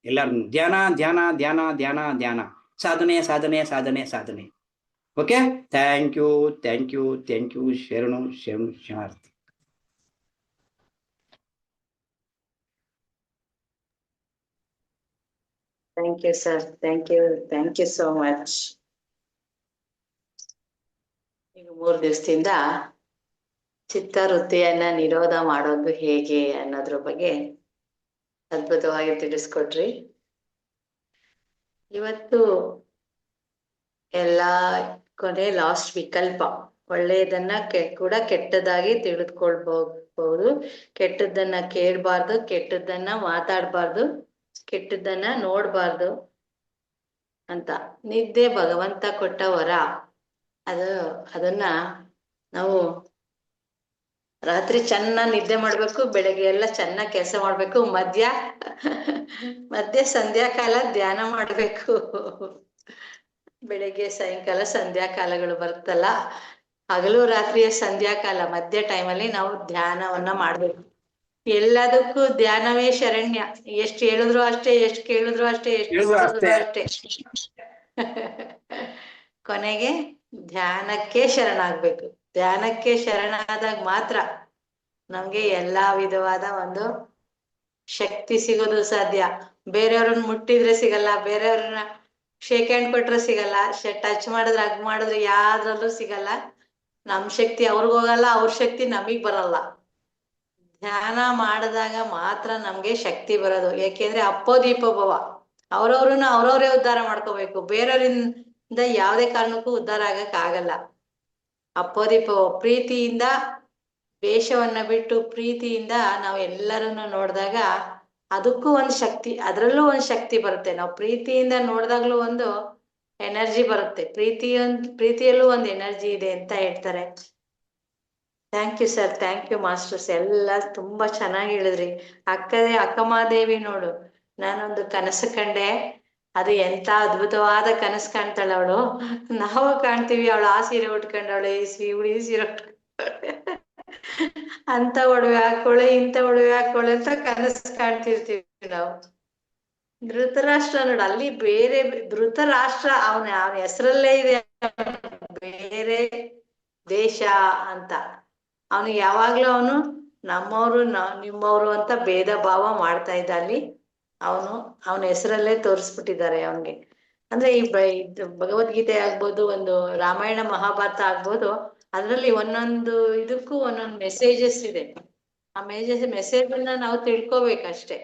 ಎಲ್ಲರೂ. ಧ್ಯಾನ ಧ್ಯಾನ ಧ್ಯಾನ ಧ್ಯಾನ ಧ್ಯಾನ, ಸಾಧನೆ ಸಾಧನೆ ಸಾಧನೆ ಸಾಧನೆ. Okay, thank you thank you thank you. ಶರಣು ಶರಣು ಶರಣಾರ್ಥಿ. Thank you sir, thank you so much. ಈಗ 3 ದಿವಸದಿಂದ ಚಿತ್ತವೃತ್ತಿಯನ್ನ ನಿರೋಧ ಮಾಡೋದು ಹೇಗೆ ಅನ್ನೋದ್ರ ಬಗ್ಗೆ ಅದ್ಭುತವಾಗಿ ತಿಳಿಸ್ಕೊಟ್ರಿ. ಇವತ್ತು ಎಲ್ಲ ಕೊನೆ ಲಾಸ್ಟ್ ವಿಕಲ್ಪ, ಒಳ್ಳೆಯದನ್ನ ಕೂಡ ಕೆಟ್ಟದಾಗಿ ತಿಳಿದುಕೊಳ್ಬಹುದು, ಕೆಟ್ಟದ್ದನ್ನ ಕೇಳಬಾರ್ದು, ಕೆಟ್ಟದ್ದನ್ನ ಮಾತಾಡಬಾರ್ದು, ಕೆಟ್ಟದ್ದನ್ನ ನೋಡ್ಬಾರ್ದು ಅಂತ. ನಿದ್ದೆ ಭಗವಂತ ಕೊಟ್ಟ ವರ. ಅದನ್ನ ನಾವು ರಾತ್ರಿ ಚೆನ್ನಾಗಿ ನಿದ್ದೆ ಮಾಡ್ಬೇಕು, ಬೆಳಗ್ಗೆ ಎಲ್ಲ ಚೆನ್ನಾಗಿ ಕೆಲಸ ಮಾಡ್ಬೇಕು, ಮಧ್ಯ ಸಂಧ್ಯಾಕಾಲ ಧ್ಯಾನ ಮಾಡ್ಬೇಕು. ಬೆಳಗ್ಗೆ ಸಾಯಂಕಾಲ ಸಂಧ್ಯಾಕಾಲಗಳು ಬರುತ್ತಲ್ಲ, ಹಗಲು ರಾತ್ರಿಯ ಸಂಧ್ಯಾಕಾಲ ಮಧ್ಯ ಟೈಮಲ್ಲಿ ನಾವು ಧ್ಯಾನವನ್ನ ಮಾಡ್ಬೇಕು. ಎಲ್ಲದಕ್ಕೂ ಧ್ಯಾನವೇ ಶರಣ್ಯ. ಎಷ್ಟು ಹೇಳಿದ್ರು ಅಷ್ಟೇ, ಎಷ್ಟು ಕೇಳಿದ್ರು ಅಷ್ಟೇ, ಎಷ್ಟು ಮಾಡಿದ್ರು ಅಷ್ಟೇ. ಕೊನೆಗೆ ಧ್ಯಾನಕ್ಕೆ ಶರಣಾಗ್ಬೇಕು. ಧ್ಯಾನಕ್ಕೆ ಶರಣಾದಾಗ ಮಾತ್ರ ನಮ್ಗೆ ಎಲ್ಲಾ ವಿಧವಾದ ಒಂದು ಶಕ್ತಿ ಸಿಗೋದು ಸಾಧ್ಯ. ಬೇರೆಯವ್ರನ್ನ ಮುಟ್ಟಿದ್ರೆ ಸಿಗಲ್ಲ, ಬೇರೆಯವ್ರನ್ನ ಶೇಕ್ ಹ್ಯಾಂಡ್ ಕೊಟ್ರೆ ಸಿಗಲ್ಲ, ಟಚ್ ಮಾಡಿದ್ರೆ ಹಗ್ ಮಾಡಿದ್ರೆ ಯಾವ್ದ್ರಲ್ಲೂ ಸಿಗಲ್ಲ. ನಮ್ ಶಕ್ತಿ ಅವ್ರಿಗ್ ಹೋಗಲ್ಲ, ಅವ್ರ ಶಕ್ತಿ ನಮಗ್ ಬರಲ್ಲ. ಧ್ಯಾನ ಮಾಡಿದಾಗ ಮಾತ್ರ ನಮ್ಗೆ ಶಕ್ತಿ ಬರೋದು. ಯಾಕೆಂದ್ರೆ ಅಪ್ಪೋದೀಪೋಭವ, ಅವ್ರವ್ರನ್ನ ಅವ್ರವ್ರೇ ಉದ್ಧಾರ ಮಾಡ್ಕೋಬೇಕು. ಬೇರೆಯವರಿಂದ ಯಾವುದೇ ಕಾರಣಕ್ಕೂ ಉದ್ಧಾರ ಆಗಕ್ ಆಗಲ್ಲ. ಅಪ್ಪೋದೀಪೋಭವ, ಪ್ರೀತಿಯಿಂದ ವೇಷವನ್ನ ಬಿಟ್ಟು ಪ್ರೀತಿಯಿಂದ ನಾವು ಎಲ್ಲರನ್ನು ನೋಡಿದಾಗ ಅದಕ್ಕೂ ಒಂದು ಶಕ್ತಿ, ಅದರಲ್ಲೂ ಒಂದು ಶಕ್ತಿ ಬರುತ್ತೆ. ನಾವು ಪ್ರೀತಿಯಿಂದ ನೋಡಿದಾಗ್ಲೂ ಒಂದು ಎನರ್ಜಿ ಬರುತ್ತೆ. ಪ್ರೀತಿಯಲ್ಲೂ ಒಂದು ಎನರ್ಜಿ ಇದೆ ಅಂತ ಹೇಳ್ತಾರೆ. Thank you sir, thank you masters. ಎಲ್ಲ ತುಂಬಾ ಚೆನ್ನಾಗಿ ಹೇಳಿದ್ರಿ. ಅಕ್ಕಮಾದೇವಿ ನೋಡು, ನಾನೊಂದು ಕನಸು ಕಂಡೆ. ಅದು ಎಂತ ಅದ್ಭುತವಾದ ಕನಸು ಕಾಣ್ತಾಳೆ ಅವಳು. ನಾವು ಕಾಣ್ತೀವಿ ಅವಳು ಆ ಸೀರೆ ಉಟ್ಕೊಂಡವಳೆ, ಈ ಸೀರೆ ಉಟ್ಕೊಂಡವಳೆ, ಅಂತ ಒಡವೆ ಹಾಕೊಳ್ಳೆ, ಇಂಥ ಒಡವೆ ಹಾಕೊಳ್ಳೆ ಅಂತ ಕನಸು ಕಾಣ್ತಿರ್ತೀವಿ ನಾವು. ಧೃತರಾಷ್ಟ್ರ ನೋಡು, ಅಲ್ಲಿ ಬೇರೆ ಧೃತರಾಷ್ಟ್ರ ಅವನ ಹೆಸರಲ್ಲೇ ಇದೆ ಬೇರೆ ದೇಶ ಅಂತ. ಅವನು ಯಾವಾಗ್ಲೂ ಅವನು ನಮ್ಮವರು ನಿಮ್ಮವರು ಅಂತ ಭೇದ ಭಾವ ಮಾಡ್ತಾ ಇದ್ದ. ಅಲ್ಲಿ ಅವನ ಹೆಸರಲ್ಲೇ ತೋರಿಸ್ಬಿಟ್ಟಿದ್ದಾರೆ ಅವನ್ಗೆ. ಅಂದ್ರೆ ಈ ಭಗವದ್ಗೀತೆ ಆಗ್ಬೋದು, ಒಂದು ರಾಮಾಯಣ ಮಹಾಭಾರತ ಆಗ್ಬೋದು, ಅದ್ರಲ್ಲಿ ಒಂದೊಂದು ಇದಕ್ಕೂ ಒಂದೊಂದು ಮೆಸೇಜಸ್ ಇದೆ. ಆ ಮೆಸೇಜ್ ಅನ್ನ ನಾವು ತಿಳ್ಕೊಬೇಕಷ್ಟೆ.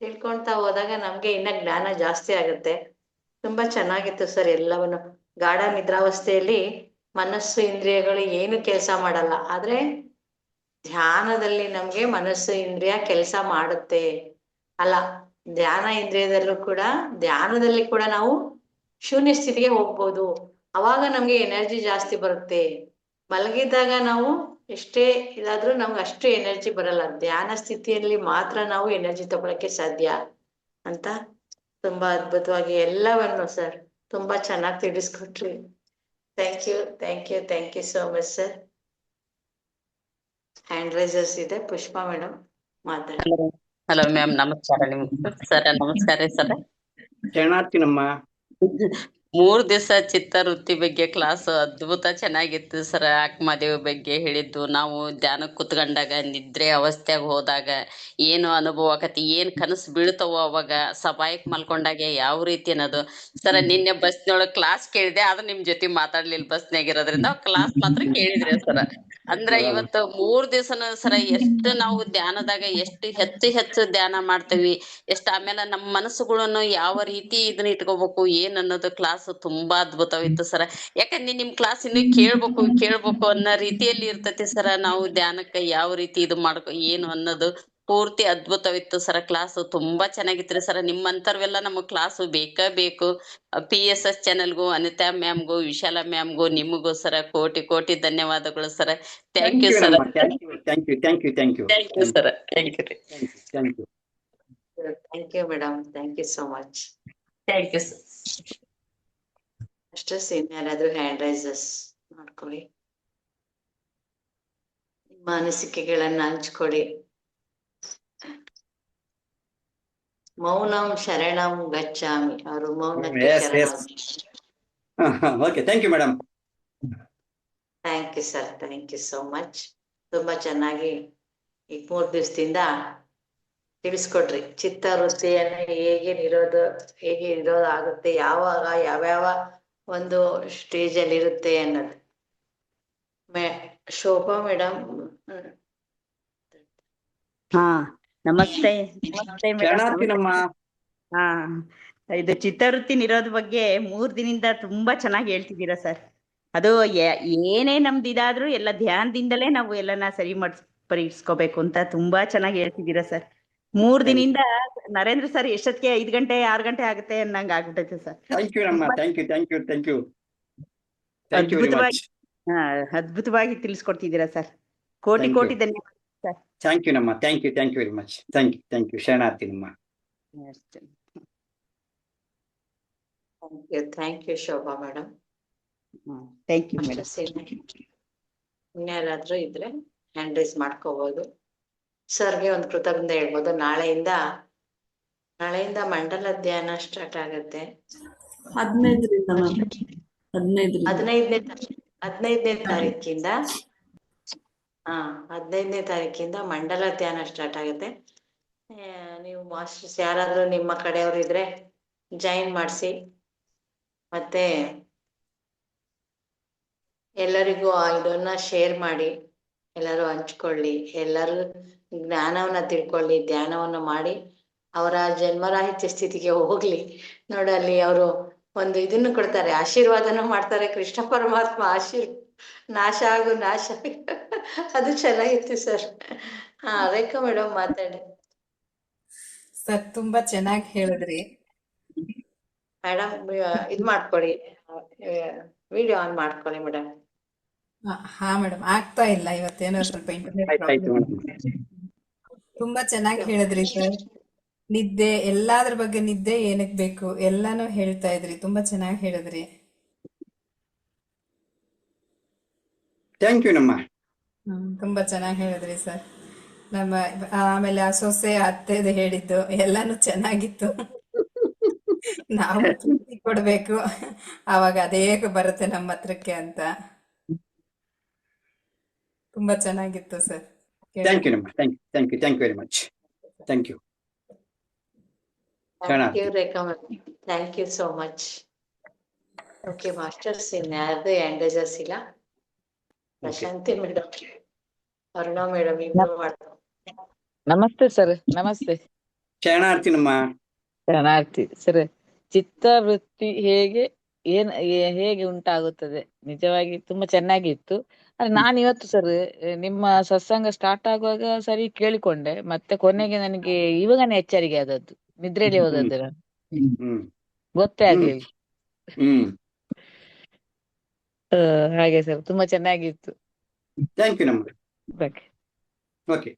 ತಿಳ್ಕೊಳ್ತಾ ಹೋದಾಗ ನಮ್ಗೆ ಇನ್ನ ಜ್ಞಾನ ಜಾಸ್ತಿ ಆಗುತ್ತೆ. ತುಂಬಾ ಚೆನ್ನಾಗಿತ್ತು ಸರ್ ಎಲ್ಲವನ್ನು. ಗಾಢ ನಿದ್ರಾವಸ್ಥೆಯಲ್ಲಿ ಮನಸ್ಸು ಇಂದ್ರಿಯಗಳು ಏನು ಕೆಲಸ ಮಾಡಲ್ಲ, ಆದ್ರೆ ಧ್ಯಾನದಲ್ಲಿ ನಮ್ಗೆ ಮನಸ್ಸು ಇಂದ್ರಿಯ ಕೆಲಸ ಮಾಡುತ್ತೆ. ಅಲ್ಲ, ಧ್ಯಾನದಲ್ಲಿ ಕೂಡ ನಾವು ಶೂನ್ಯ ಸ್ಥಿತಿಗೆ ಹೋಗ್ಬೋದು. ಅವಾಗ ನಮ್ಗೆ ಎನರ್ಜಿ ಜಾಸ್ತಿ ಬರುತ್ತೆ. ಮಲಗಿದಾಗ ನಾವು ಎಷ್ಟೇ ಇದಾದ್ರೂ ನಮ್ಗೆ ಅಷ್ಟು ಎನರ್ಜಿ ಬರಲ್ಲ. ಧ್ಯಾನ ಸ್ಥಿತಿಯಲ್ಲಿ ಮಾತ್ರ ನಾವು ಎನರ್ಜಿ ತಗೊಳಕ್ಕೆ ಸಾಧ್ಯ ಅಂತ ತುಂಬಾ ಅದ್ಭುತವಾಗಿ ಎಲ್ಲವನ್ನು ಸರ್ ತುಂಬಾ ಚೆನ್ನಾಗಿ ತಿಳಿಸ್ಕೊಟ್ರಿ. Thank you so much sir. Hand raisers ಇದೆ, ಪುಷ್ಪಾ ಮೇಡಮ್ ಮಾತಾಡಿ. ಹಲೋ ಮ್ಯಾಮ್, ನಮಸ್ಕಾರ. ನಿಮ್ಗೆ ಸರ್ ನಮಸ್ಕಾರ ಸರ್. ಶರಣಾರ್ಥಿನಮ್ಮ. ದಿವಸ ಚಿತ್ತವೃತ್ತಿ ಬಗ್ಗೆ ಕ್ಲಾಸ್ ಅದ್ಭುತ ಚೆನ್ನಾಗಿತ್ತು ಸರ್. ಆತ್ಮದೇವಿ ಬಗ್ಗೆ ಹೇಳಿದ್ದು, ನಾವು ಧ್ಯಾನಕ್ಕೆ ಕುತ್ಕೊಂಡಾಗ ನಿದ್ರೆ ಅವಸ್ಥೆಗೆ ಹೋದಾಗ ಏನು ಅನುಭವ ಆಕತಿ, ಏನ್ ಕನಸು ಬೀಳ್ತಾವೋ ಅವಾಗ ಸಬಾಯಕ್ ಮಲ್ಕೊಂಡಾಗ ಯಾವ ರೀತಿ ಅನ್ನೋದು ಸರ್. ನಿನ್ನೆ ಬಸ್ನೊಳಗ್ ಕ್ಲಾಸ್ ಕೇಳಿದೆ, ಆದ್ರೆ ನಿಮ್ ಜೊತೆ ಮಾತಾಡ್ಲಿಲ್ಲ ಬಸ್ನಾಗ ಇರೋದ್ರಿಂದ ಕ್ಲಾಸ್ ಮಾತ್ರ ಕೇಳಿದ್ರಿ ಸರ್. ಅಂದ್ರ ಇವತ್ತು 3 ದಿವಸನು ಸರ ಎಷ್ಟು ನಾವು ಧ್ಯಾನದಾಗ ಎಷ್ಟು ಹೆಚ್ಚು ಹೆಚ್ಚು ಧ್ಯಾನ ಮಾಡ್ತೇವಿ, ಎಷ್ಟ್ ಆಮೇಲೆ ನಮ್ಮ ಮನಸ್ಸುಗಳನ್ನು ಯಾವ ರೀತಿ ಇದನ್ನ ಇಟ್ಕೋಬೇಕು ಏನ್ ಅನ್ನೋದು ಕ್ಲಾಸ್ ತುಂಬಾ ಅದ್ಭುತವಿತ್ತು ಸರ. ಯಾಕಂದ್ರೆ ನಿಮ್ ಕ್ಲಾಸ್ ಇನ್ನು ಕೇಳ್ಬೇಕು ಅನ್ನೋ ರೀತಿಯಲ್ಲಿ ಇರ್ತೈತಿ ಸರ. ನಾವು ಧ್ಯಾನಕ್ಕೆ ಯಾವ ರೀತಿ ಇದು ಮಾಡ್ಕೊ ಏನು ಅನ್ನೋದು ಪೂರ್ತಿ ಅದ್ಭುತವಿತ್ತು ಸರ. ಕ್ಲಾಸ್ ತುಂಬಾ ಚೆನ್ನಾಗಿತ್ರಿ ಸರ. ನಿಮ್ಮಂತರ್ವೆಲ್ಲ ನಮಗ್ ಕ್ಲಾಸು ಬೇಕೇ ಬೇಕು. PSS ಚಾನೆಲ್ಗೂ, ಅನಿತಾ ಮ್ಯಾಮ್ಗೂ, ವಿಶಾಲ ಮ್ಯಾಮ್ಗೂ, ನಿಮಗೂ ಸರ ಕೋಟಿ ಕೋಟಿ ಧನ್ಯವಾದಗಳು sir. Thank you sir. Thank you thank you thank you thank you thank you sir. Thank you ರೀ. Thank you. Thank you madam, thank you so much. Thank you sir. ಅಷ್ಟೇ ಯಾರಾದ್ರೂ ಹ್ಯಾಂಡ್ ರೈಸಸ್ ಮಾಡ್ಕೊಳ್ಳಿ, ನಿಮ್ಮ ಅನಿಸಿಕೆಗಳನ್ನ ಹಂಚ್ಕೊಡಿ. ಮೌನಂ ಶರಣಂ ಗಚ್ಚಾಮಿ, ಅವರು ಮೌನಕ್ಕೆ Yes, ಶರಣ. yes. Okay, thank you madam. Thank you sir, thank you so much. ತುಂಬಾ ಚೆನ್ನಾಗಿ ಈ 3 ದಿವಸದಿಂದ ತಿಳಿಸ್ಕೊಡ್ರಿ ಚಿತ್ತವೃತ್ತಿಯನ್ನ ಹೇಗೆ ನಿರೋಧ ಆಗುತ್ತೆ, ಯಾವಾಗ ಯಾವ್ಯಾವ ಒಂದು ಸ್ಟೇಜ್ ಅಲ್ಲಿ ಇರುತ್ತೆ ಅನ್ನೋದು. ಶೋಭಾ ಮೇಡಮ್. ಹಾ, ನಮಸ್ತೆ. ನಮಸ್ತೆ ಮೇಡಮ್. ಶರಣಾರ್ಥಿನಮ್ಮ. ಹಾ, ಇದು ಚಿತ್ತವೃತ್ತಿ ನಿರೋಧ ಬಗ್ಗೆ 3 ದಿನದಿಂದ ತುಂಬಾ ಚೆನ್ನಾಗಿ ಹೇಳ್ತಿದ್ದೀರಾ ಸರ್. ಅದು ಏನೇ ನಮ್ದು ಇದಾದ್ರೂ ಎಲ್ಲ ಧ್ಯಾನದಿಂದಲೇ ನಾವು ಎಲ್ಲನ ಸರಿ ಪರಿಹರಿಸ್ಕೋಬೇಕು ಅಂತ ತುಂಬಾ ಚೆನ್ನಾಗಿ ಹೇಳ್ತಿದ್ದೀರಾ ಸರ್. 3 ದಿನದಿಂದ ನರೇಂದ್ರ ಸರ್ ಎಷ್ಟೊತ್ತಿಗೆ 5 ಗಂಟೆ 6 ಗಂಟೆ ಆಗುತ್ತೆ ಅನ್ನಂಗ್ ಆಗ್ಬಿಟ್ಟೈತೆ ಸರ್. ಥ್ಯಾಂಕ್ ಯು ಅಮ್ಮ, thank you thank you thank you thank you very much. ಅದ್ಭುತವಾಗಿ ತಿಳಿಸ್ಕೊಡ್ತಿದ್ದೀರಾ ಸರ್. ಕೋಟಿ Thank ಕೋಟಿ you. ಧನ್ಯವಾದ ಸರ್. ಥ್ಯಾಂಕ್ ಯು ನಮ್ಮ, thank you very much. Thank you ಶರಣಾರ್ಥಿನಮ್ಮ. Thank you Shobha madam. Thank you madam. ಇನ್ಯಾರಾದ್ರೂ ಇದ್ರೆ ಹ್ಯಾಂಡ್ ರೈಸ್ ಮಾಡ್ಕೋಬಹುದು. ಸರ್ಗೆ ಒಂದು ಕೃತಜ್ಞತೆ ಹೇಳ್ಬೋದು. ನಾಳೆಯಿಂದ ಮಂಡಲ ಧ್ಯಾನ ಸ್ಟಾರ್ಟ್ ಆಗುತ್ತೆ. 15ನೇ ತಾರೀಕಿಂದ 15ನೇ ತಾರೀಕಿಂದ ಮಂಡಲ ಧ್ಯಾನ ಸ್ಟಾರ್ಟ್ ಆಗುತ್ತೆ. ನೀವು ಮಾಸ್ಟರ್ಸ್ ಯಾರಾದ್ರೂ ನಿಮ್ಮ ಕಡೆಯವರು ಇದ್ರೆ ಜಾಯಿನ್ ಮಾಡಿಸಿ. ಮತ್ತೆ ಎಲ್ಲರಿಗೂ ಇದನ್ನ ಶೇರ್ ಮಾಡಿ, ಎಲ್ಲರೂ ಹಂಚ್ಕೊಳ್ಳಿ, ಎಲ್ಲರೂ ಜ್ಞಾನವನ್ನ ತಿಳ್ಕೊಳ್ಳಿ, ಧ್ಯಾನವನ್ನ ಮಾಡಿ ಅವರ ಜನ್ಮರಾಹಿತ್ಯ ಸ್ಥಿತಿಗೆ ಹೋಗ್ಲಿ. ನೋಡಲ್ಲಿ ಅವರು ಒಂದು ಇದನ್ನು ಕೊಡ್ತಾರೆ, ಆಶೀರ್ವಾದನೂ ಮಾಡ್ತಾರೆ. ಕೃಷ್ಣ ಪರಮಾತ್ಮ ನಾಶ ಆಗು ನಾಶ ಅದು ಚೆನ್ನಾಗಿತ್ತು ಸರ್. ರೇಖಾ ಮೇಡಮ್ ಮಾತಾಡಿ. ಸರ್ ತುಂಬಾ ಚೆನ್ನಾಗಿ ಹೇಳಿದ್ರಿ ಮೇಡಮ್. ಇದ್ ಮಾಡ್ಕೊಳ್ಳಿ, ವಿಡಿಯೋ ಆನ್ ಮಾಡ್ಕೊಳ್ಳಿ ಮೇಡಮ್. ಹಾ ಮೇಡಮ್, ಆಗ್ತಾ ಇಲ್ಲ ಇವತ್ತೇನೋ ಸ್ವಲ್ಪ ಇಂಟರ್ನೆಟ್ ಆಯ್ತು ಪ್ರಾಬ್ಲಮ್. ಮೇಡಮ್. ತುಂಬಾ ಚೆನ್ನಾಗಿ ಹೇಳಿದ್ರಿ ಸರ್. ನಿದ್ದೆ, ಎಲ್ಲಾದ್ರ ಬಗ್ಗೆ ನಿದ್ದೆ ಏನಕ್ ಬೇಕು ಎಲ್ಲಾನು ಹೇಳ್ತಾ ಇದ್ರಿ. ತುಂಬಾ ಚೆನ್ನಾಗಿ ಹೇಳಿದ್ರಿ. ಥ್ಯಾಂಕ್ ಯು ನಮ್ಮ. ತುಂಬಾ ಚೆನ್ನಾಗಿ ಹೇಳಿದ್ರಿ ಸರ್. ನಮ್ಮ ಆಮೇಲೆ ಆ ಸೊಸೆ ಅತ್ತೆದು ಹೇಳಿದ್ದು ಎಲ್ಲಾನು ಚೆನ್ನಾಗಿತ್ತು. ನಾವು ತೃಪ್ತಿ ಕೊಡ್ಬೇಕು, ಅವಾಗ ಅದೇ ಬರುತ್ತೆ ನಮ್ಮ ಹತ್ರಕ್ಕೆ ಅಂತ. ತುಂಬಾ ಚೆನ್ನಾಗಿತ್ತು ಸರ್. ಥ್ಯಾಂಕ್ ಯು ನಮ್ಮ, thank you very much. Thank you. Thank you Rekha madam, thank you so much. Okay masters, ಇನ್ಯಾರ್ದು ಹ್ಯಾಂಡೇಜಸ್ ಇಲ್ಲ. ಪ್ರಶಾಂತಿ ಮೇಡಮ್, ಅರುಣಾ ಮೇಡಮ್ ಇಬ್ರು ಮಾಡ್ತಾರೆ. ನಮಸ್ತೆ ಸರ್. ನಮಸ್ತೆ. ಶರಣಾರ್ಥಿನಮ್ಮ. ಶರಣಾರ್ಥಿ ಸರ್. ಚಿತ್ತವೃತ್ತಿ ಹೇಗೆ ಉಂಟಾಗುತ್ತದೆ, ನಿಜವಾಗಿ ತುಂಬಾ ಚೆನ್ನಾಗಿತ್ತು. ನಾನು ಇವತ್ತು ಸರ್ ನಿಮ್ಮ ಸತ್ಸಂಗ ಸ್ಟಾರ್ಟ್ ಆಗುವಾಗ ಸರಿ ಕೇಳಿಕೊಂಡೆ, ಮತ್ತೆ ಕೊನೆಗೆ ನನಗೆ ಇವಾಗನೇ ಎಚ್ಚರಿಕೆ ಆದದ್ದು, ನಿದ್ರೆಯಲ್ಲಿ ಹೋದದ್ದು ನಾನು, ಗೊತ್ತೇ ಆಗ್ಲಿಲ್ಲ. ಹಾಗೆ ಸರ್, ತುಂಬಾ ಚೆನ್ನಾಗಿತ್ತು. ಥ್ಯಾಂಕ್ ಯು ನಮ್ಮ. Okay,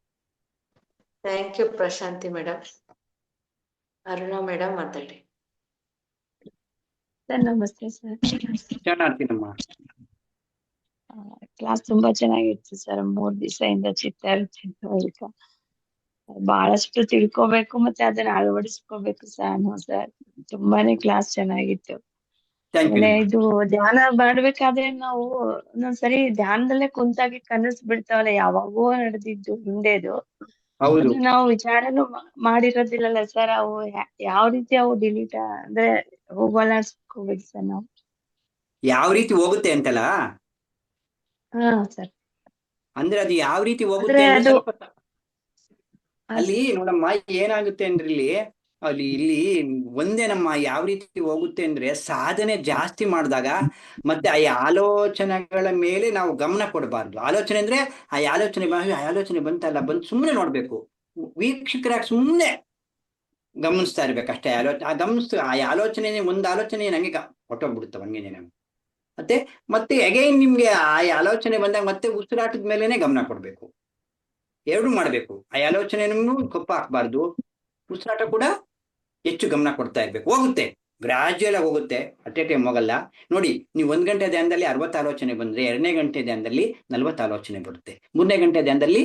thank you Prashanti madam. Aruna madam ಮಾತಾಡಿ. ಸರ್ ನಮಸ್ತೆ ಸರ್. ಶರಣಾರ್ಥಿನಮ್ಮ. ಕ್ಲಾಸ್ ತುಂಬಾ ಚೆನ್ನಾಗಿತ್ತು ಸರ್. 3 ದಿವಸದಿಂದ ಚಿತ್ತವೃತ್ತಿ ಬಹಳಷ್ಟು ತಿಳ್ಕೊಬೇಕು ಮತ್ತೆ ಅದನ್ನ ಅಳವಡಿಸ್ಕೋಬೇಕು ಸರ್. ತುಂಬಾನೇ ಕ್ಲಾಸ್ ಚೆನ್ನಾಗಿತ್ತು. ಥ್ಯಾಂಕ್ ಯು ಆಮೇಲೆ ಇದು ಧ್ಯಾನ ಮಾಡ್ಬೇಕಾದ್ರೆ ನಾವು ಒಂದೊಂದ್ಸರಿ ಧ್ಯಾನದಲ್ಲೇ ಕುಂತಾಗಿ ಕನಸು ಬಿಡ್ತಾವಲ್ಲ, ಯಾವಾಗೋ ನಡೆದಿದ್ದು ಹಿಂದೆದು. ಹೌದು. ಅದು ನಾವು ವಿಚಾರನು ಮಾಡಿರೋದಿಲ್ಲಲ್ಲ ಸರ್. ಅವು ಯಾವ ರೀತಿ ಅವು ಡಿಲೀಟ್ ಅಂದ್ರೆ ಹೋಗ್ಬಿಡಿ ಸರ್ ನಾವು. ಯಾವ ರೀತಿ ಹೋಗುತ್ತೆ ಅಂತಲ್ಲ, ಹಾ ಸರ್. ಅಂದ್ರೆ ಅದು ಯಾವ ರೀತಿ ಹೋಗುತ್ತೆ ಆದ್ರೆ ಅಂದ್ರೆ ಅದು ಸ್ವಲ್ಪ ಅಲ್ಲಿ ನೋಡಮ್ಮ ಏನಾಗುತ್ತೆ ಅಂದ್ರೆ ಇಲ್ಲಿ ಒಂದೇ ನಮ್ಮ ಯಾವ ರೀತಿ ಹೋಗುತ್ತೆ ಅಂದ್ರೆ ಸಾಧನೆ ಜಾಸ್ತಿ ಮಾಡಿದಾಗ ಮತ್ತೆ ಆ ಆಲೋಚನೆಗಳ ಮೇಲೆ ನಾವು ಗಮನ ಕೊಡಬಾರ್ದು. ಆಲೋಚನೆ ಅಂದ್ರೆ ಆ ಆಲೋಚನೆ ಬಂತಲ್ಲ, ಬಂದು ಸುಮ್ಮನೆ ನೋಡ್ಬೇಕು, ವೀಕ್ಷಕರಾಗಿ ಸುಮ್ಮನೆ ಗಮನಿಸ್ತಾ ಇರ್ಬೇಕಷ್ಟೇ. ಆ ಆಲೋಚನೆ ಒಂದು ಆಲೋಚನೆ ನಂಗೆ ಹೊಟ್ಟೋಗ್ಬಿಡುತ್ತೆ ಹಂಗೇನೆ ನಮ್ಗೆ. ಮತ್ತೆ ಅಗೈನ್ ನಿಮ್ಗೆ ಆ ಆಲೋಚನೆ ಬಂದಾಗ ಮತ್ತೆ ಉಸಿರಾಟದ ಮೇಲೆನೆ ಗಮನ ಕೊಡ್ಬೇಕು. ಎರಡು ಮಾಡ್ಬೇಕು. ಆ ಆಲೋಚನೆನೂ ಕಪ್ಪು ಹಾಕ್ಬಾರ್ದು, ಉಸಿರಾಟ ಕೂಡ ಹೆಚ್ಚು ಗಮನ ಕೊಡ್ತಾ ಇರ್ಬೇಕು. ಹೋಗುತ್ತೆ, ಗ್ರಾಜುಯಲ್ ಆಗಿ ಹೋಗುತ್ತೆ, ಅಟ್ ಎ ಟೈಮ್ ಹೋಗಲ್ಲ. ನೋಡಿ, ನೀವು 1 ಗಂಟೆ ಧ್ಯಾನದಲ್ಲಿ 60 ಆಲೋಚನೆ ಬಂದ್ರೆ 2ನೇ ಗಂಟೆ ಧ್ಯಾನದಲ್ಲಿ 40 ಆಲೋಚನೆ ಬರುತ್ತೆ. 3ನೇ ಗಂಟೆ ಧ್ಯಾನದಲ್ಲಿ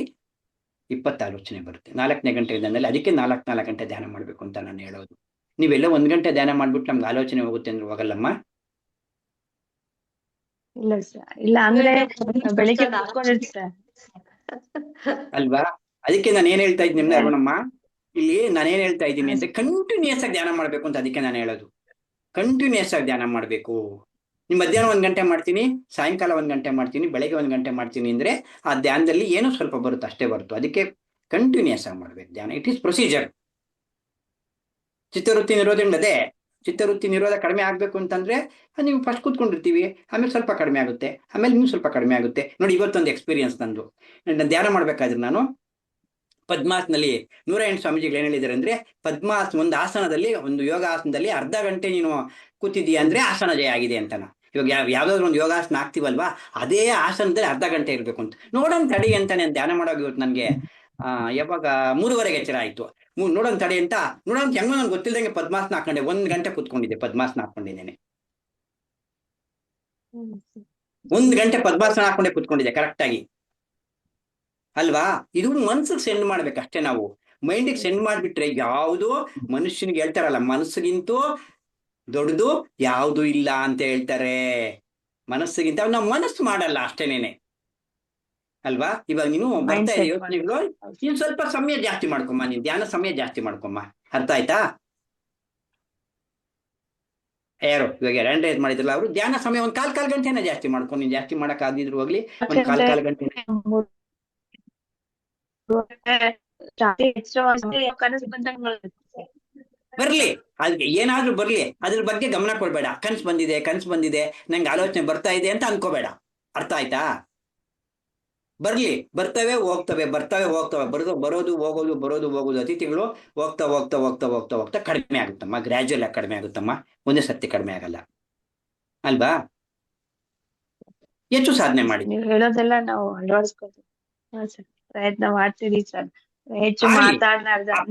20 ಆಲೋಚನೆ ಬರುತ್ತೆ. 4ನೇ ಗಂಟೆ ಧ್ಯಾನದಲ್ಲಿ, ಅದಕ್ಕೆ 4 ಗಂಟೆ ಧ್ಯಾನ ಮಾಡ್ಬೇಕು ಅಂತ ನಾನು ಹೇಳೋದು. ನೀವೆಲ್ಲ 1 ಗಂಟೆ ಧ್ಯಾನ ಮಾಡ್ಬಿಟ್ಟು ನಮ್ಗೆ ಆಲೋಚನೆ ಹೋಗುತ್ತೆ ಅಂದ್ರೆ ಹೋಗಲ್ಲಮ್ಮ. ಇಲ್ಲ ಸರ್, ಇಲ್ಲ ಅಂದ್ರೆ ಬೆಳಿಗ್ಗೆ ಕೂತ್ಕೊಂಡಿರ್ತೀವಿ ಸರ್. ಅಲ್ವಾ? ಅದಕ್ಕೆ ನಾನು ಏನ್ ಹೇಳ್ತಾ ಇದ್ದೀನಿ ಅರುಣಮ್ಮ, ಇಲ್ಲಿ ನಾನೇನ್ ಹೇಳ್ತಾ ಇದ್ದೀನಿ ಅಂದ್ರೆ ಕಂಟಿನ್ಯೂಸ್ ಆಗಿ ಧ್ಯಾನ ಮಾಡ್ಬೇಕು ಅಂತ. ಅದಕ್ಕೆ ನಾನು ಹೇಳೋದು ಕಂಟಿನ್ಯೂಸ್ ಆಗಿ ಧ್ಯಾನ ಮಾಡ್ಬೇಕು. ನಿಮ್ ಮಧ್ಯಾಹ್ನ 1 ಗಂಟೆ ಮಾಡ್ತೀನಿ, ಸಾಯಂಕಾಲ 1 ಗಂಟೆ ಮಾಡ್ತೀನಿ, ಬೆಳಗ್ಗೆ 1 ಗಂಟೆ ಮಾಡ್ತೀನಿ ಅಂದ್ರೆ ಆ ಧ್ಯಾನದಲ್ಲಿ ಏನೋ ಸ್ವಲ್ಪ ಬರುತ್ತೆ, ಅಷ್ಟೇ ಬರುತ್ತೆ. ಅದಕ್ಕೆ ಕಂಟಿನ್ಯೂಸ್ ಆಗಿ ಮಾಡ್ಬೇಕು ಧ್ಯಾನ. It is procedure. ಚಿತ್ತವೃತ್ತಿ ನಿರೋಧದಿಂದ ಅದೇ, ಚಿತ್ತವೃತ್ತಿ ನಿರೋಧ ಕಡಿಮೆ ಆಗ್ಬೇಕು ಅಂತಂದ್ರೆ ನೀವು ಫಸ್ಟ್ ಕೂತ್ಕೊಂಡಿರ್ತೀವಿ, ಆಮೇಲೆ ಸ್ವಲ್ಪ ಕಡಿಮೆ ಆಗುತ್ತೆ, ಆಮೇಲೆ ಇನ್ನೂ ಸ್ವಲ್ಪ ಕಡಿಮೆ ಆಗುತ್ತೆ. ನೋಡಿ, ಇವತ್ತೊಂದು ಎಕ್ಸ್ಪೀರಿಯನ್ಸ್ ನಂದು. ನಾನು ಧ್ಯಾನ ಮಾಡ್ಬೇಕಾದ್ರೆ ನಾನು ಪದ್ಮಾಸನಲ್ಲಿ 108 ಸ್ವಾಮೀಜಿಗಳು ಏನ್ ಹೇಳಿದ್ದಾರೆ ಅಂದ್ರೆ, ಒಂದು ಆಸನದಲ್ಲಿ, ಒಂದು ಯೋಗಾಸನದಲ್ಲಿ ಅರ್ಧ ಗಂಟೆ ನೀನು ಕೂತಿದೀಯ ಅಂದ್ರೆ ಆಸನ ಜಯ ಆಗಿದೆ ಅಂತನ. ಇವಾಗ ಯಾವ್ದಾದ್ರು ಒಂದು ಯೋಗಾಸನ ಆಗ್ತೀವಲ್ವಾ, ಅದೇ ಆಸನದಲ್ಲಿ ಅರ್ಧ ಗಂಟೆ ಇರ್ಬೇಕು ಅಂತ. ನೋಡೋಣ ತಡಿ ಅಂತ ನಾನು ಧ್ಯಾನ ಮಾಡೋದು. ಇವತ್ತು ನನ್ಗೆ ಯಾವಾಗ 3:30 ಎಚ್ಚರ ಆಯ್ತು. ನೋಡೋಣ ತಡಿ ಅಂತ ಹೆಂಗೋ ನನ್ಗೆ ಗೊತ್ತಿಲ್ದಂಗೆ ಪದ್ಮಾಸನ ಹಾಕೊಂಡೆ. 1 ಗಂಟೆ ಕೂತ್ಕೊಂಡಿದ್ದೆ, ಪದ್ಮಾಸನ ಹಾಕೊಂಡಿದ್ದೇನೆ. 1 ಗಂಟೆ ಪದ್ಮಾಸನ ಹಾಕೊಂಡೆ ಕೂತ್ಕೊಂಡಿದ್ದೆ ಕರೆಕ್ಟ್ ಆಗಿ, ಅಲ್ವಾ? ಇದು ಮನ್ಸಿಗೆ ಸೆಂಡ್ ಮಾಡ್ಬೇಕಷ್ಟೇ. ನಾವು ಮೈಂಡಿಗೆ ಸೆಂಡ್ ಮಾಡ್ಬಿಟ್ರೆ ಯಾವುದು ಮನುಷ್ಯನಿಗೆ ಹೇಳ್ತಾರಲ್ಲ, ಮನಸ್ಸಿಗಿಂತೂ ದೊಡ್ಡದು ಯಾವುದು ಇಲ್ಲ ಅಂತ ಹೇಳ್ತಾರೆ. ಮನಸ್ಸಿಗಿಂತ ನಾವು ಮನಸ್ಸು ಮಾಡಲ್ಲ ಅಷ್ಟೇನೇನೆ, ಅಲ್ವಾ? ಇವಾಗ ನೀನು ಬರ್ತಾ ಇದೆ ಯೋಚನೆಗಳು, ನೀನ್ ಸ್ವಲ್ಪ ಸಮಯ ಜಾಸ್ತಿ ಮಾಡ್ಕೊಮ್ಮ, ನೀನ್ ಧ್ಯಾನ ಸಮಯ ಜಾಸ್ತಿ ಮಾಡ್ಕೊಮ್ಮ. ಅರ್ಥ ಆಯ್ತಾ? ಯಾರು ಇವಾಗ ಹ್ಯಾಂಡ್ ರೈಸ್ ಮಾಡಿದ್ರಲ್ಲ ಅವರು, ಧ್ಯಾನ ಸಮಯ 1 ಕಾಲ್ ಗಂಟೆನ ಜಾಸ್ತಿ ಮಾಡ್ಕೊಂಡು, ನೀನ್ ಜಾಸ್ತಿ ಮಾಡಕ್ ಆಗಿದ್ರು ಹೋಗ್ಲಿ, 1 ಕಾಲ್ ಗಂಟೆ ಬರ್ಲಿ. ಅದಕ್ಕೆ ಏನಾದ್ರೂ ಬರ್ಲಿ, ಅದ್ರ ಬಗ್ಗೆ ಗಮನ ಕೊಡ್ಬೇಡ. ಕನ್ಸು ಬಂದಿದೆ, ನಂಗೆ ಆಲೋಚನೆ ಬರ್ತಾ ಇದೆ ಅಂತ ಅನ್ಕೋಬೇಡ. ಅರ್ಥ ಆಯ್ತಾ? ಬರ್ಲಿ, ಬರ್ತವೆ ಹೋಗ್ತವೆ, ಬರೋದು ಹೋಗೋದು ಅತಿಥಿಗಳು ಹೋಗ್ತಾ ಕಡಿಮೆ ಆಗುತ್ತಮ್ಮ. ಗ್ರಾಜುಯಲ್ ಆಗಿ ಕಡಿಮೆ ಆಗುತ್ತಮ್ಮ, ಒಂದೇ ಸರ್ತಿ ಕಡಿಮೆ ಆಗಲ್ಲ, ಅಲ್ವಾ? ಹೆಚ್ಚು ಸಾಧನೆ ಮಾಡಿ. ನೀವು ಹೇಳೋದೆಲ್ಲ ನಾವು ಅಳವಡಿಸ್ಕೊತೀವಿ. ಪ್ರಯತ್ನ ಮಾಡ್ತೀವಿ ಸರ್. ಹೆಚ್ಚು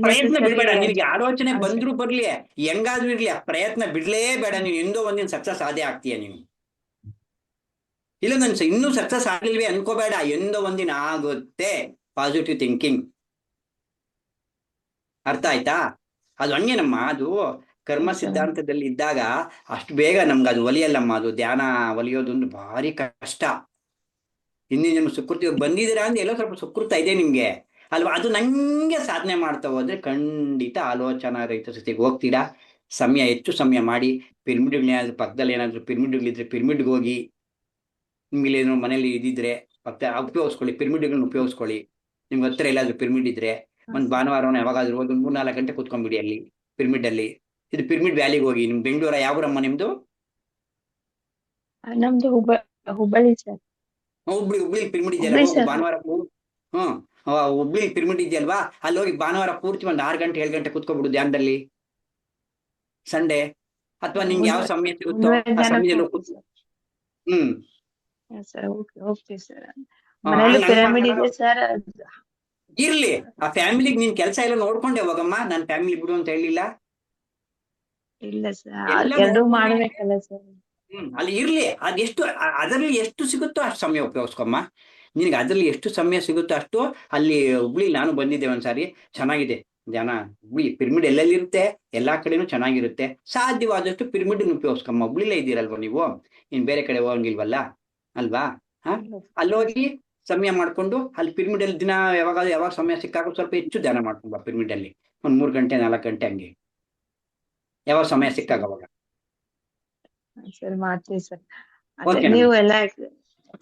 ಪ್ರಯತ್ನ ಬಿಡ್ಬೇಡ. ನಿನಗೆ ಆಲೋಚನೆ ಬಂದ್ರು ಬರ್ಲಿ, ಹೆಂಗಾದ್ರೂ ಇರ್ಲಿ, ಆ ಪ್ರಯತ್ನ ಬಿಡ್ಲೇಬೇಡ. ನೀನು ಎಂದೋ ಒಂದಿನ ಸಕ್ಸಸ್ ಆದೇ ಆಗ್ತೀಯ ನೀನು. ಇಲ್ಲ ನನ್ಸ ಇನ್ನೂ ಸಕ್ಸಸ್ ಆಗ್ಲಿಲ್ವೇ ಅನ್ಕೋಬೇಡ, ಎಂದೋ ಒಂದಿನ ಆಗುತ್ತೆ. Positive thinking. ಅರ್ಥ ಆಯ್ತಾ? ಅದು ಹಂಗೇನಮ್ಮ, ಅದು ಕರ್ಮ ಸಿದ್ಧಾಂತದಲ್ಲಿ ಇದ್ದಾಗ ಅಷ್ಟು ಬೇಗ ನಮ್ಗೆ ಅದು ಒಲಿಯಲ್ಲಮ್ಮ. ಅದು ಧ್ಯಾನ ಒಲಿಯೋದೊಂದು ಭಾರಿ ಕಷ್ಟ. ಹಿಂದಿನ ಜನ್ಮ ಸುಕೃತಿ ಬಂದಿದ್ದೀರಾ ಅಂದ್ರೆ ಎಲ್ಲೋ ಸ್ವಲ್ಪ ಸುಕೃತ ಇದೆ ನಿಮ್ಗೆ, ಅಲ್ವಾ? ಅದು ನಂಗೆ ಸಾಧನೆ ಮಾಡ್ತಾ ಹೋದ್ರೆ ಖಂಡಿತ ಆಲೋಚನಾ ರಹಿತ ಸ್ಥಿತಿಗೆ ಹೋಗ್ತೀರಾ. ಹೆಚ್ಚು ಸಮಯ ಮಾಡಿ. ಪಿರಮಿಡ್ಗಳೇನಾದ್ರು ಪಕ್ಕದಲ್ಲಿ ಏನಾದ್ರು ಪಿರಮಿಡ್ಗಳಿದ್ರೆ ಪಿರಮಿಡ್ಗೆ ಹೋಗಿ. ನಿಮ್ಗೆ ಏನೋ ಮನೇಲಿ ಇದಿದ್ರೆ ಪಕ್ಕ ಉಪಯೋಗಿಸ್ಕೊಳ್ಳಿ, ಪಿರಮಿಡ್ಗಳನ್ನ ಉಪಯೋಗಿಸ್ಕೊಳ್ಳಿ. ನಿಮ್ಗೆ ಹತ್ರ ಎಲ್ಲಾದ್ರೂ ಪಿರಮಿಡ್ ಇದ್ರೆ ಒಂದು ಭಾನುವಾರನ ಯಾವಾಗಾದ್ರೂ ಹೋಗಿ 3-4 ಗಂಟೆ ಕೂತ್ಕೊಂಡ್ಬಿಡಿ ಅಲ್ಲಿ ಪಿರಮಿಡ್ ಅಲ್ಲಿ. ಇದು ಪಿರಮಿಡ್ ವ್ಯಾಲಿಗೆ ಹೋಗಿ. ನಿಮ್ ಬೆಂಗಳೂರ ಯಾವೂರಮ್ಮ ನಿಮ್ದು? ನಮ್ದು ಹುಬ್ಬಳ್ಳಿ ಸರ್. ಹುಬ್ಳಿ ಪಿರಮಿಡ್ ಇದೆಯಲ್ಲ, ಹೋಗಿ ಭಾನುವಾರ. ಹುಬ್ಳಿ ಪಿರಮಿಡ್ ಇದೆಯಲ್ವಾ, ಅಲ್ಲಿ ಹೋಗಿ ಭಾನುವಾರ ಪೂರ್ತಿ 6 ಗಂಟೆ 7 ಗಂಟೆ ಕೂತ್ಕೊಬಿಡು ಧ್ಯಾನದಲ್ಲಿ. ಸಂಡೇ ಅಥವಾ ನಿಮ್ಗೆ ಯಾವ ಸಮಯ ಸಿಗುತ್ತೋ ಆ ಸಮಯದಲ್ಲಿ ಇರ್ಲಿ. ಆ ಫ್ಯಾಮಿಲಿಗೆ ನೀನ್ ಕೆಲಸ ಎಲ್ಲ ನೋಡ್ಕೊಂಡೆ ಹೋಗಮ್ಮ. ನಾನ್ ಫ್ಯಾಮಿಲಿ ಬಿಡು ಅಂತ ಹೇಳಿಲ್ಲ. ಇಲ್ಲ ಸರ್, ಎರಡು ಮಾಡ್ಬೇಕಲ್ಲ ಸರ್. ಅಲ್ಲಿ ಇರ್ಲಿ. ಅದರಲ್ಲಿ ಎಷ್ಟು ಸಿಗುತ್ತೋ ಅಷ್ಟು ಸಮಯ ಧ್ಯಾನ ಪಿರಮಿಡ್ ಎಲ್ಲೆಲ್ಲಿ ಇರುತ್ತೆ, ಎಲ್ಲಾ ಕಡೆನೂ ಚೆನ್ನಾಗಿರುತ್ತೆ. ಸಾಧ್ಯವಾದಷ್ಟು ಪಿರಮಿಡ್ ಉಪಯೋಗಿಸ್ಕಮ್ಮ. ಹುಬ್ಳಿಲೇ ಇದ್ದೀರಲ್ವ ನೀವು, ಇನ್ ಬೇರೆ ಕಡೆ ಹೋಗಂಗಿಲ್ವಲ್ಲ ಅಲ್ವಾ? ಅಲ್ಲೋಗಿ ಸಮಯ ಮಾಡ್ಕೊಂಡು ಅಲ್ಲಿ ಪಿರಮಿಡ್ ಅಲ್ಲಿ ದಿನ ಯಾವಾಗ ಸಮಯ ಸಿಕ್ಕಾಗ ಸ್ವಲ್ಪ ಹೆಚ್ಚು ಧ್ಯಾನ ಮಾಡ್ಕೊಂಬ. ಪಿರಮಿಡ್ ಅಲ್ಲಿ ಒಂದ್ 3 ಗಂಟೆ 4 ಗಂಟೆ ಹಂಗೆ ಯಾವಾಗ ಸಮಯ ಸಿಕ್ಕಾಗ ಅವಾಗ. ಸರ್ ಮಾಡ್ತೀವಿ ಸರ್. ಅದೇ ಓಕೆ ನೀವು ಎಲ್ಲ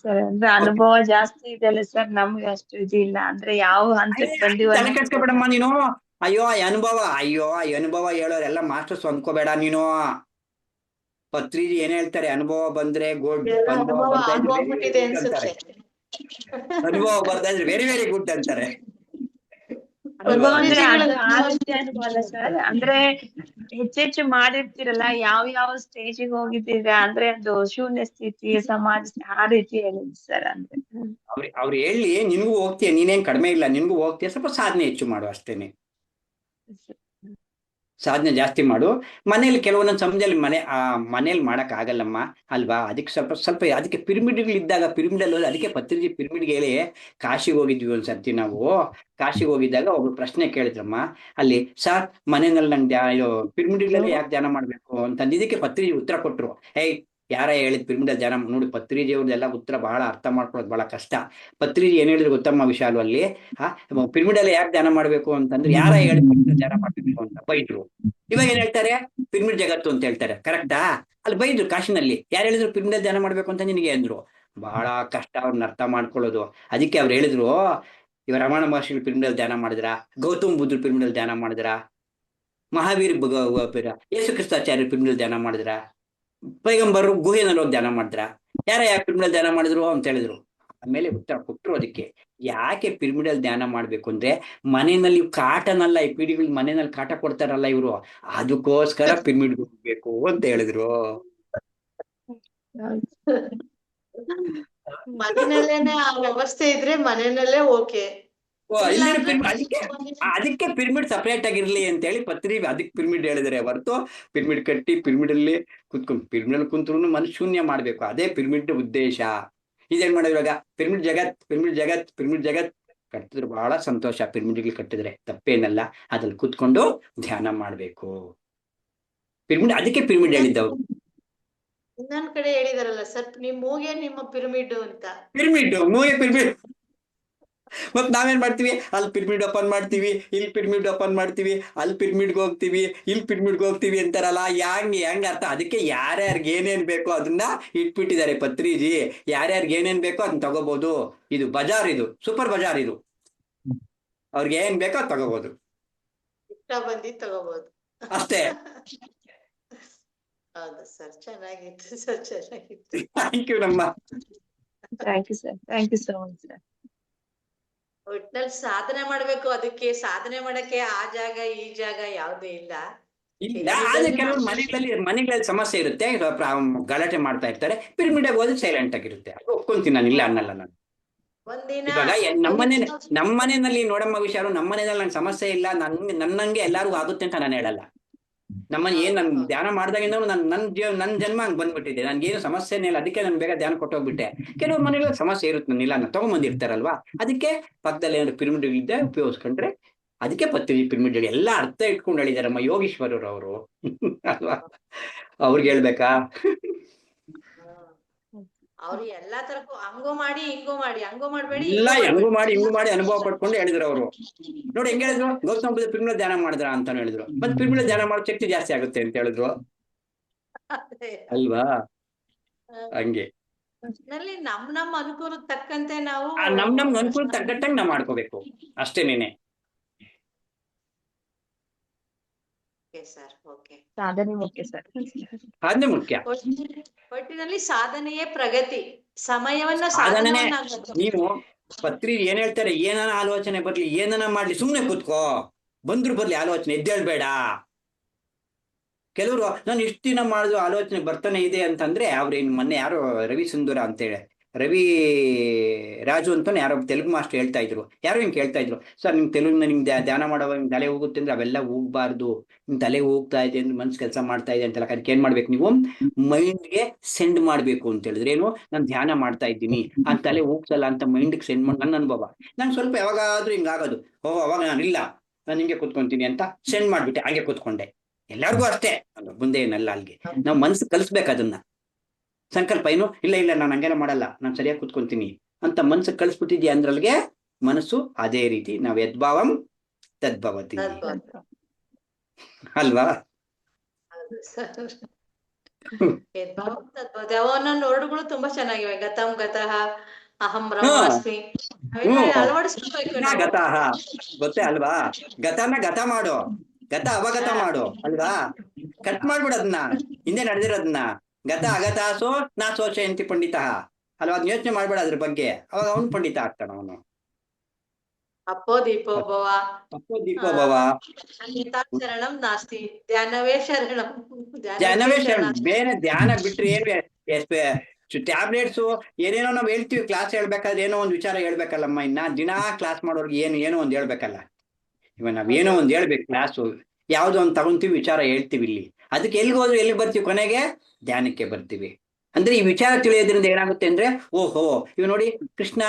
ಸರ್ ಅಂದ್ರೆ ಅನುಭವ ಜಾಸ್ತಿ ಇದೆಯಲ್ಲ ಸರ್, ನಮ್ಗೆ ಅಷ್ಟು ಇದಿಲ್ಲ. ಅಂದ್ರೆ ಯಾವ ಹಂತಕ್ಕೆ ಬಂದಿವ ತಲೆ ಕೆಡ್ಸ್ಕೊಬೇಡಮ್ಮ ನೀನು. ಅಯ್ಯೋ ಈ ಅನುಭವ ಹೇಳೋರೆಲ್ಲ ಮಾಸ್ಟರ್ಸ್ ಅನ್ಕೋಬೇಡ ನೀನು. ಪತ್ರಿಜಿ ಏನ್ ಹೇಳ್ತಾರೆ, ಅನುಭವ ಬಂದ್ರೆ ಗುಡ್, ಎಲ್ಲ ಅನುಭವ ಅನುಭವ ಬರ್ತಾ ಇದ್ರೆ ಆಗೋಗ್ಬಿಟ್ಟಿದೆ ವೆರಿ ಗುಡ್ ಅಂತಾರೆ. ಅನ್ಸುತ್ತೆ. ಅನುಭವ ಬರ್ತಾ ಇದ್ರೆ ವೆರಿ ಗುಡ್ ಅಂತಾರೆ. ಅನುಭವ ಅಂದ್ರೆ ಪತ್ರಿಜಿಗಳ ಅದು ಆ ರೀತಿ ಅನುಭವ ಅಲ್ಲ ಸರ್. ಅಂದ್ರೆ ಹೆಚ್ಚೆಚ್ಚು ಮಾಡಿರ್ತೀರಲ್ಲ, ಯಾವ ಸ್ಟೇಜಿಗೆ ಹೋಗಿದ್ದೀರಾ ಅಂದ್ರೆ ಅದು ಶೂನ್ಯ ಸ್ಥಿತಿ, ಸಮಾಧಿ, ಆ ರೀತಿ ಹೇಳಿದ್ ಸರ್. ಅಂದ್ರೆ ಅವ್ರು ಹೇಳಿ ನಿನ್ಗೂ ಹೋಗ್ತೀಯ, ನೀನೇನ್ ಕಡಿಮೆ ಇಲ್ಲ, ನಿನ್ಗೂ ಹೋಗ್ತೀಯ. ಸ್ವಲ್ಪ ಸಾಧನೆ ಹೆಚ್ಚು ಮಾಡು ಅಷ್ಟೇನೆ. ಸಾಧನೆ ಜಾಸ್ತಿ ಮಾಡು. ಮನೇಲಿ ಕೆಲವೊಂದೊಂದು ಸಮಯದಲ್ಲಿ ಮನೇಲಿ ಮಾಡಕ್ ಆಗಲ್ಲಮ್ಮ ಅಲ್ವಾ? ಅದಕ್ಕೆ ಸ್ವಲ್ಪ ಅದಕ್ಕೆ ಪಿರಮಿಡ್ಗಳಿದ್ದಾಗ ಪಿರಮಿಡಲ್ಲಿ ಅದಕ್ಕೆ ಪತ್ರಿಜಿ ಪಿರಮಿಡ್ಗೆ ಹೇಳಿ ಕಾಶಿಗೆ ಹೋಗಿದ್ವಿ ಒಂದ್ಸರ್ತಿ ನಾವು. ಕಾಶಿಗೆ ಹೋಗಿದ್ದಾಗ ಒಬ್ರು ಪ್ರಶ್ನೆ ಕೇಳಿದ್ರಮ್ಮ ಅಲ್ಲಿ, ಸರ್ ಮನೆಯಲ್ಲಿ ನಂಗೆ ಪಿರಮಿಡ್ಗಳಲ್ಲಿ ಯಾಕೆ ಧ್ಯಾನ ಮಾಡ್ಬೇಕು ಅಂತಂದು. ಇದಕ್ಕೆ ಪತ್ರಿಜಿ ಉತ್ತರ ಕೊಟ್ರು. ಯಾರ ಹೇಳಿದ್ ಪಿರಮಿಡಲ್ಲಿ ಧ್ಯಾನ ನೋಡಿ? ಪತ್ರಿಜಿ ಅವ್ರದ್ದೆಲ್ಲ ಉತ್ತರ ಬಹಳ ಅರ್ಥ ಮಾಡ್ಕೊಳ್ಳೋದು ಬಹಳ ಕಷ್ಟ. ಪತ್ರಿಜಿ ಏನ್ ಹೇಳಿದ್ರು ಗೊತ್ತಮ್ಮ ವಿಶಾಲು ಅಲ್ಲಿ, ಪಿರಮಿಡಲ್ಲಿ ಯಾಕೆ ಧ್ಯಾನ ಮಾಡ್ಬೇಕು ಅಂತಂದ್ರೆ, ಯಾರ ಹೇಳಿ ಧ್ಯಾನ ಮಾಡ್ಬೇಕು ಅಂತ ಬೈದ್ರು. ಇವಾಗ ಏನ್ ಹೇಳ್ತಾರೆ? ಪಿರಮಿಡ್ ಜಗತ್ತು ಅಂತ ಹೇಳ್ತಾರೆ. ಕರೆಕ್ಟಾ? ಅಲ್ಲಿ ಬೈದ್ರು ಕಾಶಿನಲ್ಲಿ. ಯಾರು ಹೇಳಿದ್ರು ಪಿರಮಿಡ್ ಧ್ಯಾನ ಮಾಡ್ಬೇಕು ಅಂತ ನಿನಗೆ ಅಂದ್ರು. ಬಹಳ ಕಷ್ಟ ಅವ್ರನ್ನ ಅರ್ಥ ಮಾಡ್ಕೊಳ್ಳೋದು. ಅದಕ್ಕೆ ಅವ್ರು ಹೇಳಿದ್ರು, ಇವ ರಮಣ ಮಹರ್ಷಿಗಳು ಪಿರಮಿಡಲ್ ಧ್ಯಾನ ಮಾಡಿದ್ರ, ಗೌತಮ್ ಬುದ್ಧರು ಪಿರಮಿಡಲ್ ಧ್ಯಾನ ಮಾಡಿದ್ರ, ಮಹಾವೀರ್ ಯೇಸು ಕ್ರಿಸ್ತಾಚಾರ್ಯರು ಪಿರಮಿಡಲ್ ಧ್ಯಾನ ಮಾಡಿದ್ರ, ಪೈಗಂಬರು ಗುಹೆನಲ್ಲಿ ಹೋಗಿ ಧ್ಯಾನ ಮಾಡಿದ್ರ, ಯಾರ ಪಿರಮಿಡಲ್ ಧ್ಯಾನ ಮಾಡಿದ್ರು ಅಂತ ಹೇಳಿದ್ರು. ಆಮೇಲೆ ಉತ್ತರ ಕೊಟ್ಟರು ಅದಕ್ಕೆ. ಯಾಕೆ ಪಿರಮಿಡಲ್ ಧ್ಯಾನ ಮಾಡ್ಬೇಕು ಅಂದ್ರೆ, ಮನೆಯಲ್ಲಿ ಕಾಟನಲ್ಲ, ಈ ಪೀಡಿಗಳು ಮನೆಯಲ್ಲಿ ಕಾಟ ಕೊಡ್ತಾರಲ್ಲ ಇವರು, ಅದಕ್ಕೋಸ್ಕರ ಪಿರಮಿಡ್ ಹೋಗ್ಬೇಕು ಅಂತ ಹೇಳಿದ್ರು. ಮನೆಯಲ್ಲೇನೆ ಆ ವ್ಯವಸ್ಥೆ ಇದ್ರೆ ಮನೆಯಲ್ಲೇ ಓಕೆ. ಅದಕ್ಕೆ ಪಿರಮಿಡ್ ಸಪರೇಟ್ ಆಗಿರ್ಲಿ ಅಂತ ಹೇಳಿ ಅದಕ್ಕೆ ಪಿರಮಿಡ್ ಹೇಳಿದ್ರೆ ಹೊರತು, ಪಿರಮಿಡ್ ಕಟ್ಟಿ ಪಿರಮಿಡ್ ಅಲ್ಲಿ ಕುತ್ಕೊಂಡು ಪಿರಮಿಡ್ ಕುಂತ್ರು ಮನಸ್ಸು ಶೂನ್ಯ ಮಾಡ್ಬೇಕು. ಅದೇ ಪಿರಮಿಡ್ ಉದ್ದೇಶ. ಇದೇನ್ ಮಾಡೋದು ಇವಾಗ? ಪಿರಮಿಡ್ ಜಗತ್ ಕಟ್ಟಿದ್ರು ಬಹಳ ಸಂತೋಷ. ಪಿರಮಿಡ್ಗಳು ಕಟ್ಟಿದ್ರೆ ತಪ್ಪೇನಲ್ಲ, ಅದ್ರಲ್ಲಿ ಕುತ್ಕೊಂಡು ಧ್ಯಾನ ಮಾಡ್ಬೇಕು. ಪಿರಮಿಡ್ ಅದಕ್ಕೆ ಪಿರಮಿಡ್ ಹೇಳಿದ್ದವು. ಇನ್ನೊಂದ್ ಕಡೆ ಹೇಳಿದಾರಲ್ಲ ಸರ್, ನಿಮ್ ಮೂಗೆ ನಿಮ್ಮ ಪಿರಮಿಡ್ ಅಂತ. ಮೂಗೆ ಪಿರಮಿಡ್. ಮತ್ ನಾವೇನ್ ಮಾಡ್ತೀವಿ? ಅಲ್ಲಿ ಪಿರಮಿಡ್ ಓಪನ್ ಮಾಡ್ತೀವಿ, ಇಲ್ಲಿ ಪಿರಮಿಡ್ ಓಪನ್ ಮಾಡ್ತೀವಿ, ಅಲ್ಲಿ ಪಿರಮಿಡ್ಗೆ ಹೋಗ್ತೀವಿ, ಇಲ್ಲಿ ಪಿರಮಿಡ್ಗೆ ಹೋಗ್ತೀವಿ ಅಂತಾರಲ್ಲ. ಹೆಂಗ್ ಅರ್ಥ? ಅದಕ್ಕೆ ಯಾರ್ಯಾರ್ಗೆ ಏನೇನ್ ಬೇಕೋ ಅದನ್ನ ಇಟ್ಬಿಟ್ಟಿದ್ದಾರೆ ಪತ್ರಿಜಿ. ಯಾರ್ಯಾರ್ಗೆ ಏನೇನ್ ಬೇಕೋ ಅದನ್ನ ತಗೋಬಹುದು. ಇದು ಬಜಾರ್, ಇದು ಸೂಪರ್ ಬಜಾರ್. ಇದು ಅವ್ರಿಗೆ ಏನ್ ಬೇಕೋ ಅದು ತಗೋಬಹುದು, ಇಷ್ಟ ಬಂದಿ ತಗೋಬಹುದು ಅಷ್ಟೇ. ಹೌದು ಸರ್, ಚೆನ್ನಾಗಿತ್ತು ಸರ್, ಚೆನ್ನಾಗಿತ್ತು. ಥ್ಯಾಂಕ್ ಯು ನಮ್ಮ. Thank you sir, thank you so much sir. ಒಟ್ನಲ್ಲಿ ಸಾಧನೆ ಮಾಡ್ಬೇಕು. ಅದಕ್ಕೆ ಸಾಧನೆ ಮಾಡಕ್ಕೆ ಆ ಜಾಗ ಈ ಜಾಗ ಯಾವ್ದು ಇಲ್ಲ. ಆದ್ರೆ ಕೆಲವರು ಮನೆಗಳಲ್ಲಿ ಸಮಸ್ಯೆ ಇರುತ್ತೆ, ಗಲಾಟೆ ಮಾಡ್ತಾ ಇರ್ತಾರೆ. ಪಿರಮಿಡ್ ಹೋದ್ರೆ ಸೈಲೆಂಟ್ ಆಗಿರುತ್ತೆ. ಒಪ್ಕೊಂತೀನಿ ನಾನು, ಇಲ್ಲ ಅನ್ನಲ್ಲ ನಾನು. ಒಂದಿನ ಇವಾಗ ನಮ್ಮನೆಯಲ್ಲಿ ನೋಡಮ್ಮ ವಿಚಾರ, ನಮ್ಮನೆಯಲ್ಲಿ ನಂಗೆ ಸಮಸ್ಯೆ ಇಲ್ಲ, ನನ್ನಂಗೆ ಎಲ್ಲಾರ್ಗು ಆಗುತ್ತೆ ಅಂತ ನಾನು ಹೇಳಲ್ಲ. ನಮ್ಮನೆ ನನ್ ಧ್ಯಾನ ಮಾಡ್ದಾಗಿಂದ ನನ್ ಜನ್ಮ ಹಂಗ್ ಬಂದ್ಬಿಟ್ಟಿದೆ. ನನ್ಗೇನು ಸಮಸ್ಯೆನೇ ಇಲ್ಲ. ಅದಕ್ಕೆ ನಾನು ಬೇಗ ಧ್ಯಾನ ಕೊಟ್ಟೋಗ್ಬಿಟ್ಟೆ. ಕೆಲವು ಮನೆಗಳಲ್ಲಿ ಸಮಸ್ಯೆ ಇರುತ್ತೆ, ನಾನು ಇಲ್ಲ ತಗೊಂಬಂದಿರ್ತಾರಲ್ವಾ. ಅದಕ್ಕೆ ಪಕ್ಕದಲ್ಲಿ ಏನಾದ್ರು ಪಿರಮಿಡ್ ಇದ್ದೆ ಉಪಯೋಗಿಸ್ಕೊಂಡ್ರೆ, ಅದಕ್ಕೆ ಪತ್ರಿಜಿ ಪಿರಮಿಡ್ ಎಲ್ಲ ಅರ್ಥ ಇಟ್ಕೊಂಡು ಹೇಳಿದಾರಮ್ಮ ಯೋಗೀಶ್ವರರು ಅವರು ಅಲ್ವಾ? ಅವ್ರಿಗೆ ಹೇಳ್ಬೇಕಾ? ಅವ್ರು ಎಲ್ಲಾ ತರಕ್ಕೂ ಹಂಗೋ ಮಾಡಿ ಹಿಂಗೋ ಮಾಡಿ, ಹಂಗೋ ಮಾಡ್ಬೇಡಿ, ಇಲ್ಲ ಹೆಂಗು ಮಾಡಿ ಹಿಂಗು ಮಾಡಿ ಅನುಭವ ಪಡ್ಕೊಂಡು ಹೇಳಿದ್ರು ಅವರು. ನೋಡಿ ಹೆಂಗ್ ಹೇಳಿದ್ರು? ಗೌತಮ್ ಬುದ್ಧ ಪಿರಮಿಡ್ ಧ್ಯಾನ ಮಾಡಿದ್ರ ಅಂತಾನು ಹೇಳಿದ್ರು. ಮತ್ತೆ ಪಿರಮಿಡ್ ಧ್ಯಾನ ಮಾಡೋ ಶಕ್ತಿ ಜಾಸ್ತಿ ಆಗುತ್ತೆ ಅಂತ ಹೇಳಿದ್ರು ಅಲ್ವಾ? ಹಂಗೆ ನಮ್ ಅನುಕೂಲಕ್ಕೆ ತಕ್ಕಂತೆ ನಾವು ನಮ್ ಅನುಕೂಲ ತಕ್ಕಂಗೆ ನಾವ್ ಮಾಡ್ಕೋಬೇಕು ಅಷ್ಟೇನೇನೆ. Sir, okay. ಸಾಧನೆ ಮುಖ್ಯ ಸರ್. ಸಾಧನೆ ಮುಖ್ಯ. ಒಟ್ಟಿನಲ್ಲಿ ಸಾಧನೆಯೇ ಪ್ರಗತಿ. ಸಮಯವನ್ನ ಸಾಧನೆ. ನೀವು ಪತ್ರಿಜಿ ಏನ್ ಹೇಳ್ತಾರೆ? ಏನನ ಆಲೋಚನೆ ಬರ್ಲಿ, ಏನನ ಮಾಡ್ಲಿ, ಸುಮ್ನೆ ಕೂತ್ಕೋ. ಬಂದ್ರು ಬರ್ಲಿ ಆಲೋಚನೆ, ಎದ್ದೇಳ್ಬೇಡ. ಕೆಲವರು ನಾನು ಇಷ್ಟು ದಿನ ಮಾಡಿದ್ರು ಆಲೋಚನೆ ಬರ್ತಾನೆ ಇದೆ ಅಂತಂದ್ರೆ, ಅವ್ರೇನು ಮೊನ್ನೆ ಯಾರೋ ರವಿ ಸುಂದರ ಅಂತೇಳಿ, ರವಿ ರಾಜು ಅಂತ ಯಾರೋ ತೆಲುಗು ಮಾಸ್ಟರ್ ಹೇಳ್ತಾ ಇದ್ರು. ಯಾರೋ ಹಿಂಗೆ ಕೇಳ್ತಾ ಇದ್ರು, ಸರ್ ನಿಮ್ ತೆಲುಗಿನ ನಿಮ್ಗೆ ಧ್ಯಾನ ಮಾಡುವಾಗ ನಿಮ್ ತಲೆ ಹೋಗುತ್ತೆ ಅಂದ್ರೆ ಅವೆಲ್ಲ ಹೋಗ್ಬಾರ್ದು. ನಿಮ್ ತಲೆ ಹೋಗ್ತಾ ಇದೆ ಅಂದ್ರೆ ಮನ್ಸು ಕೆಲಸ ಮಾಡ್ತಾ ಇದೆ ಅಂತೆಲ್ಲ. ಅದಕ್ಕೆ ಏನ್ ಮಾಡ್ಬೇಕು ನೀವು? ಮೈಂಡ್ಗೆ ಸೆಂಡ್ ಮಾಡ್ಬೇಕು ಅಂತ ಹೇಳಿದ್ರೆ ಏನು? ನಾನು ಧ್ಯಾನ ಮಾಡ್ತಾ ಇದ್ದೀನಿ, ಆ ತಲೆ ಹೋಗ್ತಲ್ಲ ಅಂತ ಮೈಂಡ್ಗೆ ಸೆಂಡ್ ಮಾಡಿ. ನನ್ನ ಅನುಭವ, ನಂಗೆ ಸ್ವಲ್ಪ ಯಾವಾಗಾದ್ರೂ ಹಿಂಗಾಗೋದು, ಅವಾಗ ನಾನಿಲ್ಲ ನಾನು ಹಿಂಗೆ ಕೂತ್ಕೊಂತೀನಿ ಅಂತ ಸೆಂಡ್ ಮಾಡ್ಬಿಟ್ಟೆ, ಹಂಗೆ ಕೂತ್ಕೊಂಡೆ. ಎಲ್ಲರಿಗೂ ಅಷ್ಟೇ, ಅದು ಮುಂದೆ ಏನಲ್ಲ, ಅಲ್ಲಿಗೆ ನಾವು ಮನ್ಸು ಕಲಿಸ್ಬೇಕು ಅದನ್ನ. ಸಂಕಲ್ಪ ಏನು, ಇಲ್ಲ ಇಲ್ಲ ನಾನು ಹಂಗೇನ ಮಾಡಲ್ಲ, ನಾನು ಸರಿಯಾಗಿ ಕೂತ್ಕೊಂತೀನಿ ಅಂತ ಮನ್ಸು ಕಳಿಸ್ಬಿಟ್ಟಿದ್ಯಾ ಅಂದ್ರಲ್ಗೆ ಮನಸ್ಸು ಅದೇ ರೀತಿ ನಾವ್ ಯದ್ಭಾವಂ ತದ್ಭವತಿ ಅಲ್ವಾ? ಒಂದೊಂದು ವರ್ಡ್ಗಳು ತುಂಬಾ ಚೆನ್ನಾಗಿವೆ. ಗತಂ ಗತಃ, ಅಹಂ ಬ್ರಹ್ಮಾಸ್ಮಿ, ಅವೆಲ್ಲ ಅಳವಡಿಸ್ಕೋಬೇಕು ನಾವು. ಗತಃ ಗೊತ್ತೇ ಅಲ್ವಾ? ಗತನ ಗತ ಮಾಡು, ಗತ ಅವಗತ ಮಾಡು ಅಲ್ವಾ? ಕಟ್ ಮಾಡ್ಬಿಡು ಅದನ್ನ, ಹಿಂದೆ ನಡೆದಿರೋದನ್ನ. ಗತ ಅಗತಾಸೋ ನಾ ಸೋಚಯಂತಿ ಪಂಡಿತ ಅಲ್ವಾ? ಅದ್ ಯೋಚನೆ ಮಾಡ್ಬೇಡ ಅದ್ರ ಬಗ್ಗೆ, ಅವಾಗ ಅವನು ಪಂಡಿತ ಆಗ್ತಾನ. ಅವನು ಅಪ್ಪೋ ದೀಪೋಭವ, ಅಪ್ಪೋ ದೀಪೋಭವ, ಶರಣಂ ನಾಸ್ತಿ, ಧ್ಯಾನವೇ ಶರಣಂ. ಧ್ಯಾನವೇ ಶರಣ. ಬೇರೆ ಧ್ಯಾನ ಬಿಟ್ರೆ ಏನ್ ಟ್ಯಾಬ್ಲೆಟ್ಸು ಏನೇನೋ ನಾವ್ ಹೇಳ್ತೀವಿ. ಕ್ಲಾಸ್ ಹೇಳ್ಬೇಕಾದ್ರೆ ಏನೋ ಒಂದ್ ವಿಚಾರ ಹೇಳ್ಬೇಕಲ್ಲಮ್ಮ. ಇನ್ನ ದಿನಾ ಕ್ಲಾಸ್ ಮಾಡೋರ್ಗೆ ಏನೋ ಒಂದ್ ಹೇಳ್ಬೇಕಲ್ಲ. ಇವಾಗ ನಾವ್ ಏನೋ ಒಂದ್ ಹೇಳ್ಬೇಕು, ಕ್ಲಾಸು ಯಾವ್ದೋ ಒಂದ್ ತಗೊಂತೀವಿ, ವಿಚಾರ ಹೇಳ್ತೀವಿ. ಇಲ್ಲಿ ಅದಕ್ಕೆ ಎಲ್ಲಿಗೆ ಹೋದ್ರು ಎಲ್ಲಿಗೆ ಬರ್ತೀವಿ? ಕೊನೆಗೆ ಧ್ಯಾನಕ್ಕೆ ಬರ್ತೀವಿ. ಅಂದ್ರೆ ಈ ವಿಚಾರ ತಿಳಿಯೋದ್ರಿಂದ ಏನಾಗುತ್ತೆ ಅಂದ್ರೆ, ಓಹೋ ಇವ್ ನೋಡಿ ಕೃಷ್ಣ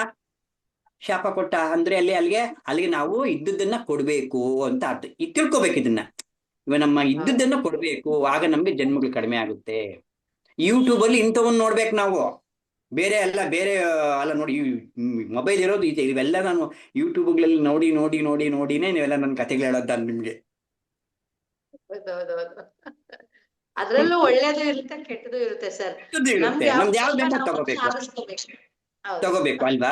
ಶಾಪ ಕೊಟ್ಟ ಅಂದ್ರೆ ಅಲ್ಲಿಗೆ ನಾವು ಇದ್ದದನ್ನ ಕೊಡ್ಬೇಕು ಅಂತ ಅರ್ಥ. ತಿಳ್ಕೊಬೇಕು ಇದನ್ನ. ಇವ ನಮ್ಮ ಇದ್ದದನ್ನ ಕೊಡ್ಬೇಕು, ಆಗ ನಮ್ಗೆ ಜನ್ಮಗಳು ಕಡಿಮೆ ಆಗುತ್ತೆ. ಯೂಟ್ಯೂಬ್ ಅಲ್ಲಿ ಇಂಥವನ್ನ ನೋಡ್ಬೇಕು ನಾವು, ಬೇರೆ ಅಲ್ಲ ನೋಡಿ. ಮೊಬೈಲ್ ಇರೋದು ಇದೆ, ಇವೆಲ್ಲ ನಾನು ಯೂಟ್ಯೂಬ್ಗಳಲ್ಲಿ ನೋಡಿನೇ ನೀವೆಲ್ಲ ನನ್ನ ಕಥೆಗಳು ಹೇಳೋದು ನಾನು ನಿಮ್ಗೆ. ಅದ್ರಲ್ಲೂ ಒಳ್ಳೇದು ಇರುತ್ತೆ, ಕೆಟ್ಟದು ಇರುತ್ತೆ ಸರ್. ನಮ್ದು ಯಾವ್ದು ತಗೋಬೇಕು ಅಲ್ವಾ?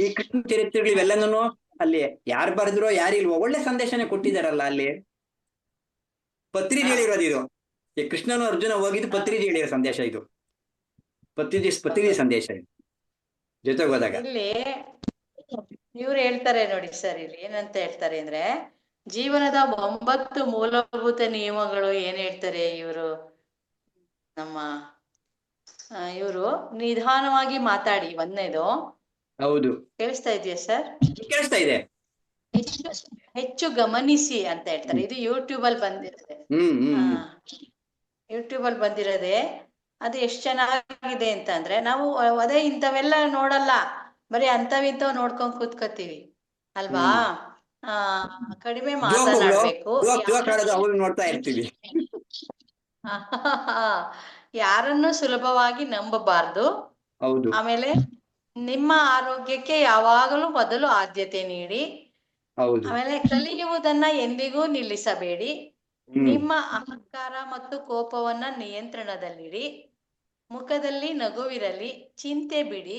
ಈ ಕೃಷ್ಣ ಚರಿತ್ರೆಗಳು ಇವೆಲ್ಲನೂ ಅಲ್ಲಿ ಯಾರು ಬರೆದ್ರೋ ಯಾರಿಲ್ವೋ ಒಳ್ಳೆ ಸಂದೇಶನೇ ಕೊಟ್ಟಿದಾರಲ್ಲ. ಅಲ್ಲಿ ಪತ್ರಿಜಿ ಹೇಳಿರೋದು ಇದು. ಈ ಕೃಷ್ಣನು ಅರ್ಜುನ ಹೋಗಿದ್ದು ಪತ್ರಿಜಿ ಹೇಳಿರೋ ಸಂದೇಶ ಇದು. ಪತ್ರಿಜಿ ಸಂದೇಶ ಇದು ಜೊತೆಗೆ ಹೋದಾಗ. ಇಲ್ಲಿ ಇವ್ರು ಹೇಳ್ತಾರೆ ನೋಡಿ ಸರ್, ಇಲ್ಲಿ ಏನಂತ ಹೇಳ್ತಾರೆ ಅಂದ್ರೆ, ಜೀವನದ 9 ಮೂಲಭೂತ ನಿಯಮಗಳು ಏನ್ ಹೇಳ್ತಾರೆ ಇವರು, ನಮ್ಮ ಇವರು ನಿಧಾನವಾಗಿ ಮಾತಾಡಿ. ಒಂದನೇದು, ಹೌದು, ಕೇಳಿಸ್ತಾ ಇದೆಯಾ ಸರ್? ಕೇಳಿಸ್ತಾ ಇದೆ. ಹೆಚ್ಚು ಗಮನಿಸಿ ಅಂತ ಹೇಳ್ತಾರೆ. ಇದು ಯೂಟ್ಯೂಬ್ ಅಲ್ಲಿ ಬಂದಿರುತ್ತೆ. ಯೂಟ್ಯೂಬ್ ಅಲ್ಲಿ ಬಂದಿರೋದೆ. ಅದು ಎಷ್ಟು ಚೆನ್ನಾಗಿದೆ ಅಂತಂದ್ರೆ, ನಾವು ಅದೇ ಇಂಥವೆಲ್ಲ ನೋಡಲ್ಲ, ಬರೀ ಅಂತವಿಂತವ್ ನೋಡ್ಕೊಂಡ್ ಕೂತ್ಕೋತೀವಿ ಅಲ್ವಾ? ಕಡಿಮೆ ಮಾತನಾಡ್ಬೇಕು, ನೋಡ್ತಾ ಇರ್ತೀವಿ. ಯಾರನ್ನು ಸುಲಭವಾಗಿ ನಂಬಬಾರ್ದು. ಹೌದು. ಆಮೇಲೆ ನಿಮ್ಮ ಆರೋಗ್ಯಕ್ಕೆ ಯಾವಾಗಲೂ ಮೊದಲು ಆದ್ಯತೆ ನೀಡಿ. ಹೌದು. ಆಮೇಲೆ ಕಲಿಯುವುದನ್ನ ಎಂದಿಗೂ ನಿಲ್ಲಿಸಬೇಡಿ. ನಿಮ್ಮ ಅಹಂಕಾರ ಮತ್ತು ಕೋಪವನ್ನ ನಿಯಂತ್ರಣದಲ್ಲಿಡಿ. ಮುಖದಲ್ಲಿ ನಗುವಿರಲಿ, ಚಿಂತೆ ಬಿಡಿ.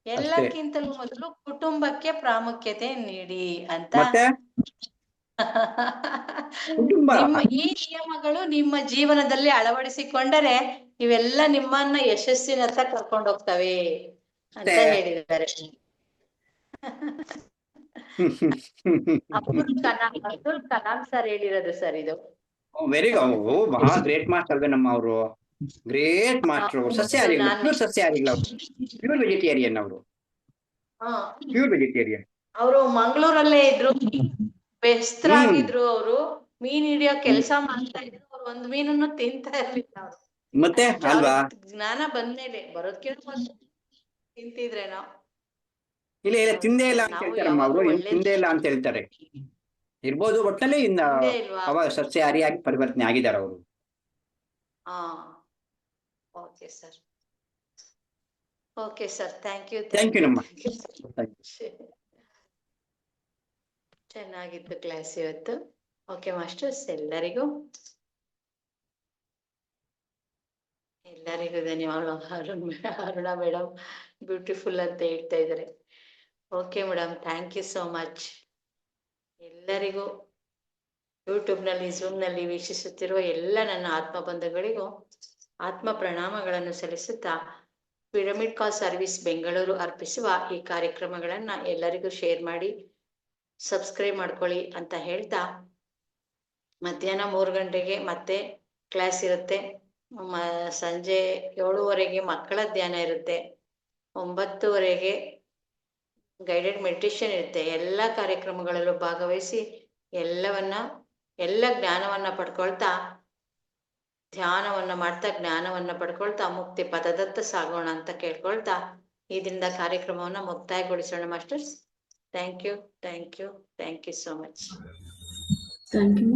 ಎಲ್ಲಕ್ಕಿಂತಲೂ ಮೊದಲು ಕುಟುಂಬಕ್ಕೆ ಪ್ರಾಮುಖ್ಯತೆ ನೀಡಿ ಅಂತ. ಈ ನಿಯಮಗಳು ನಿಮ್ಮ ಜೀವನದಲ್ಲಿ ಅಳವಡಿಸಿಕೊಂಡರೆ ಇವೆಲ್ಲ ನಿಮ್ಮನ್ನ ಯಶಸ್ಸಿನತ್ತ ಕರ್ಕೊಂಡು ಹೋಗ್ತವೆ ಅಂತ ಹೇಳಿದ್ದಾರೆ. ಅಬ್ದುಲ್ ಕಲಾಂ ಸರ್ ಹೇಳಿರೋದು ಸರ್ ಇದು. Very good. ಬಹಳ ಗ್ರೇಟ್ ಮಾಸ್ಟರ್ ಅಲ್ವೇ ನಮ್ಮ ಅವರು. Great master. ಸಸ್ಯಾಹಾರಿಗಳು, ಪ್ಯೂರ್ ಸಸ್ಯಾಹಾರಿಗಳು, ಪ್ಯೂರ್ ವೆಜಿಟೇರಿಯನ್ ಅವರು. Pure vegetarian. ಅವರು ಮಂಗಳೂರಲ್ಲೇ ಇದ್ರು, ಬೆಸ್ತರಾಗಿದ್ರು. ಅವರು ಮೀನ್ ಹಿಡಿಯೋ ಕೆಲಸ ಮಾಡ್ತಾ ಇದ್ರು. ಅವ್ರು ಒಂದ್ ಮೀನನ್ನು ತಿಂತಾ ಇರ್ಲಿಲ್ಲ. ಅವ್ರು ಮತ್ತೆ ಅಲ್ವಾ? ಜ್ಞಾನ ಬಂದ್ಮೇಲೆ ಬರೋದ್ಕಿಂತ ತಿಂತಿದ್ರೇನೋ. ಇಲ್ಲ ತಿಂದೇ ಇಲ್ಲ ಅಂತ ಹೇಳ್ತಾರಮ್ಮ ಅವರು. ತಿಂದೇ ಇಲ್ಲ ಅಂತ ಹೇಳ್ತಾರೆ. ಇರ್ಬೋದು, ಒಟ್ಟಲ್ಲಿ ಅವಾಗ ಸಸ್ಯಾಹಾರಿಯಾಗಿ ಪರಿವರ್ತನೆ ಆಗಿದ್ದಾರೆ ಅವರು. Okay sir. Okay sir, thank you. ಚೆನ್ನಾಗಿತ್ತು ಕ್ಲಾಸ್ ಇವತ್ತು. ಓಕೆ ಮಾಸ್ಟರ್ಸ್, ಎಲ್ಲರಿಗೂ ಧನ್ಯವಾದಗಳು. ಅರುಣಾ ಮೇಡಮ್ ಬ್ಯೂಟಿಫುಲ್ ಅಂತ ಹೇಳ್ತಾ ಇದ್ದಾರೆ. Okay madam, thank you so much. ಎಲ್ಲರಿಗೂ ಯೂಟ್ಯೂಬ್ನಲ್ಲಿ, ಝೂಮ್ನಲ್ಲಿ ವೀಕ್ಷಿಸುತ್ತಿರುವ ಎಲ್ಲ ನನ್ನ ಆತ್ಮ ಬಂಧುಗಳಿಗೂ ಆತ್ಮ ಪ್ರಣಾಮಗಳನ್ನು ಸಲ್ಲಿಸುತ್ತಾ, ಪಿರಮಿಡ್ ಕಾಲ್ ಸರ್ವಿಸ್ ಬೆಂಗಳೂರು ಅರ್ಪಿಸುವ ಈ ಕಾರ್ಯಕ್ರಮಗಳನ್ನ ಎಲ್ಲರಿಗೂ ಶೇರ್ ಮಾಡಿ ಸಬ್ಸ್ಕ್ರೈಬ್ ಮಾಡ್ಕೊಳ್ಳಿ ಅಂತ ಹೇಳ್ತಾ, ಮಧ್ಯಾಹ್ನ 3 ಗಂಟೆಗೆ ಮತ್ತೆ ಕ್ಲಾಸ್ ಇರುತ್ತೆ. ಸಂಜೆ 7:15 ಮಕ್ಕಳ ಧ್ಯಾನ ಇರುತ್ತೆ. 9:00 ಗೈಡೆಡ್ ಮೆಡಿಟೇಷನ್ ಇರುತ್ತೆ. ಎಲ್ಲ ಕಾರ್ಯಕ್ರಮಗಳಲ್ಲೂ ಭಾಗವಹಿಸಿ ಎಲ್ಲ ಜ್ಞಾನವನ್ನ ಪಡ್ಕೊಳ್ತಾ, ಧ್ಯಾನವನ್ನ ಮಾಡ್ತಾ ಜ್ಞಾನವನ್ನ ಪಡ್ಕೊಳ್ತಾ ಮುಕ್ತಿ ಪದದತ್ತ ಸಾಗೋಣ ಅಂತ ಕೇಳ್ಕೊಳ್ತಾ ಈ ದಿನದ ಕಾರ್ಯಕ್ರಮವನ್ನ ಮುಕ್ತಾಯಗೊಳಿಸೋಣ masters. Thank you so much. Thank you.